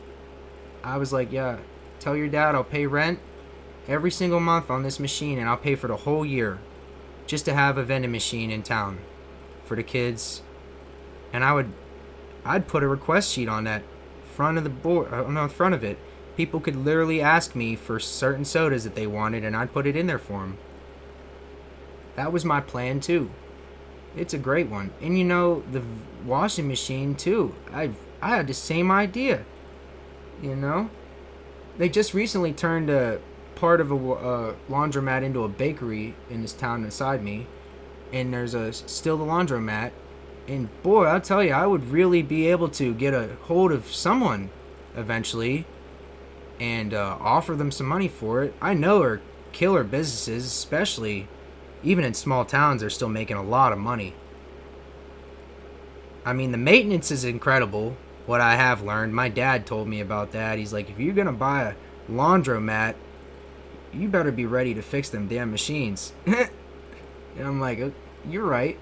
I was like, yeah, tell your dad I'll pay rent every single month on this machine and I'll pay for the whole year just to have a vending machine in town for the kids. And I'd put a request sheet on that front of the board, on the front of it. People could literally ask me for certain sodas that they wanted and I'd put it in there for them. That was my plan too. It's a great one. And the washing machine too. I had the same idea. They just recently turned a part of a laundromat into a bakery in this town beside me. And there's still the laundromat. And boy, I'll tell you, I would really be able to get a hold of someone eventually and offer them some money for it. I know they're killer businesses, especially even in small towns, they're still making a lot of money. I mean, the maintenance is incredible, what I have learned. My dad told me about that. He's like, if you're going to buy a laundromat, you better be ready to fix them damn machines. And I'm like, you're right.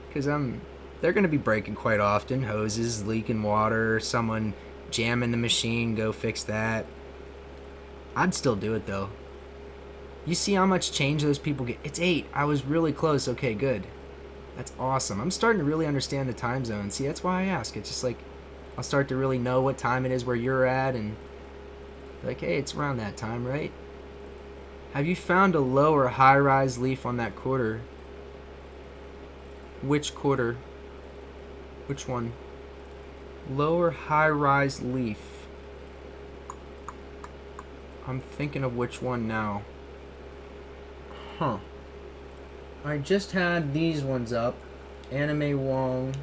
Because they're going to be breaking quite often. Hoses leaking water, someone jamming the machine, go fix that. I'd still do it, though. You see how much change those people get? It's 8. I was really close. Okay, good. That's awesome. I'm starting to really understand the time zone. See, that's why I ask. It's just like I'll start to really know what time it is where you're at and like, hey, it's around that time, right? Have you found a low or high-rise leaf on that quarter? Which quarter? Which one? Low or high-rise leaf. I'm thinking of which one now. Huh. I just had these ones up. Anime Wong.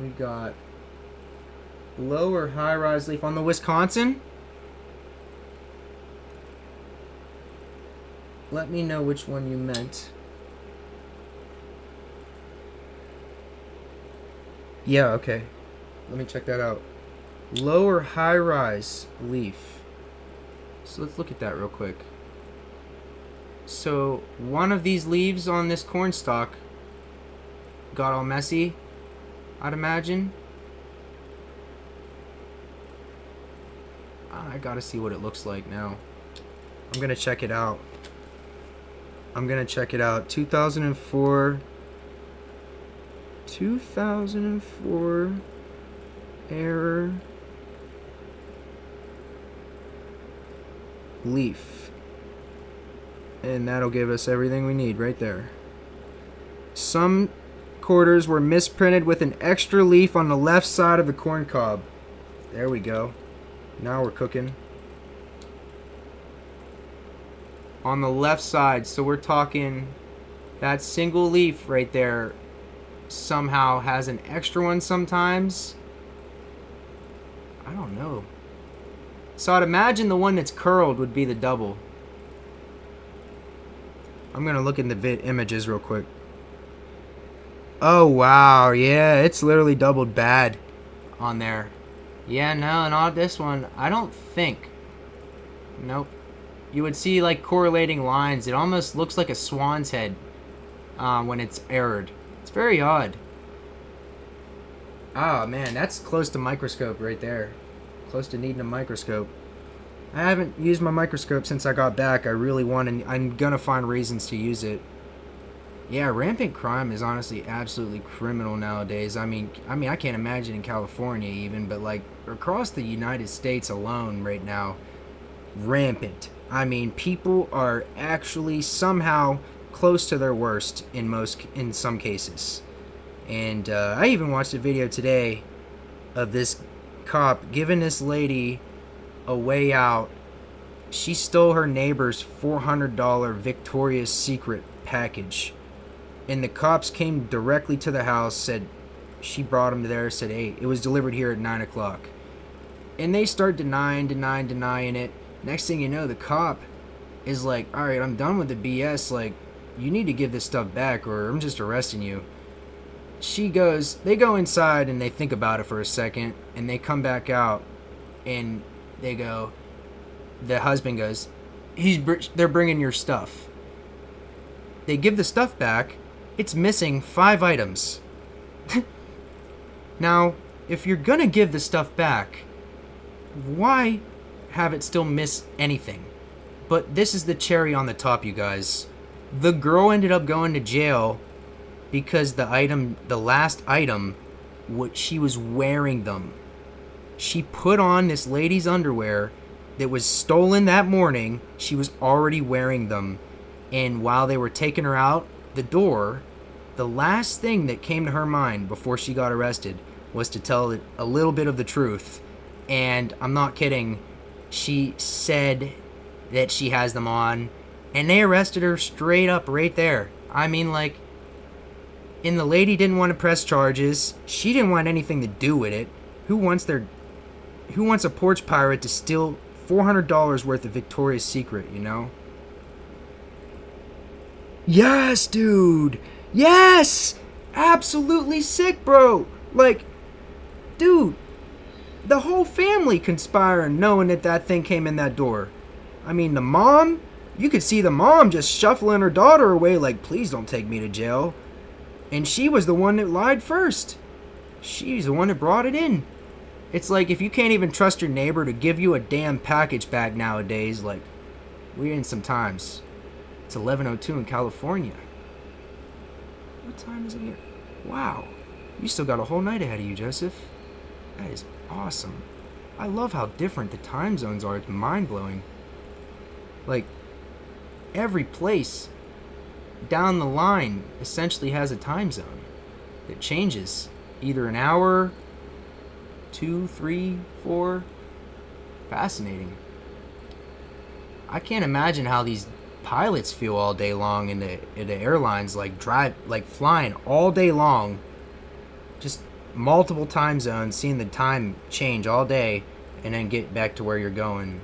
We got low or high-rise leaf on the Wisconsin. Let me know which one you meant. Yeah, okay. Let me check that out. Low or high-rise leaf. So let's look at that real quick. So one of these leaves on this corn stalk got all messy, I'd imagine. I gotta see what it looks like now. I'm gonna check it out. 2004 error leaf, and that'll give us everything we need right there. Some quarters were misprinted with an extra leaf on the left side of the corn cob. There we go. Now we're cooking. On the left side, so we're talking that single leaf right there somehow has an extra one sometimes. I don't know. So I'd imagine the one that's curled would be the double. I'm going to look in the images real quick. Oh, wow. Yeah, it's literally doubled bad on there. Yeah, no, not this one. I don't think. Nope. You would see like correlating lines. It almost looks like a swan's head when it's errored. It's very odd. Ah, man, that's close to microscope right there. Close to needing a microscope. I haven't used my microscope since I got back. I really want to. I'm gonna find reasons to use it. Yeah, rampant crime is honestly absolutely criminal nowadays. I can't imagine in California even, but like across the United States alone right now, rampant. I mean, people are actually somehow close to their worst in some cases. And I even watched a video today of this cop giving this lady a way out. She stole her neighbor's $400 Victoria's Secret package. And the cops came directly to the house, said she brought him there, said, hey, it was delivered here at 9 o'clock. And they start denying it. Next thing you know, the cop is like, all right, I'm done with the BS. Like, you need to give this stuff back or I'm just arresting you. They go inside and they think about it for a second and they come back out and they go, the husband goes, they're bringing your stuff. They give the stuff back. It's missing 5 items. Now, if you're gonna give the stuff back, why have it still miss anything? But this is the cherry on the top, you guys. The girl ended up going to jail because the last item, she was wearing them. She put on this lady's underwear that was stolen that morning. She was already wearing them. And while they were taking her out the door, the last thing that came to her mind before she got arrested was to tell a little bit of the truth. And I'm not kidding. She said that she has them on. And they arrested her straight up right there. I mean, like, and the lady didn't want to press charges. She didn't want anything to do with it. Who wants a porch pirate to steal $400 worth of Victoria's Secret, you know? Yes, dude. Yes. Absolutely sick, bro. Like, dude, the whole family conspiring knowing that thing came in that door. I mean, the mom, you could see the mom just shuffling her daughter away like, please don't take me to jail. And she was the one that lied first. She's the one that brought it in. It's like if you can't even trust your neighbor to give you a damn package back nowadays, like, we're in some times. It's 11:02 in California. What time is it here? Wow. You still got a whole night ahead of you, Joseph. That is awesome. I love how different the time zones are. It's mind-blowing. Like, every place down the line essentially has a time zone that changes. Either an hour, 2, 3, 4. Fascinating. I can't imagine how these pilots feel all day long in the airlines, like flying all day long, just multiple time zones, seeing the time change all day, and then get back to where you're going.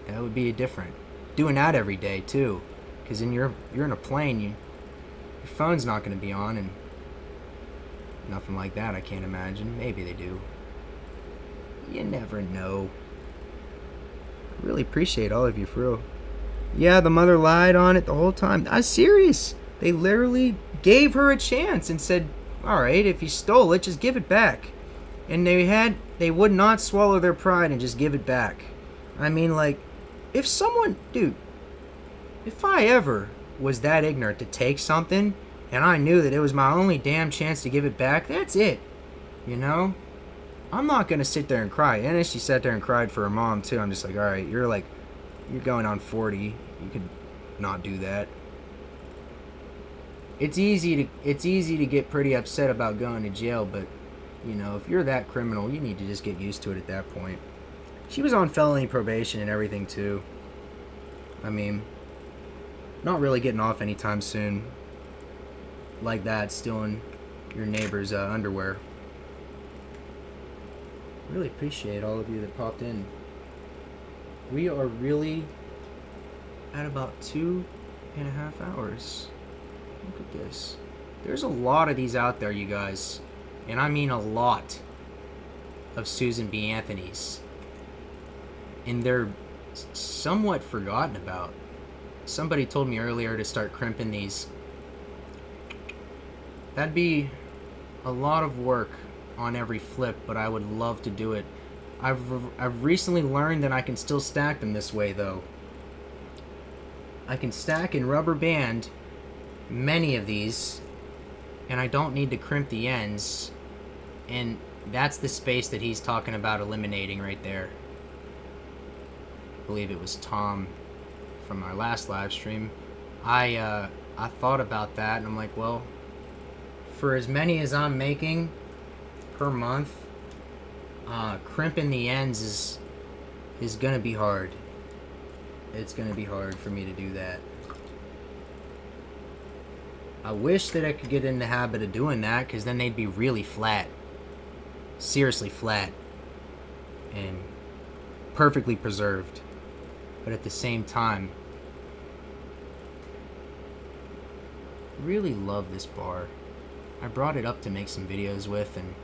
That would be different. Doing that every day too, because you're in a plane, your phone's not going to be on, and nothing like that. I can't imagine. Maybe they do. You never know. I really appreciate all of you, for real. Yeah, the mother lied on it the whole time. I'm serious. They literally gave her a chance and said, all right, if you stole it, just give it back. And they would not swallow their pride and just give it back. I mean, like, if I ever was that ignorant to take something and I knew that it was my only damn chance to give it back, that's it. You know? I'm not going to sit there and cry. And then she sat there and cried for her mom, too. I'm just like, all right, you're going on 40. You could not do that. It's easy to get pretty upset about going to jail, but, you know, if you're that criminal, you need to just get used to it at that point. She was on felony probation and everything, too. I mean, not really getting off anytime soon. Like that, stealing your neighbor's underwear. Really appreciate all of you that popped in. We are really at about 2.5 hours. Look at this. There's a lot of these out there, you guys. And I mean a lot of Susan B. Anthony's. And they're somewhat forgotten about. Somebody told me earlier to start crimping these. That'd be a lot of work on every flip, but I would love to do it. I've recently learned that I can still stack them this way, though. I can stack and rubber band many of these, and I don't need to crimp the ends, and that's the space that he's talking about eliminating right there. I believe it was Tom from our last live stream. I thought about that, and I'm like, well, for as many as I'm making per month, crimping the ends is gonna be hard. It's gonna be hard for me to do that. I wish that I could get in the habit of doing that, because then they'd be really flat. Seriously flat. And perfectly preserved. But at the same time, really love this bar. I brought it up to make some videos with, and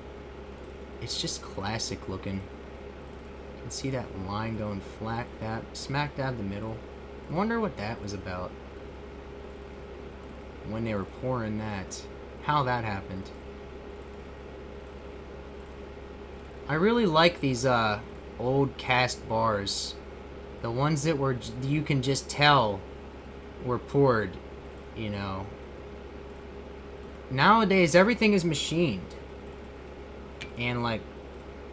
it's just classic looking. You can see that line going flat, smack dab the middle. I wonder what that was about. When they were pouring that, how that happened. I really like these old cast bars, the ones that were you can just tell were poured, you know. Nowadays everything is machined, and like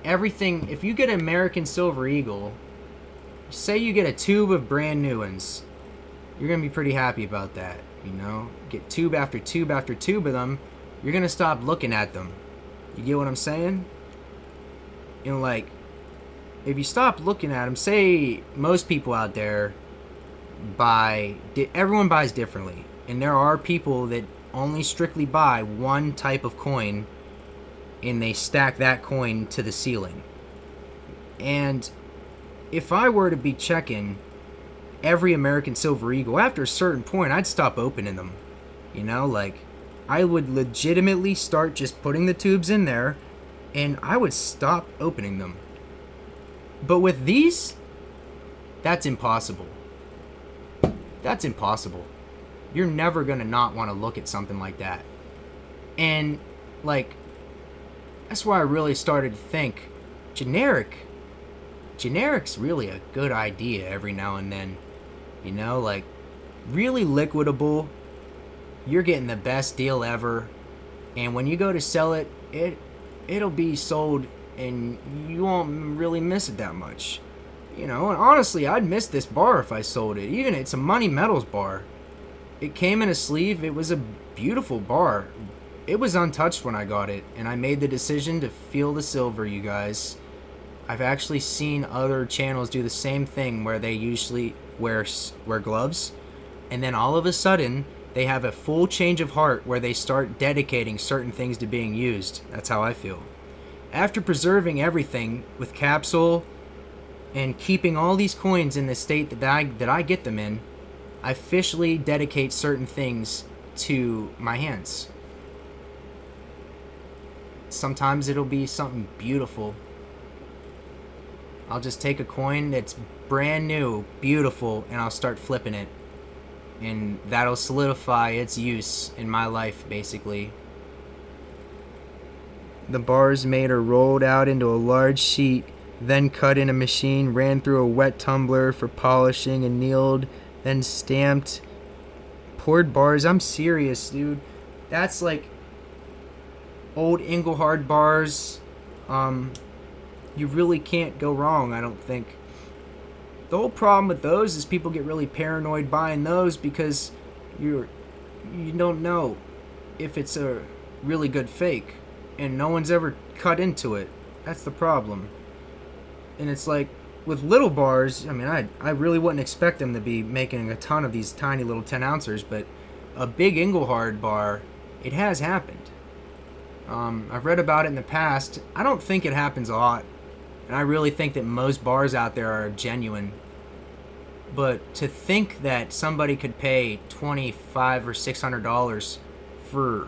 everything, if you get an American Silver Eagle, say you get a tube of brand new ones, you're gonna be pretty happy about that. You know, get tube after tube after tube of them, you're gonna stop looking at them. You get what I'm saying? You know, like, if you stop looking at them, say most people out there everyone buys differently, and there are people that only strictly buy one type of coin, and they stack that coin to the ceiling. And if I were to be checking every American Silver Eagle, after a certain point, I'd stop opening them. You know, like, I would legitimately start just putting the tubes in there, and I would stop opening them. But with these, that's impossible. That's impossible. You're never gonna not want to look at something like that. And, like, that's why I really started to think, generic's really a good idea every now and then. You know, like, really liquidable, you're getting the best deal ever, and when you go to sell it, it'll be sold, and you won't really miss it that much. You know, and honestly, I'd miss this bar if I sold it. Even it's a Money Metals bar. It came in a sleeve. It was a beautiful bar. It was untouched when I got it, and I made the decision to feel the silver, you guys. I've actually seen other channels do the same thing, where they usually wear gloves, and then all of a sudden they have a full change of heart where they start dedicating certain things to being used. That's how I feel. After preserving everything with capsule and keeping all these coins in the state that I get them in, I officially dedicate certain things to my hands. Sometimes it'll be something beautiful. I'll just take a coin that's brand new, beautiful, and I'll start flipping it. And that'll solidify its use in my life, basically. The bars made are rolled out into a large sheet, then cut in a machine, ran through a wet tumbler for polishing, annealed, then stamped. Poured bars, I'm serious, dude. That's like old Engelhard bars. You really can't go wrong, I don't think. The whole problem with those is people get really paranoid buying those because you don't know if it's a really good fake, and no one's ever cut into it. That's the problem. And it's like with little bars, I mean, I really wouldn't expect them to be making a ton of these tiny little 10 ounces, but a big Engelhard bar, it has happened. I've read about it in the past. I don't think it happens a lot, and I really think that most bars out there are genuine. But to think that somebody could pay $25 or $600 for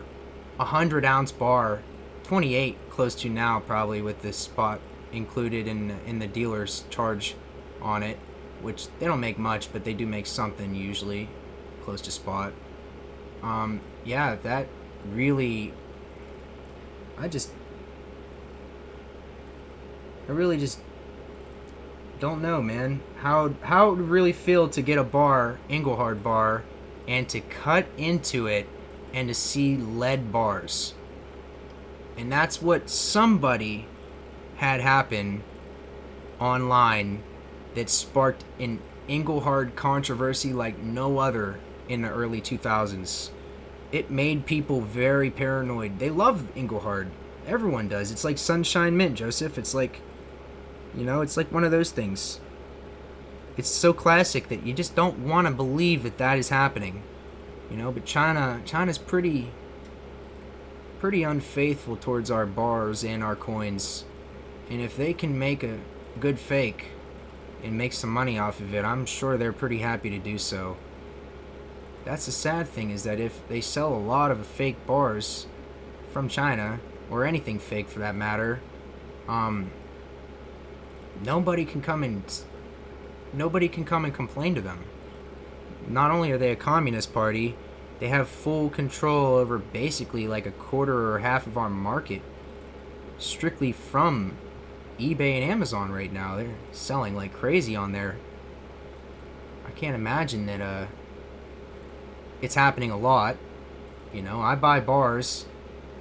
a 100-ounce bar, 28 close to now probably, with this spot included in the dealer's charge on it, which they don't make much, but they do make something usually close to spot. Yeah, that really, I really just don't know, man. How it would really feel to get a bar, Engelhard bar, and to cut into it and to see lead bars. And that's what somebody had happen online that sparked an Engelhard controversy like no other in the early 2000s. It made people very paranoid. They love Engelhard. Everyone does. It's like Sunshine Mint, Joseph. It's like, it's like one of those things. It's so classic that you just don't want to believe that that is happening. But China's pretty unfaithful towards our bars and our coins. And if they can make a good fake and make some money off of it, I'm sure they're pretty happy to do so. That's the sad thing, is that if they sell a lot of fake bars from China, or anything fake for that matter, nobody can come and complain to them. Not only are they a communist party, they have full control over basically like a quarter or half of our market, strictly from eBay and Amazon right now. They're selling like crazy on there. I can't imagine that it's happening a lot. I buy bars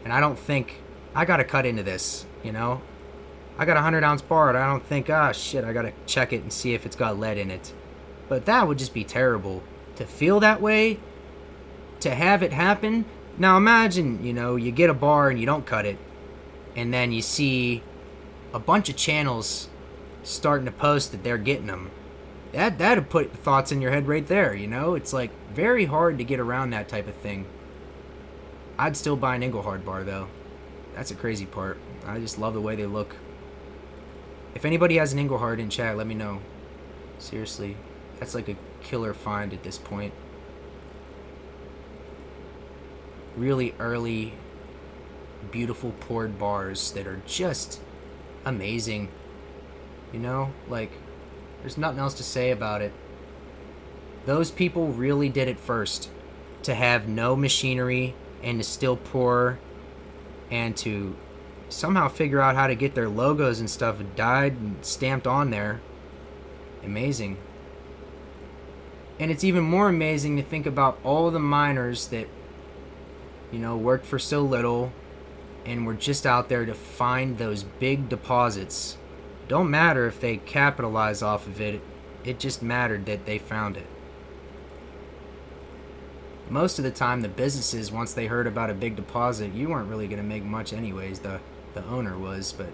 and I don't think I gotta cut into this. I got a 100-ounce bar and I don't think, shit, I gotta check it and see if it's got lead in it. But that would just be terrible to feel that way, to have it happen. Now imagine, you get a bar and you don't cut it, and then you see a bunch of channels starting to post that they're getting them. That'd put thoughts in your head right there. It's like very hard to get around that type of thing. I'd still buy an Engelhard bar though. That's a crazy part. I just love the way they look. If anybody has an Engelhard in chat, let me know. Seriously, that's like a killer find at this point. Really early, beautiful poured bars that are just amazing. Like, there's nothing else to say about it. Those people really did it first. To have no machinery and to still pour and to somehow figure out how to get their logos and stuff dyed and stamped on there. Amazing. And it's even more amazing to think about all the miners that, worked for so little and were just out there to find those big deposits. Don't matter if they capitalize off of it. It just mattered that they found it. Most of the time, the businesses, once they heard about a big deposit, you weren't really going to make much anyways. The owner was, but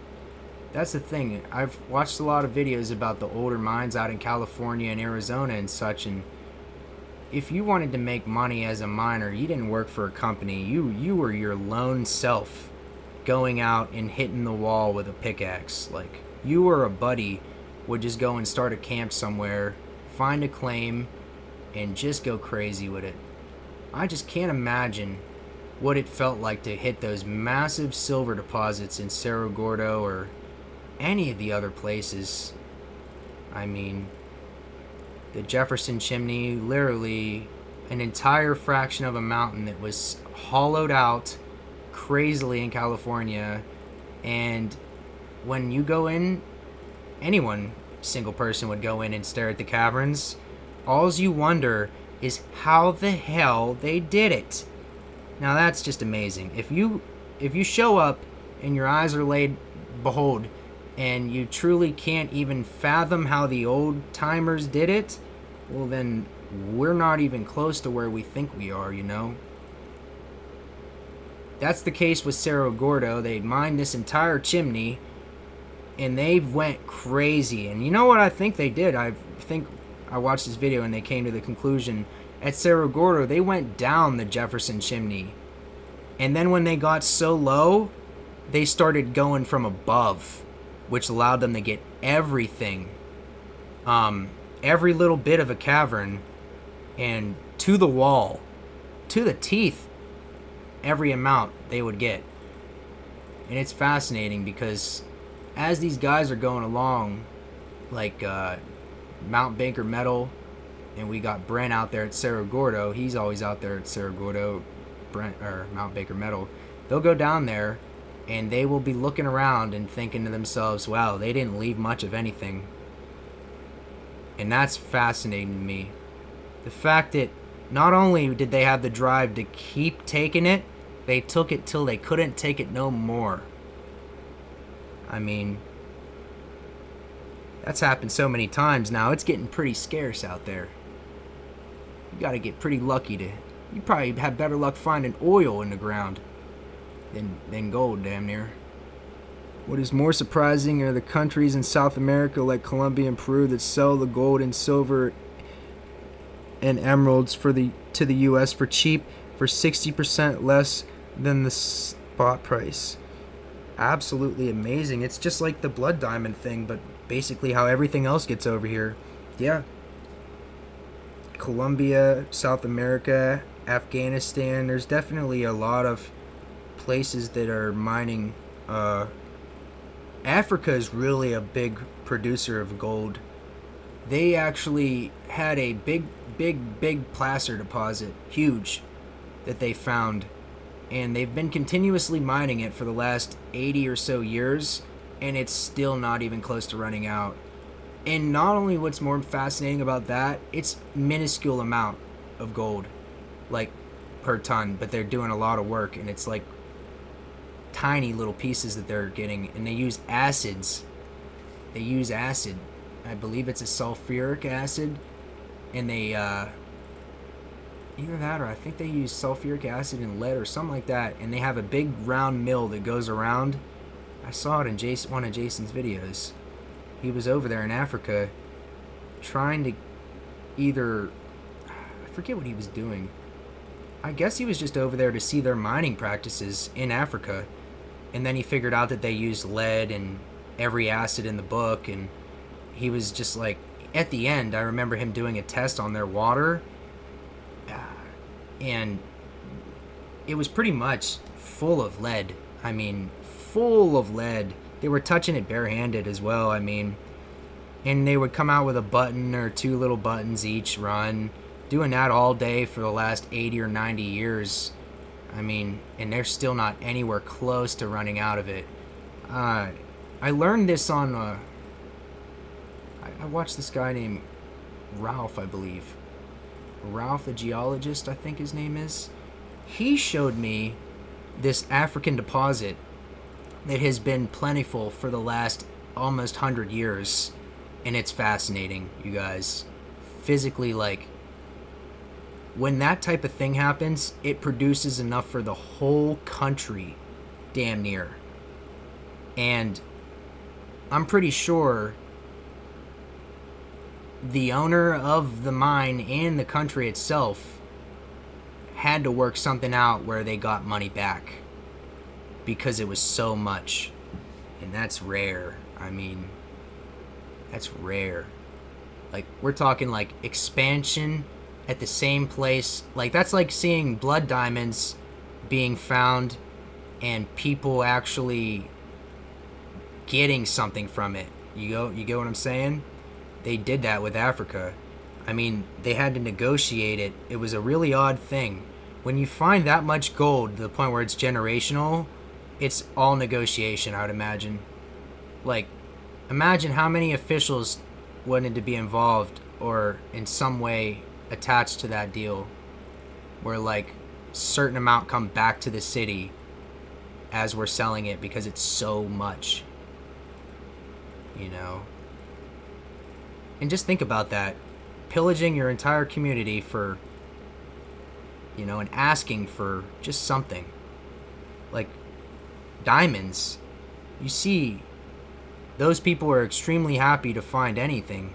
that's the thing. I've watched a lot of videos about the older mines out in California and Arizona and such, and if you wanted to make money as a miner, you didn't work for a company. You were your lone self going out and hitting the wall with a pickaxe. Like, you or a buddy would just go and start a camp somewhere, find a claim, and just go crazy with it. I just can't imagine what it felt like to hit those massive silver deposits in Cerro Gordo or any of the other places. I mean, the Jefferson Chimney, literally an entire fraction of a mountain that was hollowed out crazily in California. And when you go in, single person would go in and stare at the caverns. Alls you wonder is how the hell they did it. Now that's just amazing. If you show up and your eyes are laid behold, and you truly can't even fathom how the old timers did it, well then we're not even close to where we think we are, That's the case with Cerro Gordo. They mined this entire chimney and they went crazy. And you know what I think they did? I think I watched this video and they came to the conclusion at Cerro Gordo they went down the Jefferson Chimney. And then when they got so low, they started going from above, which allowed them to get everything. Every little bit of a cavern and to the wall, to the teeth, every amount they would get. And it's fascinating because as these guys are going along, like Mount Baker Metal, and we got Brent out there at Cerro Gordo. He's always out there at Cerro Gordo, Brent or Mount Baker Metal. They'll go down there and they will be looking around and thinking to themselves, wow, they didn't leave much of anything. And that's fascinating to me. The fact that not only did they have the drive to keep taking it, they took it till they couldn't take it no more. I mean, that's happened so many times now. It's getting pretty scarce out there. You gotta get pretty lucky to... You probably have better luck finding oil in the ground than gold, damn near. What is more surprising are the countries in South America like Colombia and Peru that sell the gold and silver and emeralds to the U.S. for cheap, for 60% less than the spot price. Absolutely amazing. It's just like the blood diamond thing, but basically how everything else gets over here. Yeah. Colombia, South America, Afghanistan, there's definitely a lot of places that are mining. Africa is really a big producer of gold. They actually had a big placer deposit, huge, that they found, and they've been continuously mining it for the last 80 or so years, and it's still not even close to running out. And not only what's more fascinating about that, it's minuscule amount of gold, like per ton, but they're doing a lot of work, and it's like tiny little pieces that they're getting, and they use acids. They use acid. I believe it's a sulfuric acid, and they either that or I think they use sulfuric acid and lead or something like that, and they have a big round mill that goes around. I saw it in one of Jason's videos. He was over there in Africa trying to I forget what he was doing. I guess he was just over there to see their mining practices in Africa, and then he figured out that they used lead and every acid in the book, and he was just like, at the end, I remember him doing a test on their water, and it was pretty much full of lead. I mean, full of lead. They were touching it barehanded as well, I mean, and they would come out with a button or two little buttons each run, doing that all day for the last 80 or 90 years. I mean, and they're still not anywhere close to running out of it. I learned this on, I watched this guy named Ralph, I believe. Ralph the geologist, I think his name is. He showed me this African deposit that has been plentiful for the last almost 100 years. And it's fascinating, you guys. Physically, like, when that type of thing happens, it produces enough for the whole country, damn near. And I'm pretty sure the owner of the mine and the country itself had to work something out where they got money back, because it was so much. And that's rare. I mean, that's rare. Like, we're talking like expansion at the same place. Like, that's like seeing blood diamonds being found and people actually getting something from it. You get what I'm saying? They did that with Africa. I mean, they had to negotiate it. It was a really odd thing. When you find that much gold to the point where it's generational, it's all negotiation, I would imagine. Like, imagine how many officials wanted to be involved or in some way attached to that deal, where like certain amount come back to the city as we're selling it because it's so much, you know. And just think about that, pillaging your entire community for, you know, and asking for just something like diamonds. You see, those people are extremely happy to find anything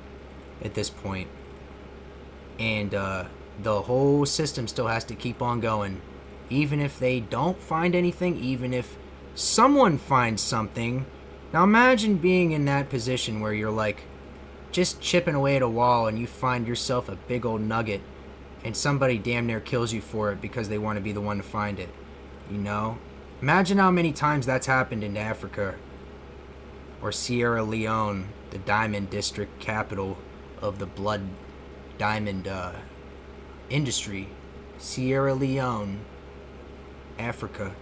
at this point. And the whole system still has to keep on going. Even if they don't find anything, even if someone finds something. Now imagine being in that position where you're like just chipping away at a wall and you find yourself a big old nugget and somebody damn near kills you for it because they want to be the one to find it. You know? Imagine how many times that's happened in Africa. Or Sierra Leone, the diamond district capital of the blood diamond industry. Sierra Leone, Africa.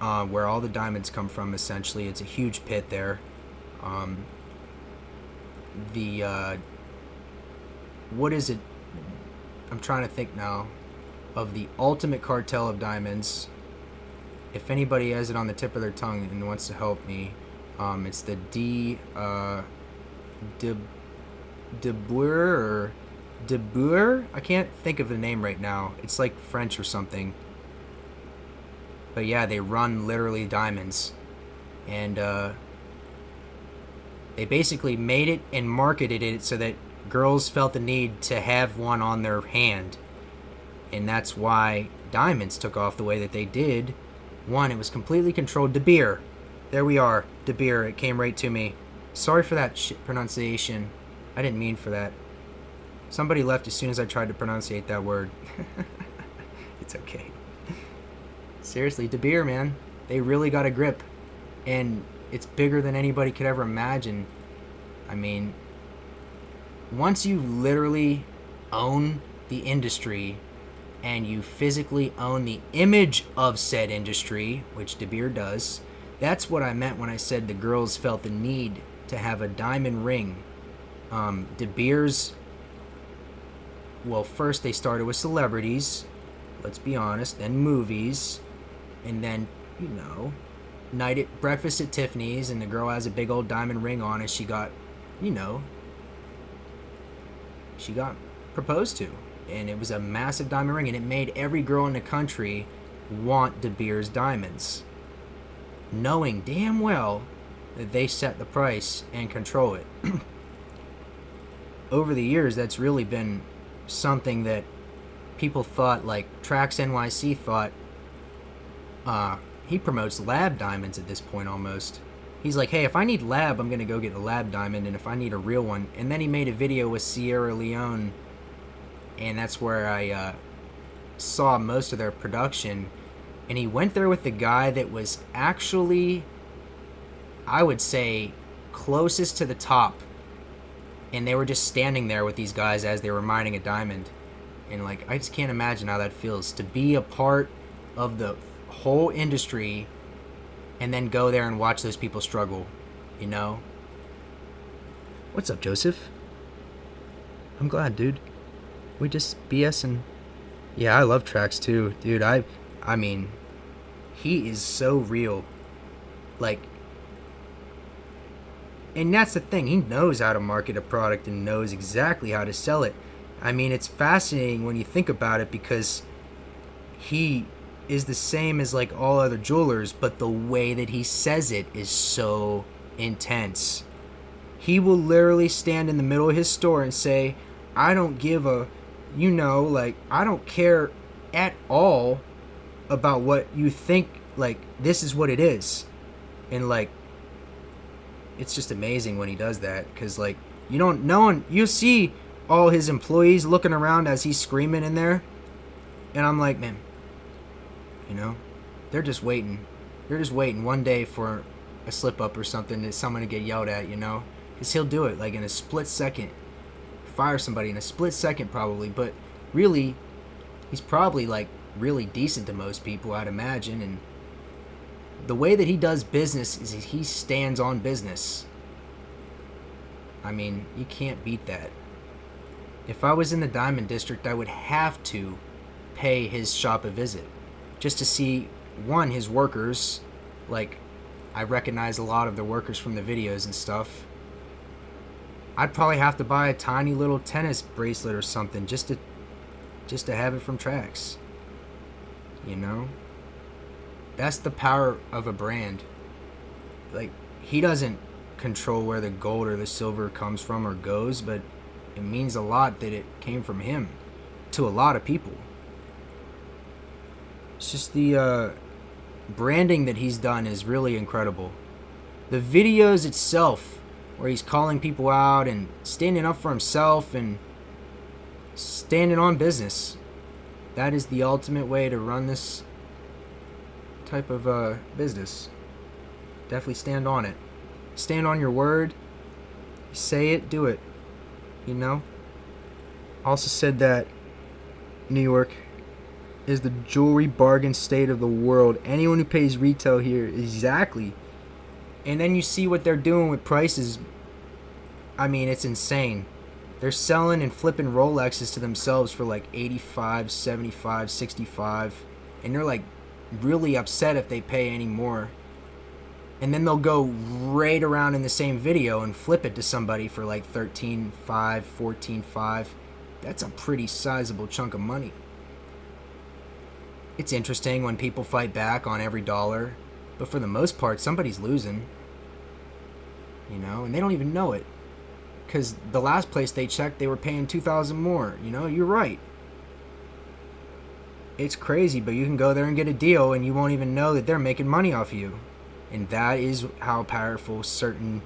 where all the diamonds come from. Essentially, it's a huge pit there. Um, the what is it? I'm trying to think now of the ultimate cartel of diamonds. If anybody has it on the tip of their tongue and wants to help me, it's the De Boer or De Boer. I can't think of the name right now. It's like French or something. But yeah, they run literally diamonds, and they basically made it and marketed it so that girls felt the need to have one on their hand, and that's why diamonds took off the way that they did. One, it was completely controlled. De Beer. There we are. De Beer. It came right to me. Sorry for that shit pronunciation. I didn't mean for that. Somebody left as soon as I tried to pronunciate that word. It's okay. Seriously, De Beer, man. They really got a grip. And it's bigger than anybody could ever imagine. I mean, once you literally own the industry and you physically own the image of said industry, which De Beer does, that's what I meant when I said the girls felt the need to have a diamond ring. De Beer's, well, first they started with celebrities, let's be honest, then movies, and then, you know, night at breakfast at Tiffany's, and the girl has a big old diamond ring on, and she got, you know, she got proposed to, and it was a massive diamond ring, and it made every girl in the country want De Beer's diamonds, knowing damn well that they set the price and control it. Over the years, that's really been something that people thought, like Trax NYC thought, he promotes lab diamonds at this point almost. He's like, hey, if I need lab, I'm going to go get a lab diamond, and if I need a real one. And then he made a video with Sierra Leone, and that's where I saw most of their production. And he went there with the guy that was actually, I would say, closest to the top. And they were just standing there with these guys as they were mining a diamond. And, like, I just can't imagine how that feels to be a part of the whole industry and then go there and watch those people struggle, you know? What's up, Joseph? I'm glad, dude. We just BSing. Yeah, I love Trax too, dude. I mean, he is so real. Like, and that's the thing. He knows how to market a product and knows exactly how to sell it. I mean, it's fascinating when you think about it because he is the same as like all other jewelers, but the way that he says it is so intense. He will literally stand in the middle of his store and say, I don't give a, you know, like, I don't care at all about what you think, like, this is what it is. And, like, it's just amazing when he does that, because, like, you don't, no one, you see all his employees looking around as he's screaming in there, and I'm like, man, you know, they're just waiting. They're just waiting one day for a slip-up or something, that someone to get yelled at, you know, because he'll do it, like, in a split second. Fire somebody in a split second probably, but really he's probably like really decent to most people, I'd imagine. And the way that he does business is he stands on business. I mean, you can't beat that. If I was in the Diamond District, I would have to pay his shop a visit just to see, one, his workers. Like, I recognize a lot of the workers from the videos and stuff. I'd probably have to buy a tiny little tennis bracelet or something just to have it from Trax. You know? That's the power of a brand. Like, he doesn't control where the gold or the silver comes from or goes, but it means a lot that it came from him to a lot of people. It's just the branding that he's done is really incredible. The videos itself, where he's calling people out and standing up for himself and standing on business. That is the ultimate way to run this type of business. Definitely stand on it. Stand on your word. Say it, do it. You know? Also said that New York is the jewelry bargain state of the world. Anyone who pays retail here, exactly. And then you see what they're doing with prices. I mean, it's insane. They're selling and flipping Rolexes to themselves for like 85, 75, 65. And they're like really upset if they pay any more. And then they'll go right around in the same video and flip it to somebody for like 13.5, 14.5. That's a pretty sizable chunk of money. It's interesting when people fight back on every dollar, but for the most part, somebody's losing. You know, and they don't even know it. Because the last place they checked, they were paying $2,000 more. You know, you're right. It's crazy, but you can go there and get a deal and you won't even know that they're making money off you. And that is how powerful certain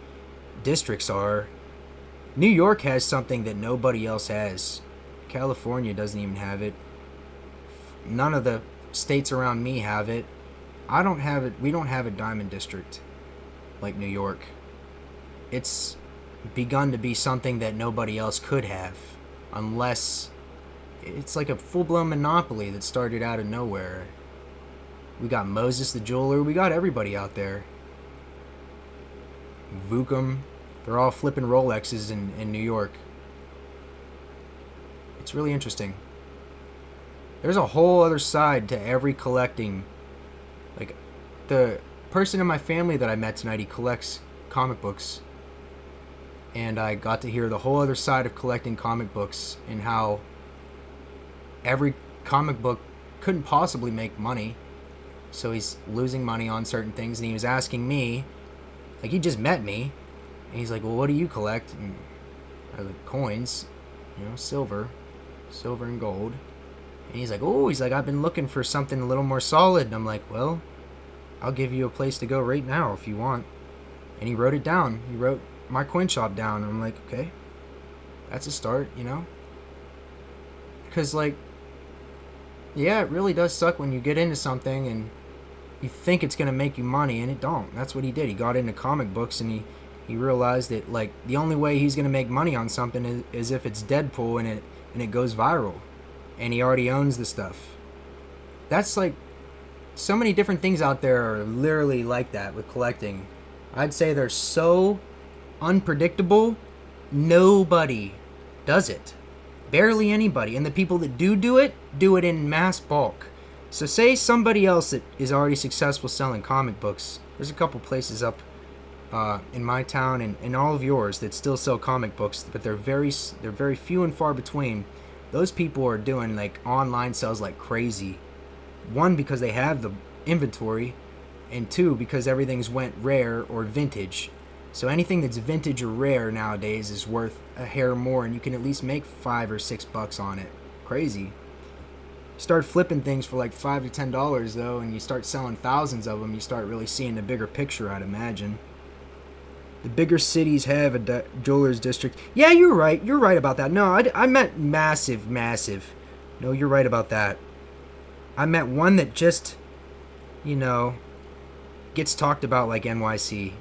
districts are. New York has something that nobody else has. California doesn't even have it. None of the states around me have it. I don't have it. We don't have a diamond district like New York. It's begun to be something that nobody else could have, unless it's like a full-blown monopoly that started out of nowhere. We got Moses the jeweler. We got everybody out there. Vucom. They're all flipping Rolexes in New York. It's really interesting. There's a whole other side to every collecting. Like, the person in my family that I met tonight, he collects comic books. And I got to hear the whole other side of collecting comic books and how every comic book couldn't possibly make money. So he's losing money on certain things. And he was asking me, like, he just met me. And he's like, well, what do you collect? And I was like, coins, you know, silver and gold. And he's like, oh, I've been looking for something a little more solid. And I'm like, well, I'll give you a place to go right now if you want. And he wrote it down. He wrote my coin shop down. And I'm like, okay, that's a start, you know? Because, like, yeah, it really does suck when you get into something and you think it's going to make you money, and it don't. That's what he did. He got into comic books, and he realized that, like, the only way he's going to make money on something is if it's Deadpool and it goes viral. And he already owns the stuff. That's, like, so many different things out there are literally like that with collecting. I'd say they're so unpredictable, nobody does it. Barely anybody. And the people that do it in mass bulk. So say somebody else that is already successful selling comic books. There's a couple places up in my town and all of yours that still sell comic books, but they're very few and far between. Those people are doing like online sales like crazy. One, because they have the inventory, and two, because everything's went rare or vintage. So anything that's vintage or rare nowadays is worth a hair more, and you can at least make $5 or $6 on it. Crazy. Start flipping things for like $5 to $10 though, and you start selling thousands of them. You start really seeing the bigger picture, I'd imagine. The bigger cities have a jeweler's district. Yeah, you're right. You're right about that. No, I meant massive. No, you're right about that. I meant one that just, you know, gets talked about like NYC,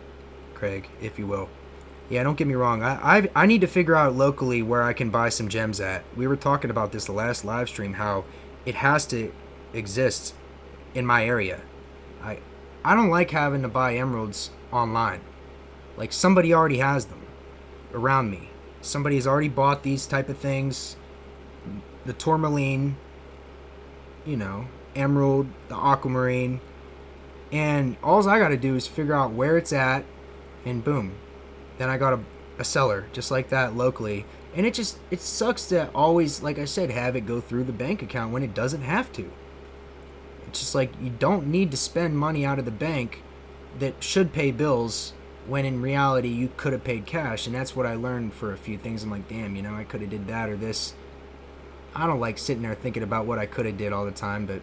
Craig, if you will. Yeah, don't get me wrong. I need to figure out locally where I can buy some gems at. We were talking about this the last live stream, how it has to exist in my area. I don't like having to buy emeralds online. Like, somebody already has them around me. Somebody's already bought these type of things. The tourmaline, you know, emerald, the aquamarine. And all I got to do is figure out where it's at, and boom. Then I got a seller just like that locally. And it sucks to always, like I said, have it go through the bank account when it doesn't have to. It's just like, you don't need to spend money out of the bank that should pay bills when in reality you could have paid cash. And that's what I learned for a few things. I'm like, damn, you know, I could have did that or this. I don't like sitting there thinking about what I could have did all the time, but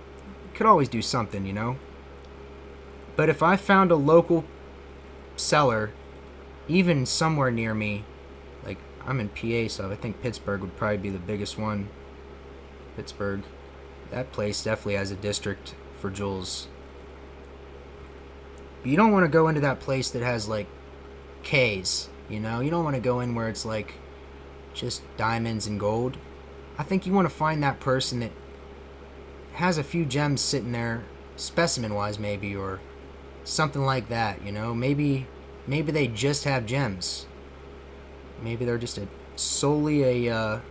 could always do something, you know. But if I found a local seller, even somewhere near me, like I'm in PA, so I think Pittsburgh would probably be the biggest one. Pittsburgh, that place definitely has a district for jewels. But you don't want to go into that place that has like K's, you know. You don't want to go in where it's like just diamonds and gold. I think you want to find that person that has a few gems sitting there, specimen wise maybe, or something like that, you know? Maybe they just have gems. Maybe they're just solely a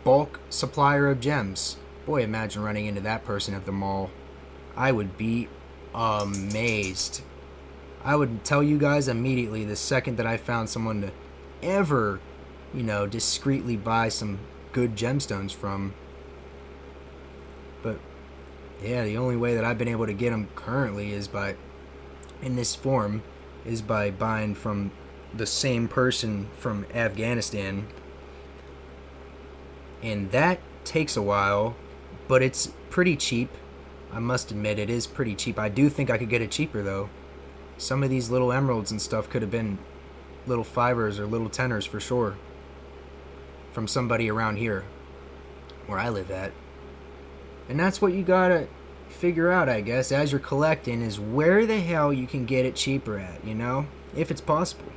bulk supplier of gems. Boy, imagine running into that person at the mall. I would be amazed. I would tell you guys immediately the second that I found someone to ever, discreetly buy some good gemstones from. But yeah, the only way that I've been able to get them currently is in this form, is by buying from the same person from Afghanistan. And that takes a while, but it's pretty cheap. I must admit, it is pretty cheap. I do think I could get it cheaper, though. Some of these little emeralds and stuff could have been little 5s or little 10s for sure. From somebody around here, where I live at. And that's what you gotta figure out, I guess, as you're collecting, is where the hell you can get it cheaper at, if it's possible.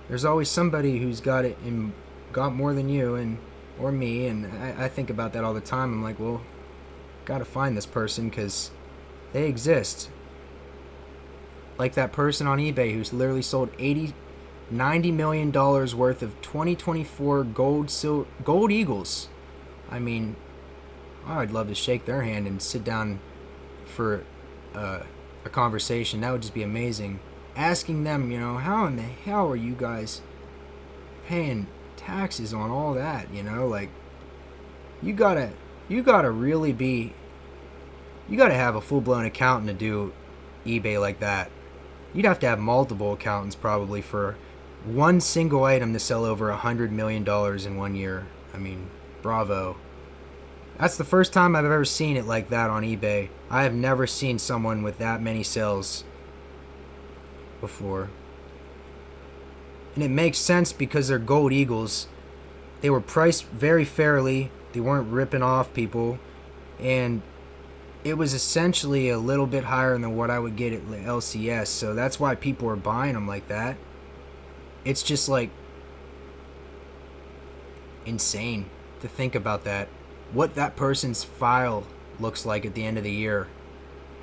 There's always somebody who's got it and got more than you or me, and I think about that all the time. I'm like, well, gotta find this person because they exist. Like that person on eBay who's literally sold $90 million worth of 2024 gold eagles. I mean, I'd love to shake their hand and sit down for a conversation. That would just be amazing. Asking them, how in the hell are you guys paying taxes on all that? Like, you gotta really be, you gotta have a full-blown accountant to do eBay like that. You'd have to have multiple accountants probably for one single item to sell over $100 million in 1 year. I mean, bravo. That's the first time I've ever seen it like that on eBay. I have never seen someone with that many sales before. And it makes sense because they're gold eagles. They were priced very fairly. They weren't ripping off people. And it was essentially a little bit higher than what I would get at LCS. So that's why people are buying them like that. It's just like insane to think about that. What that person's file looks like at the end of the year.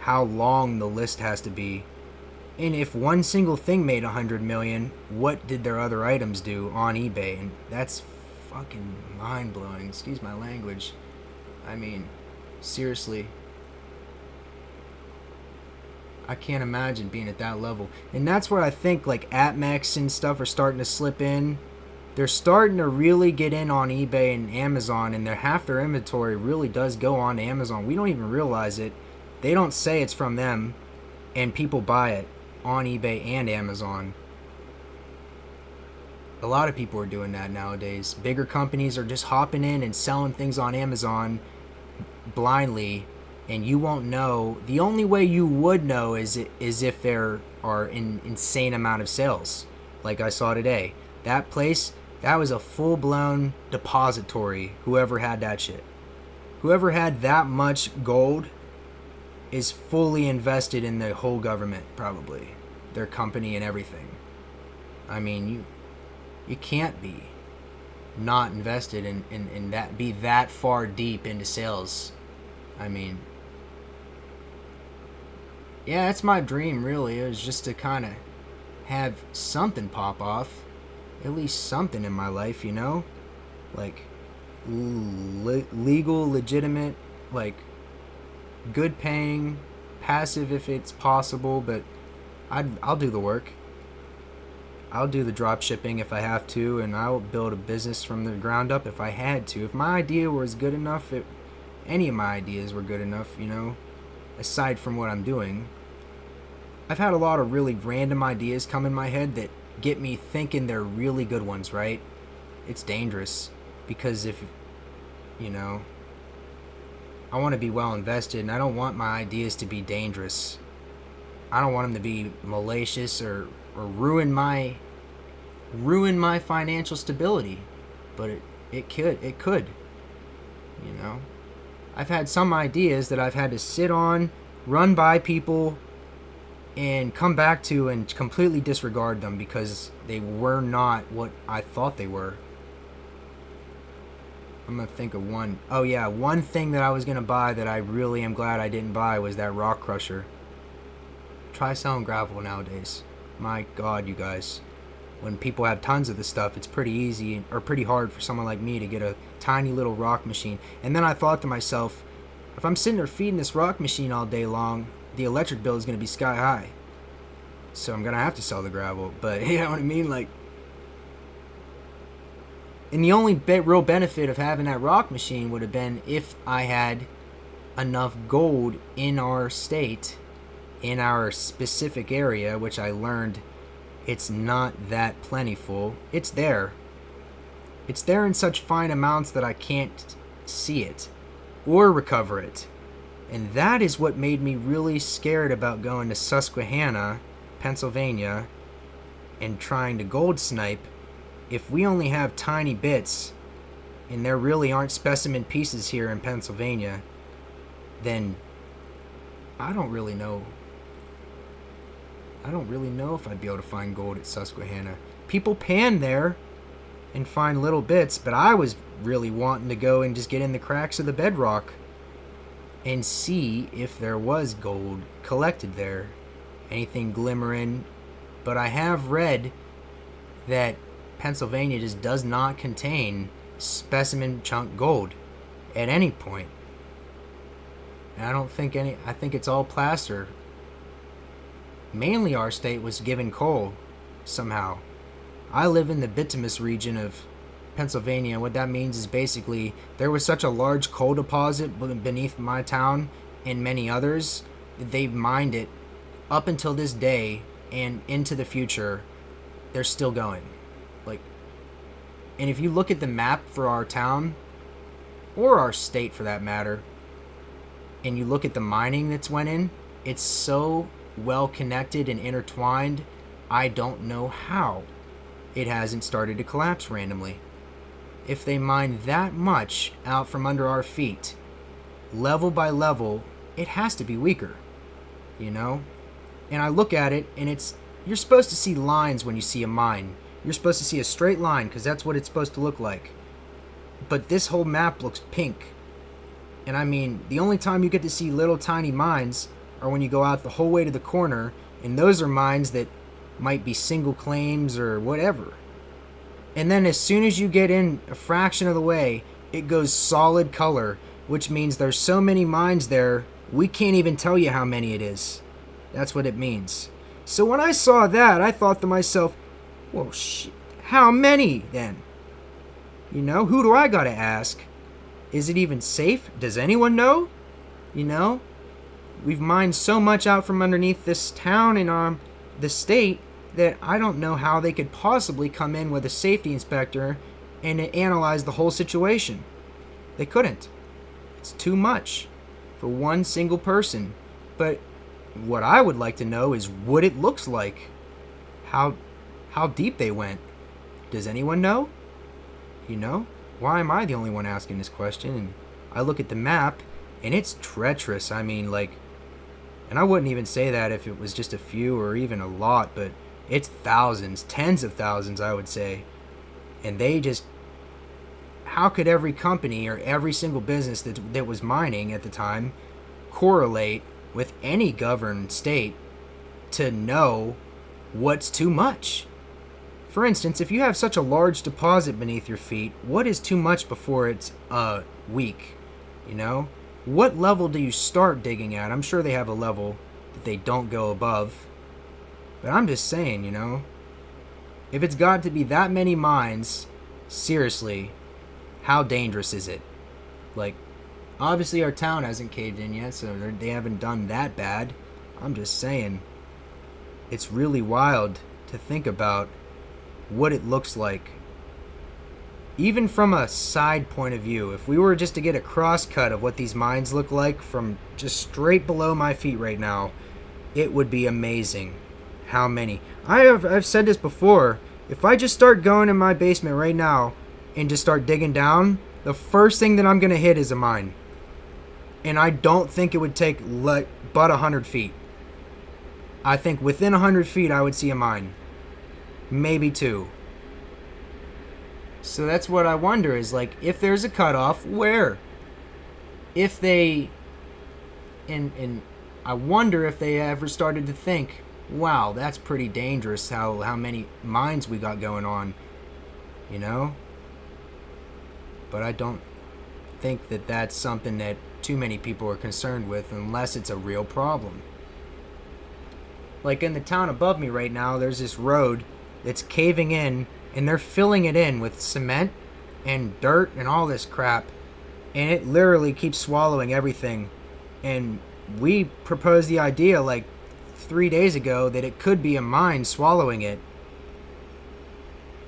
How long the list has to be. And if one single thing made 100 million, what did their other items do on eBay? And that's fucking mind-blowing. Excuse my language. I mean, seriously. I can't imagine being at that level. And that's where I think like APMEX and stuff are starting to slip in. They're starting to really get in on eBay and Amazon, and half their inventory really does go on to Amazon. We don't even realize it. They don't say it's from them, and people buy it on eBay and Amazon. A lot of people are doing that nowadays. Bigger companies are just hopping in and selling things on Amazon blindly, and you won't know. The only way you would know is if there are an insane amount of sales. Like I saw today. That place, that was a full-blown depository, whoever had that shit. Whoever had that much gold is fully invested in the whole government, probably. Their company and everything. I mean, you can't be not invested in that, be that far deep into sales. I mean, yeah, that's my dream, really. It was just to kind of have something pop off. At least something in my life, Like, legal, legitimate, like, good paying, passive if it's possible, but I'll do the work. I'll do the drop shipping if I have to, and I'll build a business from the ground up if I had to. If my idea was good enough, any of my ideas were good enough, aside from what I'm doing. I've had a lot of really random ideas come in my head that get me thinking they're really good ones, right? It's dangerous because if, I want to be well invested, and I don't want my ideas to be dangerous. I don't want them to be malicious or ruin my financial stability. But it could. I've had some ideas that I've had to sit on, run by people, and come back to and completely disregard them because they were not what I thought they were. I'm gonna think of one. Oh yeah, one thing that I was gonna buy that I really am glad I didn't buy was that rock crusher. Try selling gravel nowadays. My God, you guys. When people have tons of this stuff, it's pretty easy or pretty hard for someone like me to get a tiny little rock machine. And then I thought to myself, if I'm sitting there feeding this rock machine all day long, the electric bill is gonna be sky high. So I'm gonna have to sell the gravel. But you know what I mean, like. And the only real benefit of having that rock machine would have been if I had enough gold in our state, in our specific area, which I learned it's not that plentiful. It's there. It's there in such fine amounts that I can't see it or recover it. And that is what made me really scared about going to Susquehanna, Pennsylvania, and trying to gold snipe. If we only have tiny bits, and there really aren't specimen pieces here in Pennsylvania, then I don't really know. I don't really know if I'd be able to find gold at Susquehanna. People pan there and find little bits, but I was really wanting to go and just get in the cracks of the bedrock and see if there was gold collected there. Anything glimmering. But I have read that Pennsylvania just does not contain specimen chunk gold at any point. And I don't think any, I think it's all placer. Mainly our state was given coal somehow. I live in the bituminous region of Pennsylvania. What that means is basically there was such a large coal deposit beneath my town and many others, they mined it up until this day and into the future. They're still going. Like, and if you look at the map for our town, or our state for that matter, and you look at the mining that's went in, it's so well connected and intertwined, I don't know how it hasn't started to collapse randomly. If they mine that much out from under our feet, level by level, it has to be weaker, you know? And I look at it, and it's, you're supposed to see lines when you see a mine. You're supposed to see a straight line because that's what it's supposed to look like. But this whole map looks pink. And I mean, the only time you get to see little tiny mines are when you go out the whole way to the corner, and those are mines that might be single claims or whatever. And then as soon as you get in a fraction of the way, it goes solid color, which means there's so many mines there, we can't even tell you how many it is. That's what it means. So when I saw that, I thought to myself, well, shit, how many then? You know, who do I gotta ask? Is it even safe? Does anyone know? You know, we've mined so much out from underneath this town and the state that I don't know how they could possibly come in with a safety inspector and analyze the whole situation. They couldn't. It's too much for one single person. But what I would like to know is what it looks like. How deep they went. Does anyone know? You know? Why am I the only one asking this question? And I look at the map, and it's treacherous. I mean, like, and I wouldn't even say that if it was just a few or even a lot, but it's thousands, tens of thousands, I would say. And they just, how could every company or every single business that was mining at the time correlate with any governed state to know what's too much? For instance, if you have such a large deposit beneath your feet, what is too much before it's weak? You know? What level do you start digging at? I'm sure they have a level that they don't go above. But I'm just saying, you know? If it's got to be that many mines, seriously, how dangerous is it? Like, obviously our town hasn't caved in yet, so they haven't done that bad. I'm just saying, it's really wild to think about what it looks like. Even from a side point of view, if we were just to get a cross cut of what these mines look like from just straight below my feet right now, it would be amazing. How many? I've said this before. If I just start going in my basement right now and just start digging down, the first thing that I'm going to hit is a mine. And I don't think it would take but 100 feet. I think within 100 feet I would see a mine. Maybe two. So that's what I wonder is like, if there's a cutoff, where? If they, and I wonder if they ever started to think, wow, that's pretty dangerous how many mines we got going on, you know? But I don't think that that's something that too many people are concerned with unless it's a real problem. Like in the town above me right now, there's this road that's caving in, and they're filling it in with cement and dirt and all this crap, and it literally keeps swallowing everything. And we proposed the idea like 3 days ago that it could be a mine swallowing it.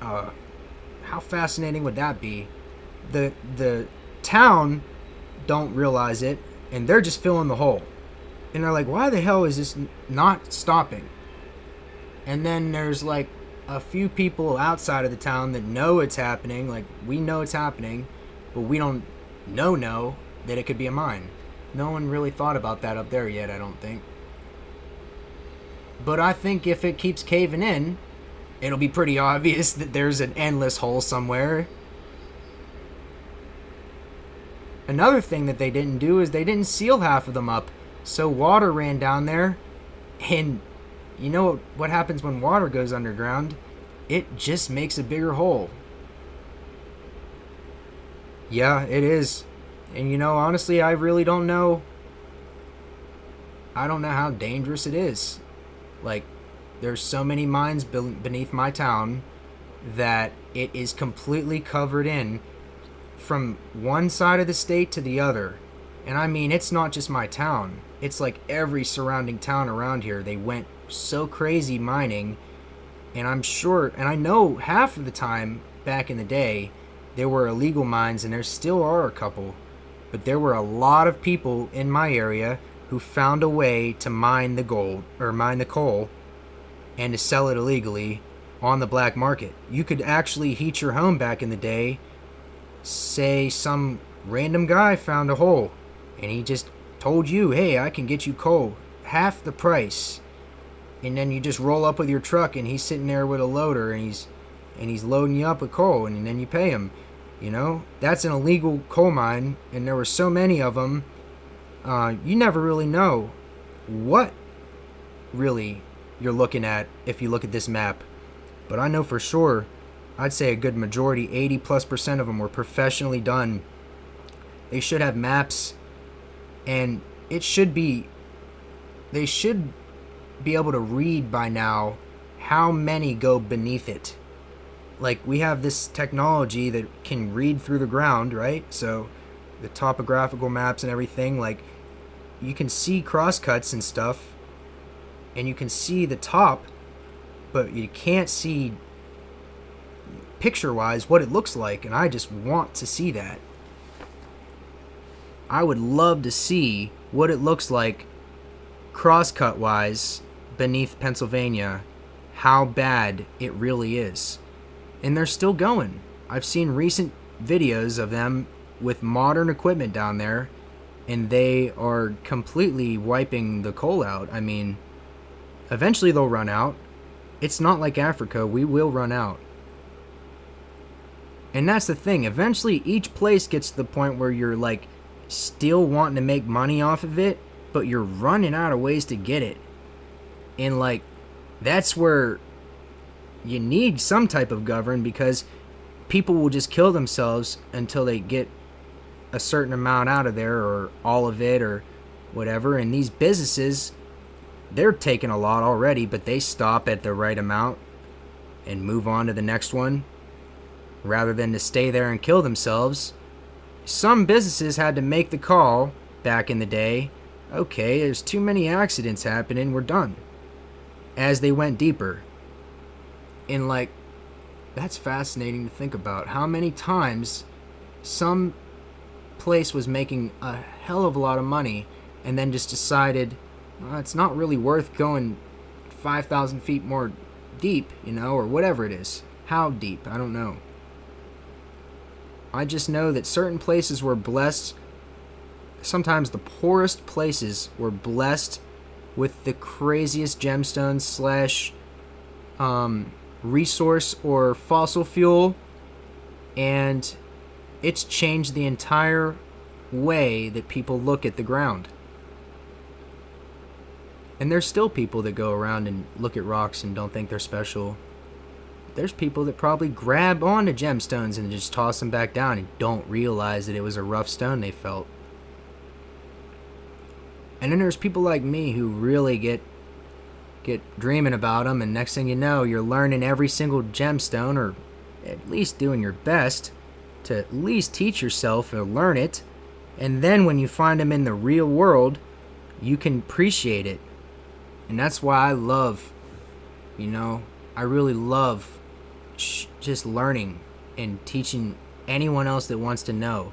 How fascinating would that be? The town don't realize it, and they're just filling the hole. And they're like, why the hell is this not stopping? And then there's like a few people outside of the town that know it's happening. Like, we know it's happening, but we don't know that it could be a mine. No one really thought about that up there yet, I don't think. But I think if it keeps caving in, it'll be pretty obvious that there's an endless hole somewhere. Another thing that they didn't do is they didn't seal half of them up. So water ran down there, and you know what happens when water goes underground? It just makes a bigger hole. Yeah, it is. And you know, honestly, I really don't know. I don't know how dangerous it is. Like, there's so many mines beneath my town that it is completely covered in from one side of the state to the other. And I mean, it's not just my town. It's like every surrounding town around here. They went so crazy mining. And I'm sure, and I know half of the time back in the day, there were illegal mines, and there still are a couple. But there were a lot of people in my area who found a way to mine the gold, or mine the coal, and to sell it illegally on the black market. You could actually heat your home back in the day. Say some random guy found a hole, and he just told you, hey, I can get you coal, half the price. And then you just roll up with your truck, and he's sitting there with a loader, and he's loading you up with coal, and then you pay him. You know, that's an illegal coal mine, and there were so many of them. You never really know what really you're looking at if you look at this map. But I know for sure, I'd say a good majority, 80+% of them were professionally done. They should have maps, and they should be able to read by now how many go beneath it. Like, we have this technology that can read through the ground, right? So the topographical maps and everything, like, you can see crosscuts and stuff, and you can see the top, but you can't see picture-wise what it looks like, and I just want to see that. I would love to see what it looks like crosscut-wise beneath Pennsylvania, how bad it really is. And they're still going. I've seen recent videos of them with modern equipment down there, and they are completely wiping the coal out. I mean, eventually they'll run out. It's not like Africa. We will run out. And that's the thing. Eventually, each place gets to the point where you're, like, still wanting to make money off of it, but you're running out of ways to get it. And, like, that's where you need some type of govern, because people will just kill themselves until they get a certain amount out of there, or all of it, or whatever. And these businesses, they're taking a lot already, but they stop at the right amount and move on to the next one rather than to stay there and kill themselves. Some businesses had to make the call back in the day, okay, there's too many accidents happening, we're done, as they went deeper. And, like, that's fascinating to think about. How many times some place was making a hell of a lot of money and then just decided, well, it's not really worth going 5,000 feet more deep, you know, or whatever it is. How deep? I don't know. I just know that certain places were blessed. Sometimes the poorest places were blessed with the craziest gemstones / resource or fossil fuel And it's changed the entire way that people look at the ground. And there's still people that go around and look at rocks and don't think they're special. There's people that probably grab onto gemstones and just toss them back down and don't realize that it was a rough stone they felt. And then there's people like me who really get dreaming about them, and next thing you know, you're learning every single gemstone, or at least doing your best to at least teach yourself or learn it. And then when you find them in the real world, you can appreciate it. And that's why I love, I really love just learning and teaching anyone else that wants to know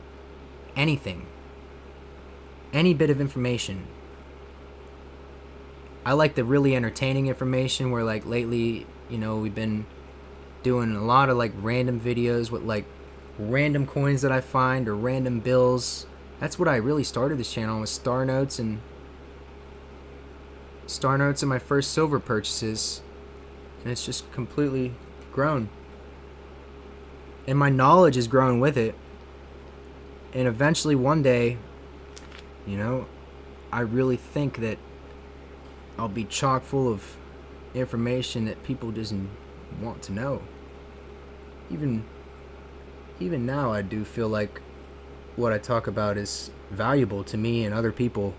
anything, any bit of information. I like the really entertaining information where, like, lately, we've been doing a lot of, like, random videos with, like, random coins that I find or random bills. That's what I really started this channel with, Star Notes and my first silver purchases. And it's just completely grown. And my knowledge has grown with it. And eventually one day, I really think that I'll be chock full of information that people just want to know. Even now, I do feel like what I talk about is valuable to me and other people.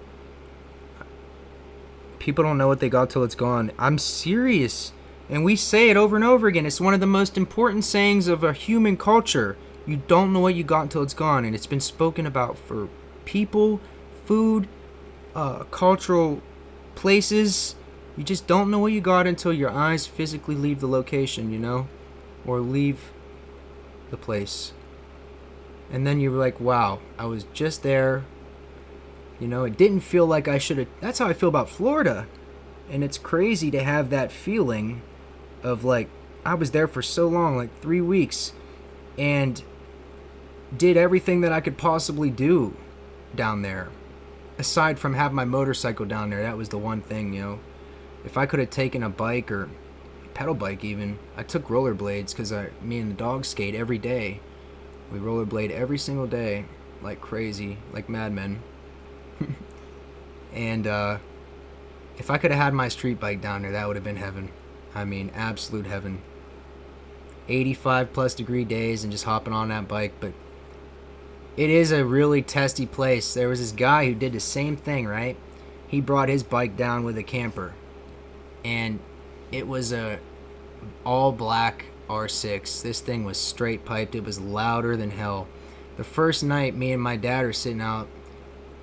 People don't know what they got till it's gone. I'm serious. And we say it over and over again. It's one of the most important sayings of a human culture. You don't know what you got until it's gone. And it's been spoken about for people, food, cultural places. You just don't know what you got until your eyes physically leave the location, or leave the place. And then you're like, wow, I was just there. It didn't feel like I should have. That's how I feel about Florida. And it's crazy to have that feeling of, like, I was there for so long, like 3 weeks, and did everything that I could possibly do down there. Aside from have my motorcycle down there, that was the one thing, If I could have taken a bike or pedal bike even, I took rollerblades because me and the dog skate every day. We rollerblade every single day like crazy, like madmen. And if I could have had my street bike down there, that would have been heaven. I mean, absolute heaven. 85 plus degree days and just hopping on that bike. But it is a really testy place. There was this guy who did the same thing, right? He brought his bike down with a camper, and it was a all black R6. This thing was straight piped. It was louder than hell. The first night, me and my dad are sitting out.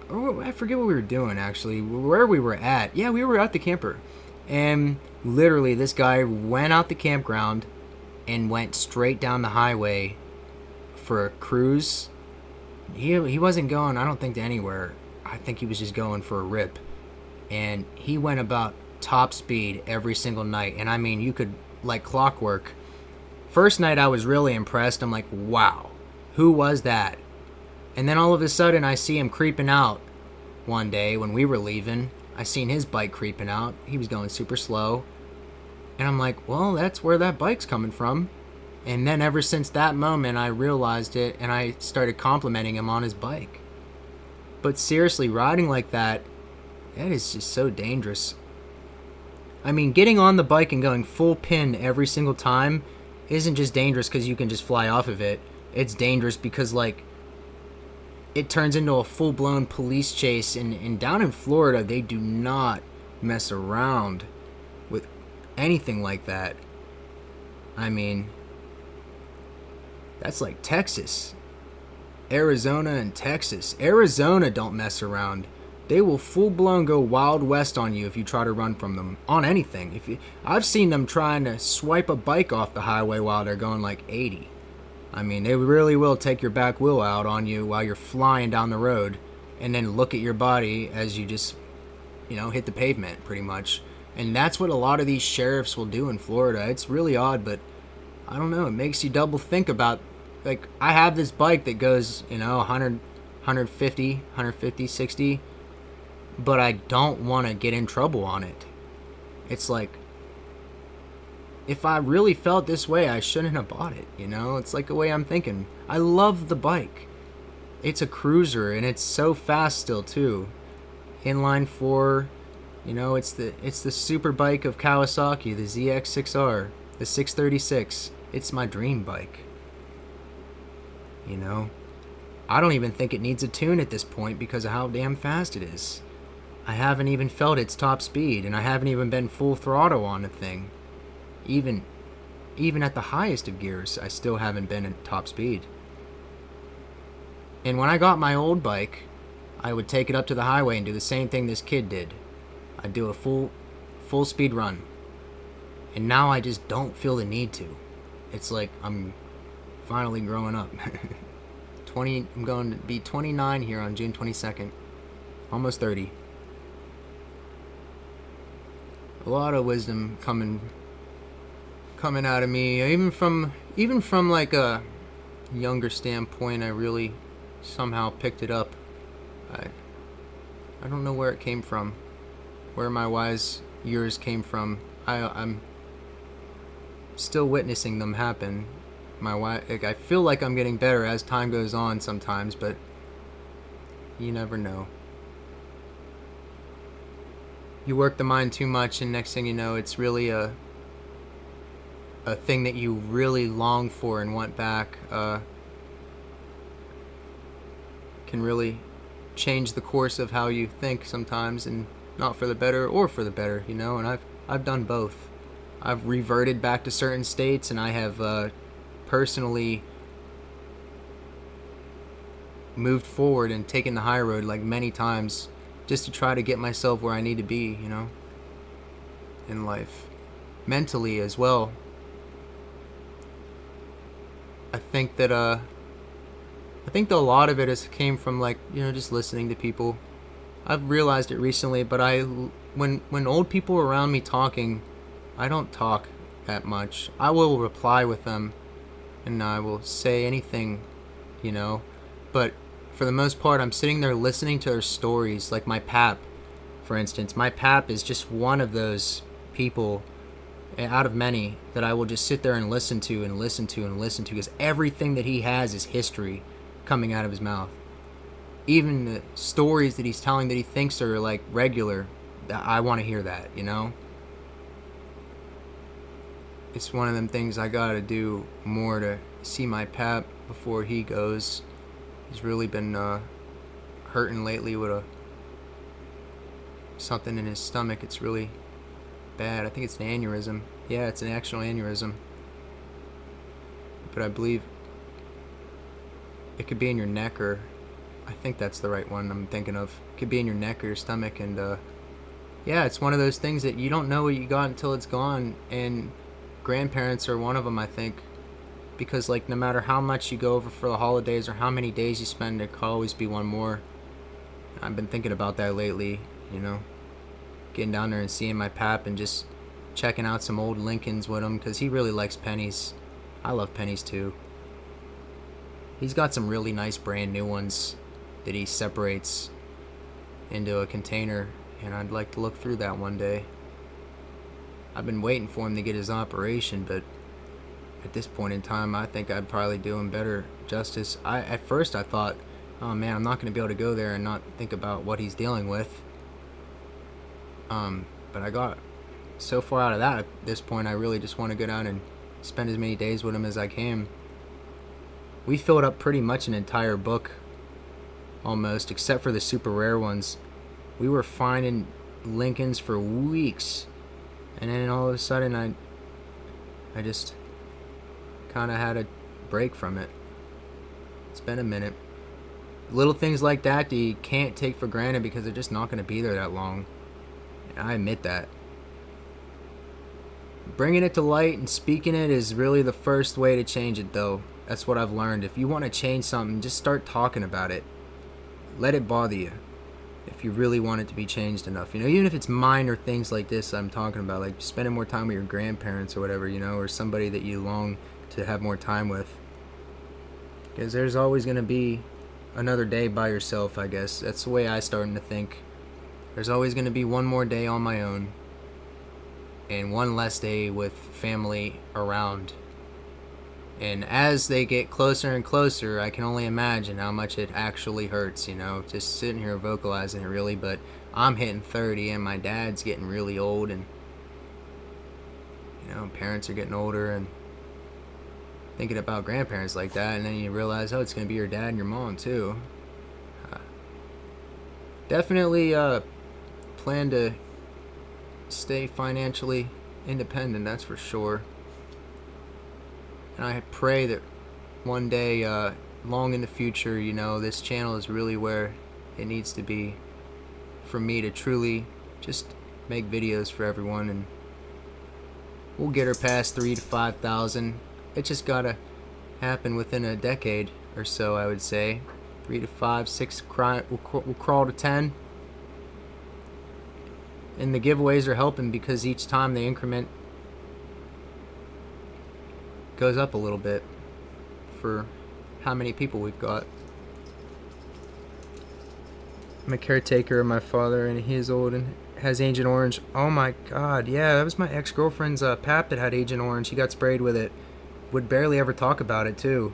I forget what we were doing, actually. Where we were at. Yeah, we were at the camper. And literally, this guy went out the campground and went straight down the highway for a cruise. He wasn't going, I don't think, to anywhere. I think he was just going for a rip. And he went about top speed every single night. And I mean, you could, like clockwork. First night, I was really impressed. I'm like, wow, who was that? And then all of a sudden, I see him creeping out one day when we were leaving. I seen his bike creeping out. He was going super slow. And I'm like, well, that's where that bike's coming from. And then ever since that moment, I realized it, and I started complimenting him on his bike. But seriously, riding like that is just so dangerous. I mean, getting on the bike and going full pin every single time isn't just dangerous because you can just fly off of it. It's dangerous because, like, it turns into a full-blown police chase. And down in Florida, they do not mess around with anything like that. I mean, that's like Texas. Arizona and Texas. Arizona don't mess around. They will full-blown go Wild West on you if you try to run from them on anything. I've seen them trying to swipe a bike off the highway while they're going like 80. I mean, they really will take your back wheel out on you while you're flying down the road, and then look at your body as you just, hit the pavement pretty much. And that's what a lot of these sheriffs will do in Florida. It's really odd, but I don't know. It makes you double think about, like, I have this bike that goes, 100, 150, 60, but I don't want to get in trouble on it. It's like, if I really felt this way, I shouldn't have bought it, you know? It's like the way I'm thinking. I love the bike. It's a cruiser, and it's so fast still, too. Inline 4, you know, it's the super bike of Kawasaki, the ZX6R, the 636. It's my dream bike. You know? I don't even think it needs a tune at this point because of how damn fast it is. I haven't even felt its top speed, and I haven't even been full throttle on the thing. Even at the highest of gears, I still haven't been at top speed. And when I got my old bike, I would take it up to the highway and do the same thing this kid did. I'd do a full speed run. And now I just don't feel the need to. It's like I'm finally growing up. I'm going to be 29 here on June 22nd. Almost 30. A lot of wisdom coming out of me, even from like a younger standpoint. I really somehow picked it up. I don't know where it came from, where my wise years came from. I'm still witnessing them happen. I feel like I'm getting better as time goes on sometimes, but you never know. You work the mind too much, and next thing you know, it's really a thing that you really long for and want back. Can really change the course of how you think sometimes, and not for the better or for the better, you know. And I've done both. I've reverted back to certain states, and I have personally moved forward and taken the high road like many times, just to try to get myself where I need to be, you know, in life. Mentally as well. I think that a lot of it came from, like, you know, just listening to people. I've realized it recently, but when old people are around me talking, I don't talk that much. I will reply with them, and I will say anything, you know, but for the most part, I'm sitting there listening to their stories. Like my pap, for instance. My pap is just one of those people out of many that I will just sit there and listen to and listen to and listen to, because everything that he has is history coming out of his mouth. Even the stories that he's telling that he thinks are like regular, I want to hear that, you know? It's one of them things I gotta do more to see my pap before he goes. He's really been hurting lately with something in his stomach. It's really bad. I think it's an aneurysm. Yeah, it's an actual aneurysm. But I believe it could be in your neck, or I think that's the right one I'm thinking of. It could be in your neck or your stomach, and yeah, it's one of those things that you don't know what you got until it's gone, and grandparents are one of them, I think. Because, like, no matter how much you go over for the holidays or how many days you spend, there could always be one more. I've been thinking about that lately, you know. Getting down there and seeing my pap and just checking out some old Lincolns with him, because he really likes pennies. I love pennies, too. He's got some really nice brand new ones that he separates into a container, and I'd like to look through that one day. I've been waiting for him to get his operation, but at this point in time, I think I'd probably do him better justice. At first I thought, oh man, I'm not going to be able to go there and not think about what he's dealing with. But I got so far out of that at this point, I really just want to go down and spend as many days with him as I can. We filled up pretty much an entire book, almost, except for the super rare ones. We were finding Lincolns for weeks, and then all of a sudden I just kind of had a break from it. It's been a minute. Little things like that you can't take for granted because they're just not going to be there that long. I admit that. Bringing it to light and speaking it is really the first way to change it, though. That's what I've learned. If you want to change something, just start talking about it. Let it bother you if you really want it to be changed enough. You know, even if it's minor things like this I'm talking about, like spending more time with your grandparents or whatever, you know, or somebody that you long to have more time with. Because there's always going to be another day by yourself, I guess. That's the way I'm starting to think. There's always going to be one more day on my own. and one less day with family around. And as they get closer and closer, I can only imagine how much it actually hurts, just sitting here vocalizing it really. But I'm hitting 30 and my dad's getting really old, and parents are getting older, and thinking about grandparents like that, and then you realize, oh, it's going to be your dad and your mom too. Definitely plan to stay financially independent, that's for sure. And I pray that one day, long in the future, this channel is really where it needs to be for me to truly just make videos for everyone, and we'll get her past 3,000 to 5,000. It just gotta happen within a decade or so, I would say. 3 to 5, 6, we'll crawl to 10. And the giveaways are helping because each time the increment goes up a little bit for how many people we've got. I'm a caretaker of my father, and he is old and has Agent Orange. Oh my god, yeah, that was my ex-girlfriend's pap that had Agent Orange. He got sprayed with it. Would barely ever talk about it, too.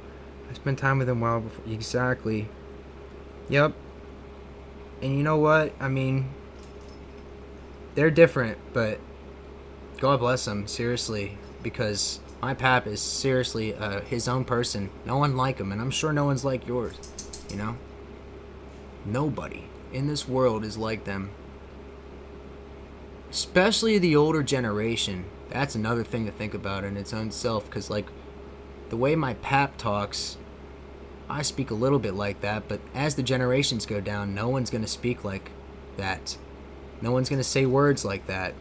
I spent time with him well before. Exactly. Yep. And you know what? I mean, they're different, but God bless them, seriously, because my pap is seriously his own person. No one like him, and I'm sure no one's like yours, Nobody in this world is like them. Especially the older generation. That's another thing to think about in its own self, because, the way my pap talks, I speak a little bit like that, but as the generations go down, no one's going to speak like that. No one's going to say words like that.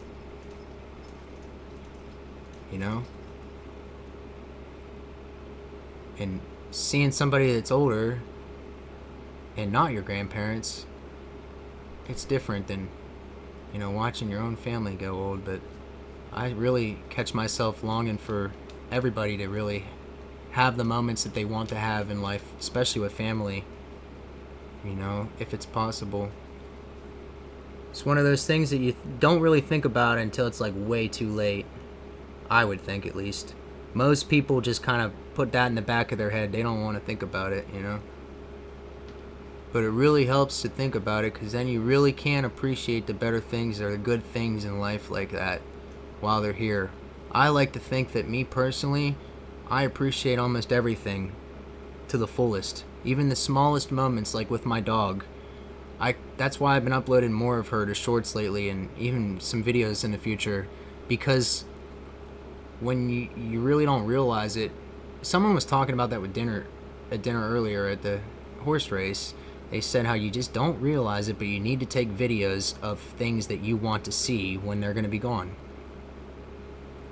And seeing somebody that's older and not your grandparents, it's different than, watching your own family go old. But I really catch myself longing for everybody to really have the moments that they want to have in life, especially with family, if it's possible. It's one of those things that you don't really think about until it's way too late. I would think, at least. Most people just kind of put that in the back of their head. They don't want to think about it, But it really helps to think about it, because then you really can appreciate the better things or the good things in life like that while they're here. I like to think that, me personally, I appreciate almost everything to the fullest. Even the smallest moments, like with my dog. That's why I've been uploading more of her to shorts lately, and even some videos in the future, because when you really don't realize it. Someone was talking about that at dinner earlier at the horse race. They said how you just don't realize it, but you need to take videos of things that you want to see when they're going to be gone.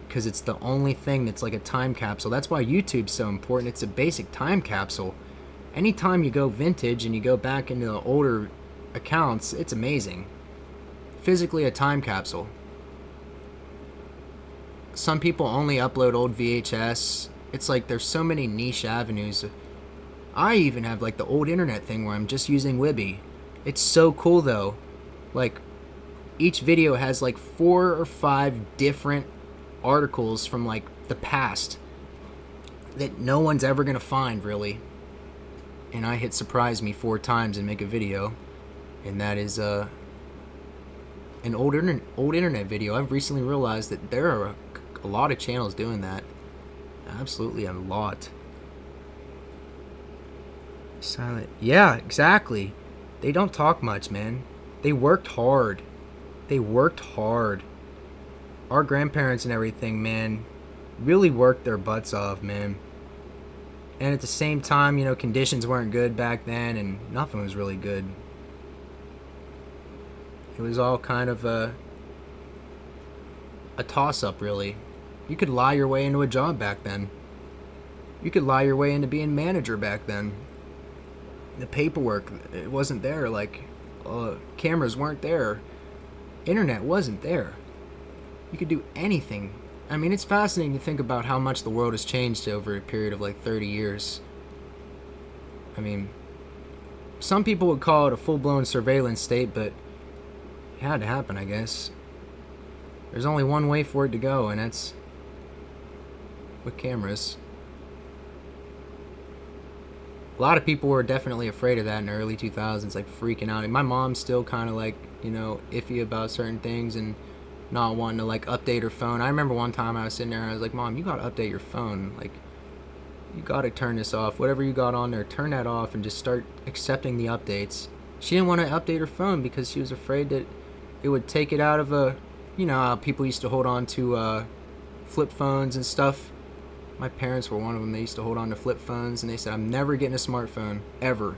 Because it's the only thing that's like a time capsule. That's why YouTube's so important. It's a basic time capsule. Anytime you go vintage and you go back into the older accounts, it's amazing. Physically a time capsule. Some people only upload old VHS. It's like there's so many niche avenues. I even have the old internet thing where I'm just using Wibby. It's so cool though. Each video has 4 or 5 different articles from the past that no one's ever gonna find, really. And I hit surprise me 4 times and make a video, and that is an old internet video. I've recently realized that there are a lot of channels doing that. Absolutely a lot. Silent. Yeah, exactly. They don't talk much, man. They worked hard. Our grandparents and everything, man, really worked their butts off, man. And at the same time, conditions weren't good back then, and nothing was really good. It was all kind of a toss-up, really. You could lie your way into a job back then. You could lie your way into being manager back then. The paperwork, it wasn't there. Cameras weren't there. Internet wasn't there. You could do anything. I mean, it's fascinating to think about how much the world has changed over a period of 30 years. I mean, some people would call it a full-blown surveillance state, but it had to happen, I guess. There's only one way for it to go, and that's with cameras. A lot of people were definitely afraid of that in the early 2000s, like freaking out. And my mom's still kind of like, iffy about certain things and not wanting to like update her phone. I remember one time I was sitting there and I was like, Mom, you gotta update your phone. Like, you gotta turn this off. Whatever you got on there, turn that off and just start accepting the updates. She didn't want to update her phone because she was afraid that it would take it out of how people used to hold on to flip phones and stuff. My parents were one of them. They used to hold on to flip phones, and they said, I'm never getting a smartphone, ever.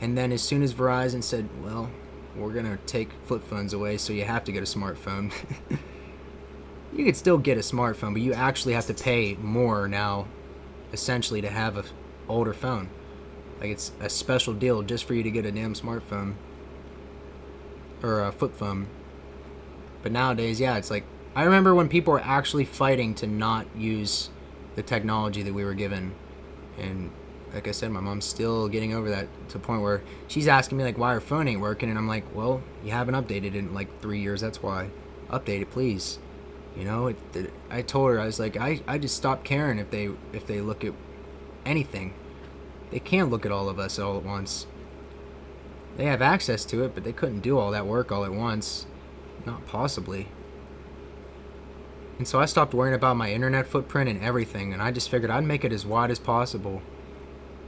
And then as soon as Verizon said, well, we're going to take flip phones away, so you have to get a smartphone. You could still get a smartphone, but you actually have to pay more now, essentially, to have a older phone. Like, it's a special deal just for you to get a damn smartphone. Or a flip phone. But nowadays, yeah, it's like, I remember when people were actually fighting to not use the technology that we were given. And like I said, my mom's still getting over that to the point where she's asking me like why her phone ain't working, and I'm like, well, you haven't updated in like 3 years, that's why. Update it, please. I told her, I was like, I just stopped caring if they look at anything. They can't look at all of us all at once. They have access to it, but they couldn't do all that work all at once. Not possibly. And so I stopped worrying about my internet footprint and everything, and I just figured I'd make it as wide as possible.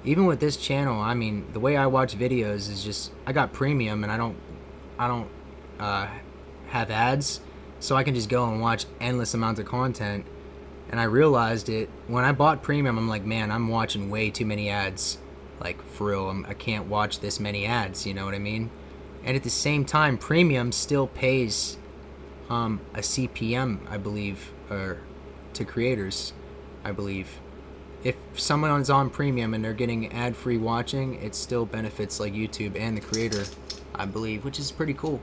Even with this channel, I mean, the way I watch videos is just, I got premium and I don't have ads, so I can just go and watch endless amounts of content. And I realized it when I bought premium. I'm like, man, I'm watching way too many ads. Like, for real, I can't watch this many ads, you know what I mean? And at the same time, premium still pays a CPM, I believe, or to creators, I believe. If someone is on premium and they're getting ad-free watching, it still benefits like YouTube and the creator, I believe, which is pretty cool.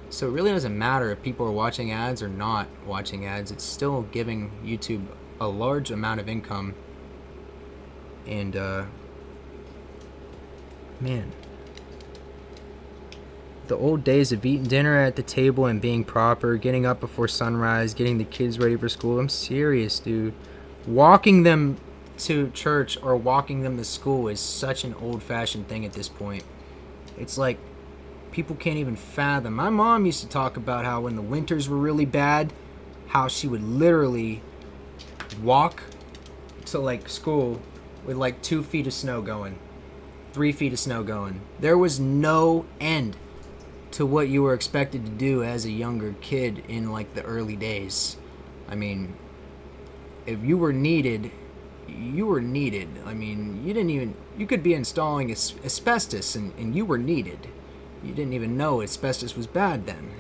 So it really doesn't matter if people are watching ads or not watching ads. It's still giving YouTube a large amount of income. And man, the old days of eating dinner at the table and being proper, getting up before sunrise, getting the kids ready for school. I'm serious, dude. Walking them to church or walking them to school is such an old-fashioned thing at this point. It's like people can't even fathom. My mom used to talk about how when the winters were really bad, how she would literally walk to like school with like 2 feet of snow going, 3 feet of snow going. There was no end to what you were expected to do as a younger kid in like the early days. I mean, if you were needed, you were needed. I mean, you could be installing asbestos and you were needed. You didn't even know asbestos was bad then.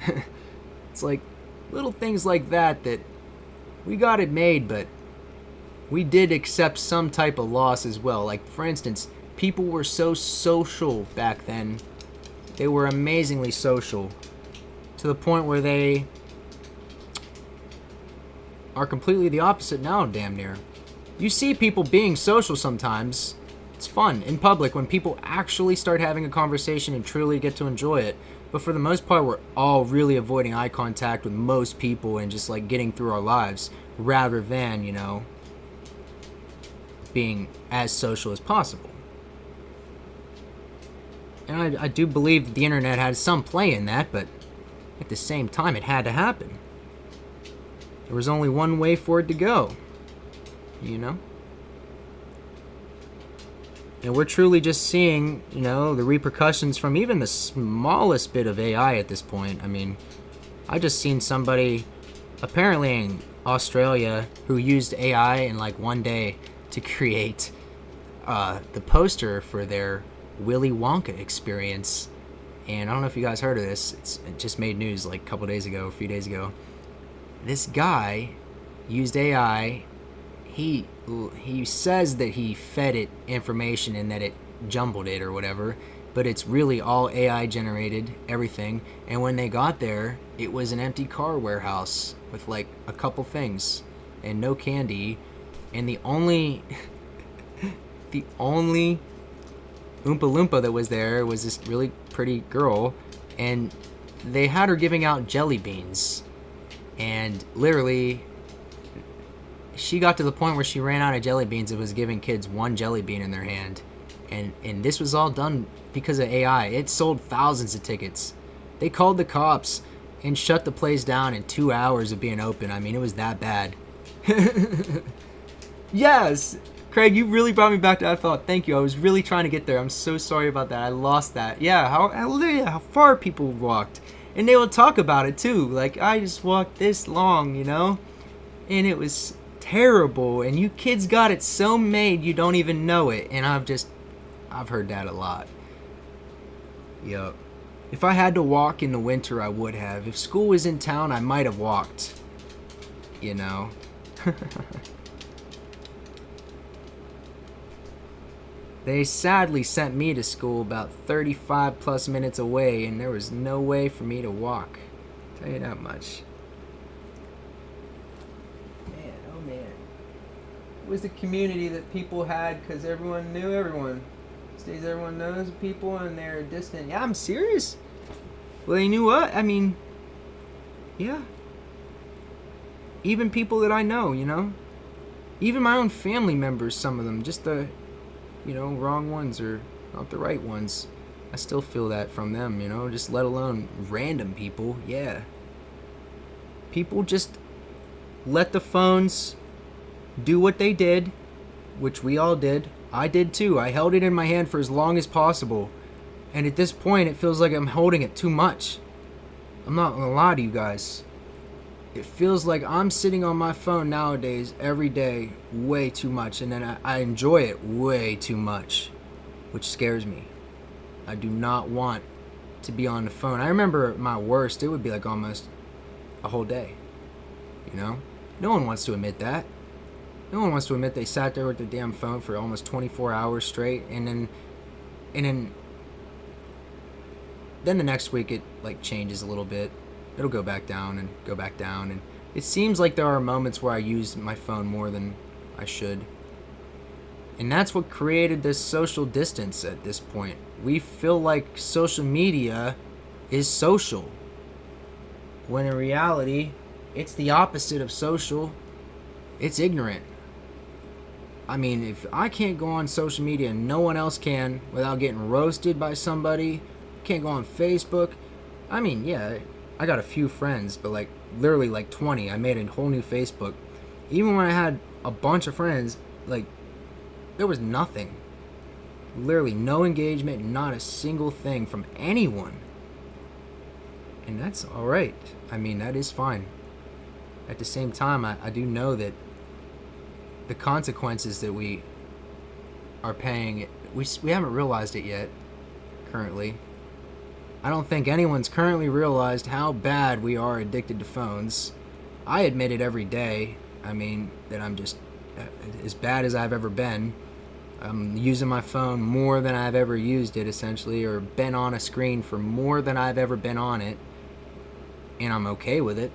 It's like little things like that we got it made, but we did accept some type of loss as well. Like, for instance, people were so social back then. They were amazingly social to the point where they are completely the opposite now, damn near. You see people being social sometimes. It's fun in public when people actually start having a conversation and truly get to enjoy it. But for the most part, we're all really avoiding eye contact with most people and just like getting through our lives rather than, being as social as possible. And I do believe that the internet had some play in that, but at the same time, it had to happen. There was only one way for it to go, And we're truly just seeing, the repercussions from even the smallest bit of AI at this point. I mean, I just seen somebody, apparently in Australia, who used AI in like one day to create the poster for their Willy Wonka experience. And I don't know if you guys heard of this. It just made news like a few days ago. This guy used AI. He says that he fed it information and that it jumbled it or whatever, but it's really all AI generated, everything. And when they got there, it was an empty car warehouse with like a couple things and no candy. And the only Oompa Loompa that was there was this really pretty girl, and they had her giving out jelly beans, and literally she got to the point where she ran out of jelly beans and was giving kids one jelly bean in their hand. And this was all done because of AI. It sold thousands of tickets. They called the cops and shut the place down in 2 hours of being open. I mean, it was that bad. Yes! Craig, you really brought me back to that thought. Thank you. I was really trying to get there. I'm so sorry about that. I lost that. Yeah, how far people walked. And they will talk about it too. Like, I just walked this long, you know? And it was terrible. And you kids got it so made you don't even know it. And I've heard that a lot. Yup. If I had to walk in the winter, I would have. If school was in town, I might have walked. You know? They sadly sent me to school about 35 plus minutes away, and there was no way for me to walk. I'll tell you that much. Man, oh man. It was the community that people had because everyone knew everyone. These days everyone knows people and they're distant. Yeah, I'm serious. Well, you knew what? I mean, yeah. Even people that I know, you know? Even my own family members, some of them, just the, you know, wrong ones or not the right ones. I still feel that from them, you know, just let alone random people. Yeah. People just let the phones do what they did, which we all did. I did too. I held it in my hand for as long as possible. And at this point, it feels like I'm holding it too much. I'm not gonna lie to you guys. It feels like I'm sitting on my phone nowadays every day way too much, and then I enjoy it way too much, which scares me. I do not want to be on the phone. I remember at my worst, it would be like almost a whole day, you know? No one wants to admit that. No one wants to admit they sat there with their damn phone for almost 24 hours straight, and then the next week it like changes a little bit. It'll go back down and go back down, and it seems like there are moments where I use my phone more than I should. And that's what created this social distance at this point. We feel like social media is social, when in reality, it's the opposite of social. It's ignorant. I mean, if I can't go on social media and no one else can without getting roasted by somebody, can't go on Facebook. I mean, yeah, I got a few friends, but like literally like 20. I made a whole new Facebook. Even when I had a bunch of friends, like there was nothing. Literally no engagement, not a single thing from anyone. And that's alright. I mean, that is fine. At the same time, I do know that the consequences that we are paying, we haven't realized it yet, currently. I don't think anyone's currently realized how bad we are addicted to phones. I admit it every day. I mean, that I'm just as bad as I've ever been. I'm using my phone more than I've ever used it, essentially, or been on a screen for more than I've ever been on it. And I'm okay with it.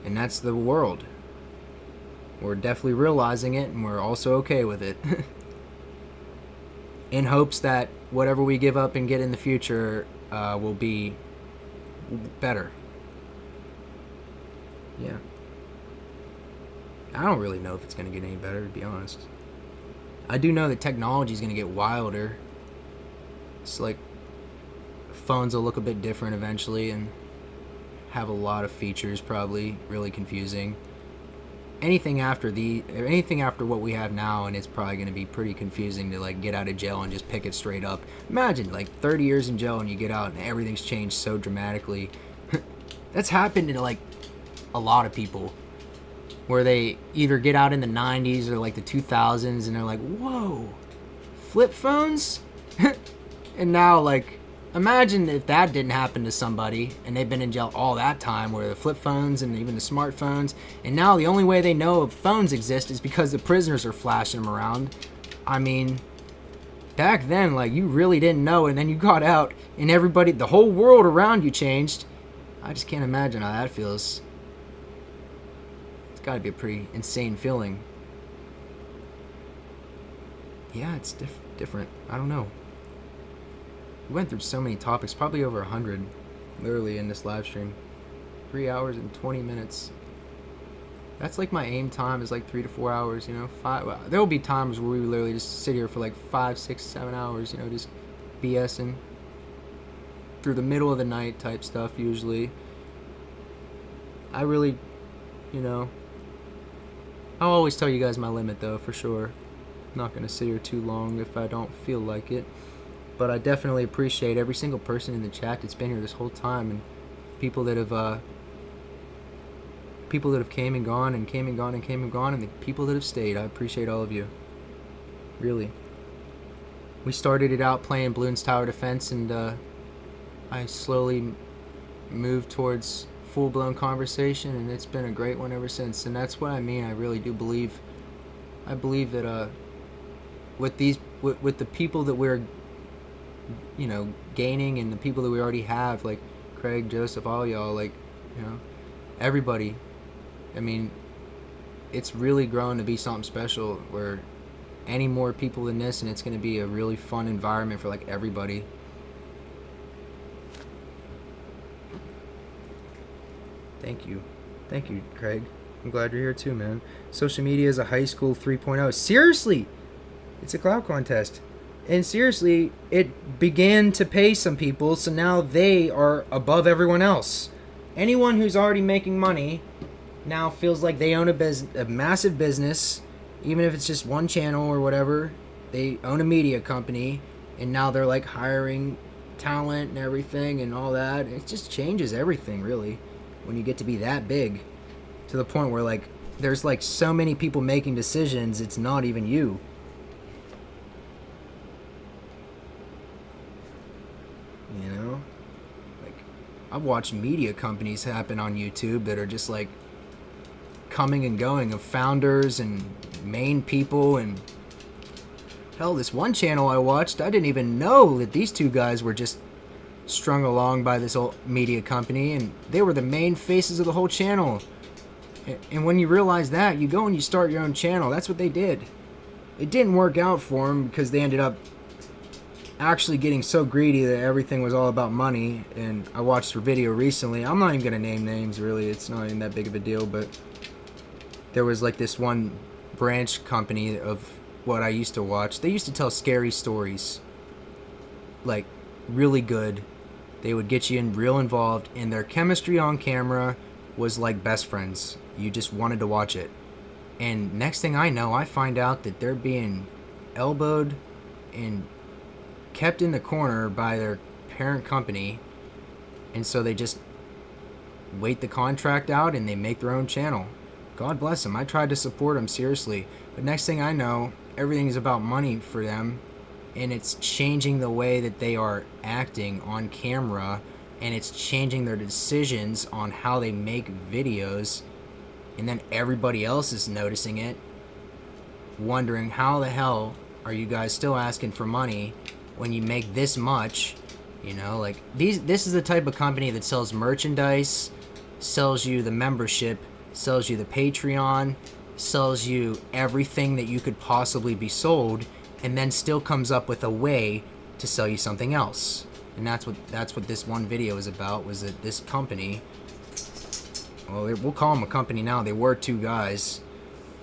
And that's the world. We're definitely realizing it, and we're also okay with it. In hopes that whatever we give up and get in the future will be better. Yeah. I don't really know if it's going to get any better, to be honest. I do know that technology is going to get wilder. It's like phones will look a bit different eventually and have a lot of features, probably really confusing. Anything after what we have now, and it's probably going to be pretty confusing to like get out of jail and just pick it straight up. Imagine like 30 years in jail and you get out and everything's changed so dramatically. That's happened to like a lot of people, where they either get out in the 90s or like the 2000s and they're like, whoa, flip phones? And now like, imagine if that didn't happen to somebody and they've been in jail all that time, where the flip phones and even the smartphones, and now the only way they know phones exist is because the prisoners are flashing them around. I mean, back then, like, you really didn't know, and then you got out and everybody, the whole world around you changed. I just can't imagine how that feels. It's got to be a pretty insane feeling. Yeah, it's different. I don't know. We went through so many topics, probably over 100. literally in this live stream. 3 hours and 20 minutes. That's like my aim time is like 3 to 4 hours, you know. There will be times where we literally just sit here for like 5, 6, 7 hours, you know, just BSing through the middle of the night type stuff usually. I really, you know, I'll always tell you guys my limit though, for sure. I'm not going to sit here too long if I don't feel like it. But I definitely appreciate every single person in the chat that's been here this whole time, and people that have came and gone and came and gone and came and gone, and the people that have stayed. I appreciate all of you. Really. We started it out playing Bloons Tower Defense, and I slowly moved towards full-blown conversation, and it's been a great one ever since. And that's what I mean. I really do believe. I believe that with the people that we're, you know, gaining, and the people that we already have, like Craig, Joseph, all y'all, like, you know, everybody. I mean, it's really grown to be something special, where any more people than this, and it's going to be a really fun environment for like everybody. Thank you, Craig. I'm glad you're here too, man. Social media is a high school 3.0. Seriously, it's a clout contest. And seriously, it began to pay some people, so now they are above everyone else. Anyone who's already making money now feels like they own a massive business, even if it's just one channel or whatever. They own a media company, and now they're like hiring talent and everything and all that. It just changes everything, really, when you get to be that big, to the point where like there's like so many people making decisions, it's not even you. You know, like I've watched media companies happen on YouTube that are just like coming and going of founders and main people. And hell, this one channel I watched, I didn't even know that these two guys were just strung along by this old media company, and they were the main faces of the whole channel. And when you realize that, you go and you start your own channel. That's what they did. It didn't work out for them because they ended up actually getting so greedy that everything was all about money. And I watched their video recently. I'm not even going to name names, really. It's not even that big of a deal, but there was like this one branch company of what I used to watch. They used to tell scary stories, like really good. They would get you in real involved, and their chemistry on camera was like best friends. You just wanted to watch it. And next thing I know, I find out that they're being elbowed and kept in the corner by their parent company, and so they just wait the contract out and they make their own channel. God bless them. I tried to support them, seriously, but next thing I know, everything's about money for them, and it's changing the way that they are acting on camera, and it's changing their decisions on how they make videos. And then everybody else is noticing it, wondering how the hell are you guys still asking for money when you make this much? You know, like this is the type of company that sells merchandise, sells you the membership, sells you the Patreon, sells you everything that you could possibly be sold, and then still comes up with a way to sell you something else. And that's what this one video is about, was that this company, well, we'll call them a company now, they were two guys,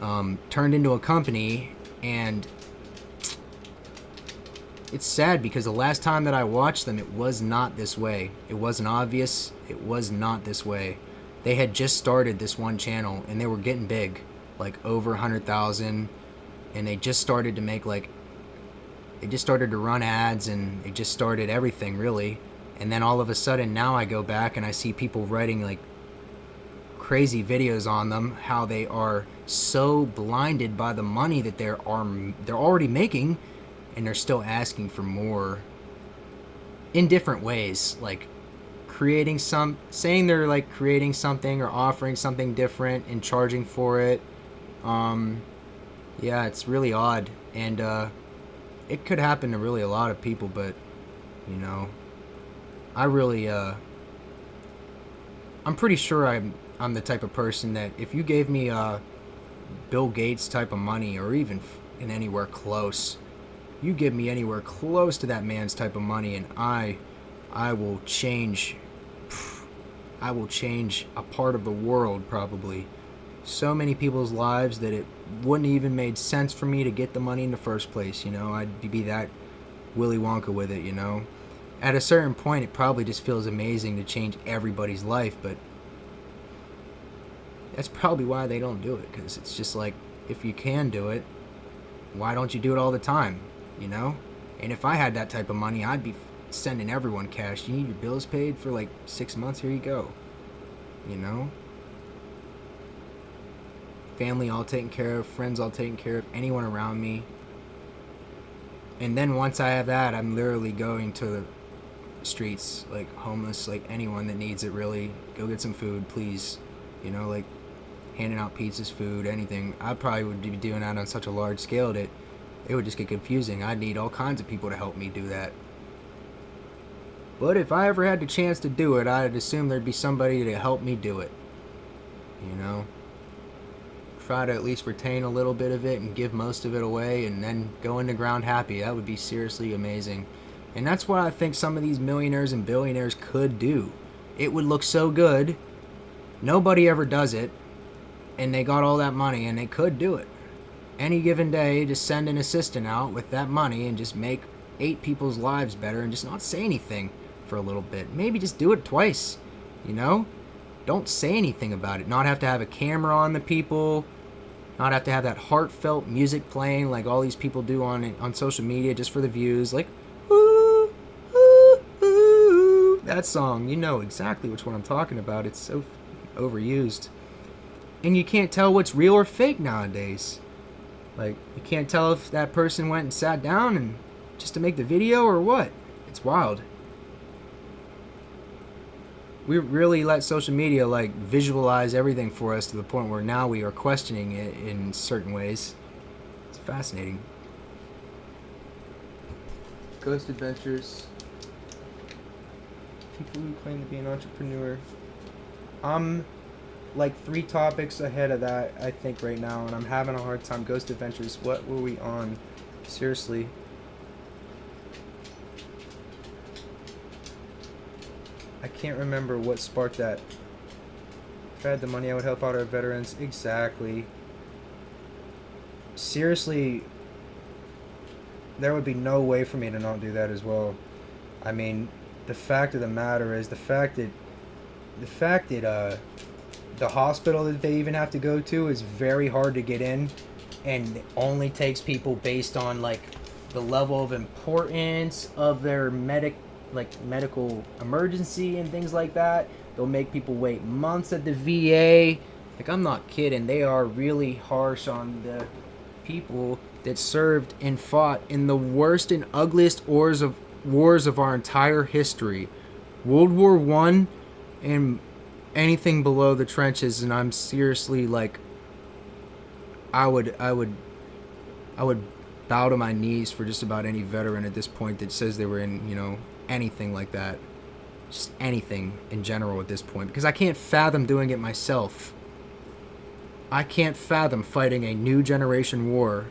turned into a company. And it's sad because the last time that I watched them, it was not this way. It wasn't obvious. It was not this way. They had just started this one channel, and they were getting big, like over 100,000, and they just started to make like, they just started to run ads, and they just started everything, really. And then all of a sudden, now I go back and I see people writing like crazy videos on them, how they are so blinded by the money that they're already making, and they're still asking for more in different ways, like saying they're like creating something or offering something different and charging for it. Yeah, it's really odd, and it could happen to really a lot of people, but you know, I really I'm pretty sure I'm the type of person that if you gave me Bill Gates type of money, or even in anywhere close, you give me anywhere close to that man's type of money, and I will change I will change a part of the world probably. So many people's lives that it wouldn't even made sense for me to get the money in the first place, you know? I'd be that Willy Wonka with it, you know? At a certain point, it probably just feels amazing to change everybody's life, but that's probably why they don't do it, because it's just like, if you can do it, why don't you do it all the time, you know? And if I had that type of money, I'd be sending everyone cash. You need your bills paid for like 6 months? Here you go. You know? Family all taken care of, friends all taken care of, anyone around me. And then once I have that, I'm literally going to the streets, like homeless, like anyone that needs it, really. Go get some food, please. You know, like handing out pizzas, food, anything. I probably would be doing that on such a large scale that it would just get confusing. I'd need all kinds of people to help me do that. But if I ever had the chance to do it, I'd assume there'd be somebody to help me do it. You know? Try to at least retain a little bit of it and give most of it away and then go into ground happy. That would be seriously amazing. And that's what I think some of these millionaires and billionaires could do. It would look so good. Nobody ever does it. And they got all that money and they could do it. Any given day, just send an assistant out with that money and just make 8 people's lives better and just not say anything for a little bit. Maybe just do it twice, you know? Don't say anything about it. Not have to have a camera on the people. Not have to have that heartfelt music playing like all these people do on social media just for the views. Like, ooh, ooh, ooh. That song, you know exactly which one I'm talking about. It's so overused. And you can't tell what's real or fake nowadays. Like, you can't tell if that person went and sat down and just to make the video or what. It's wild. We really let social media like visualize everything for us to the point where now we are questioning it in certain ways. It's fascinating. Ghost Adventures. People who claim to be an entrepreneur. I'm like 3 topics ahead of that, I think, right now, and I'm having a hard time. Ghost Adventures, what were we on? Seriously. I can't remember what sparked that. If I had the money, I would help out our veterans. Exactly. Seriously, there would be no way for me to not do that as well. I mean, the fact of the matter is, the fact that the hospital that they even have to go to is very hard to get in, and it only takes people based on like the level of importance of their medical emergency and things like that. They'll make people wait months at the VA. Like, I'm not kidding. They are really harsh on the people that served and fought in the worst and ugliest wars of our entire history. World War I and anything below the trenches, and I'm seriously like, I would bow to my knees for just about any veteran at this point that says they were in, you know, anything like that. Just anything in general at this point, because I can't fathom doing it myself. I can't fathom fighting a new generation war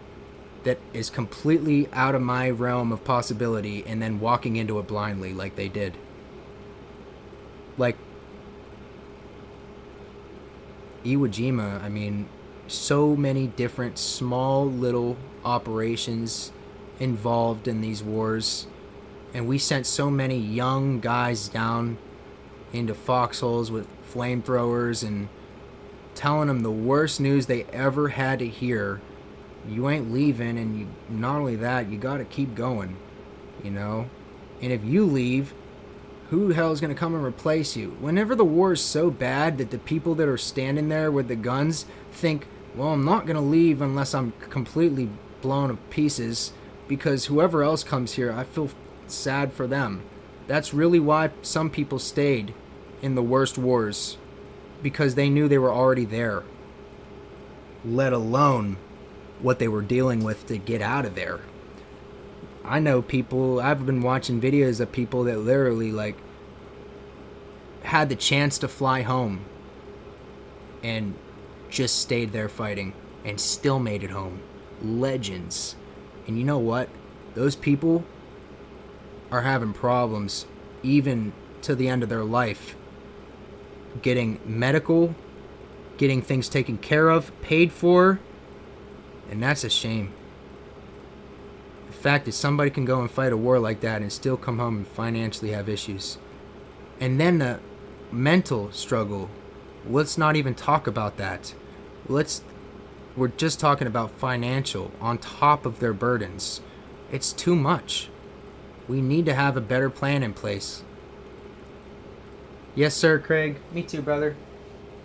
that is completely out of my realm of possibility and then walking into it blindly like they did. Like Iwo Jima, I mean, so many different small little operations involved in these wars, and we sent so many young guys down into foxholes with flamethrowers and telling them the worst news they ever had to hear. You ain't leaving, and you, not only that, you gotta keep going, you know? And if you leave, who the hell is going to come and replace you? Whenever the war is so bad that the people that are standing there with the guns think, well, I'm not going to leave unless I'm completely blown to pieces, because whoever else comes here, I feel sad for them. That's really why some people stayed in the worst wars, because they knew they were already there, let alone what they were dealing with to get out of there. I know people, I've been watching videos of people that literally like had the chance to fly home and just stayed there fighting and still made it home. Legends. And you know what? Those people are having problems even to the end of their life. getting medical, getting things taken care of, paid for, and that's a shame. The fact that somebody can go and fight a war like that and still come home and financially have issues. And then the mental struggle. Let's not even talk about that. We're just talking about financial on top of their burdens. It's too much. We need to have a better plan in place. Yes, sir, Craig. Me too, brother.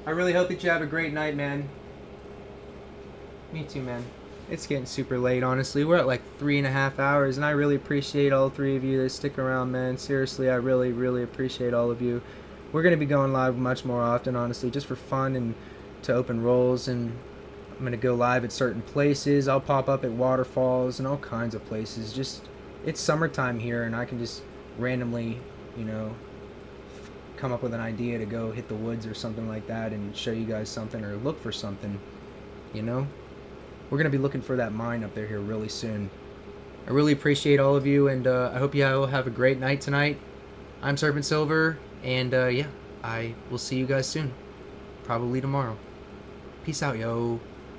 I really hope that you have a great night, man. Me too, man. It's getting super late, honestly. We're at like 3.5 hours, and I really appreciate all three of you that stick around, man. Seriously, I really, really appreciate all of you. We're going to be going live much more often, honestly, just for fun and to open roles. And I'm going to go live at certain places. I'll pop up at waterfalls and all kinds of places. Just, it's summertime here, and I can just randomly, come up with an idea to go hit the woods or something like that and show you guys something or look for something, We're going to be looking for that mine up there here really soon. I really appreciate all of you, and I hope you all have a great night tonight. I'm Serpent Silver, and I will see you guys soon. Probably tomorrow. Peace out, yo.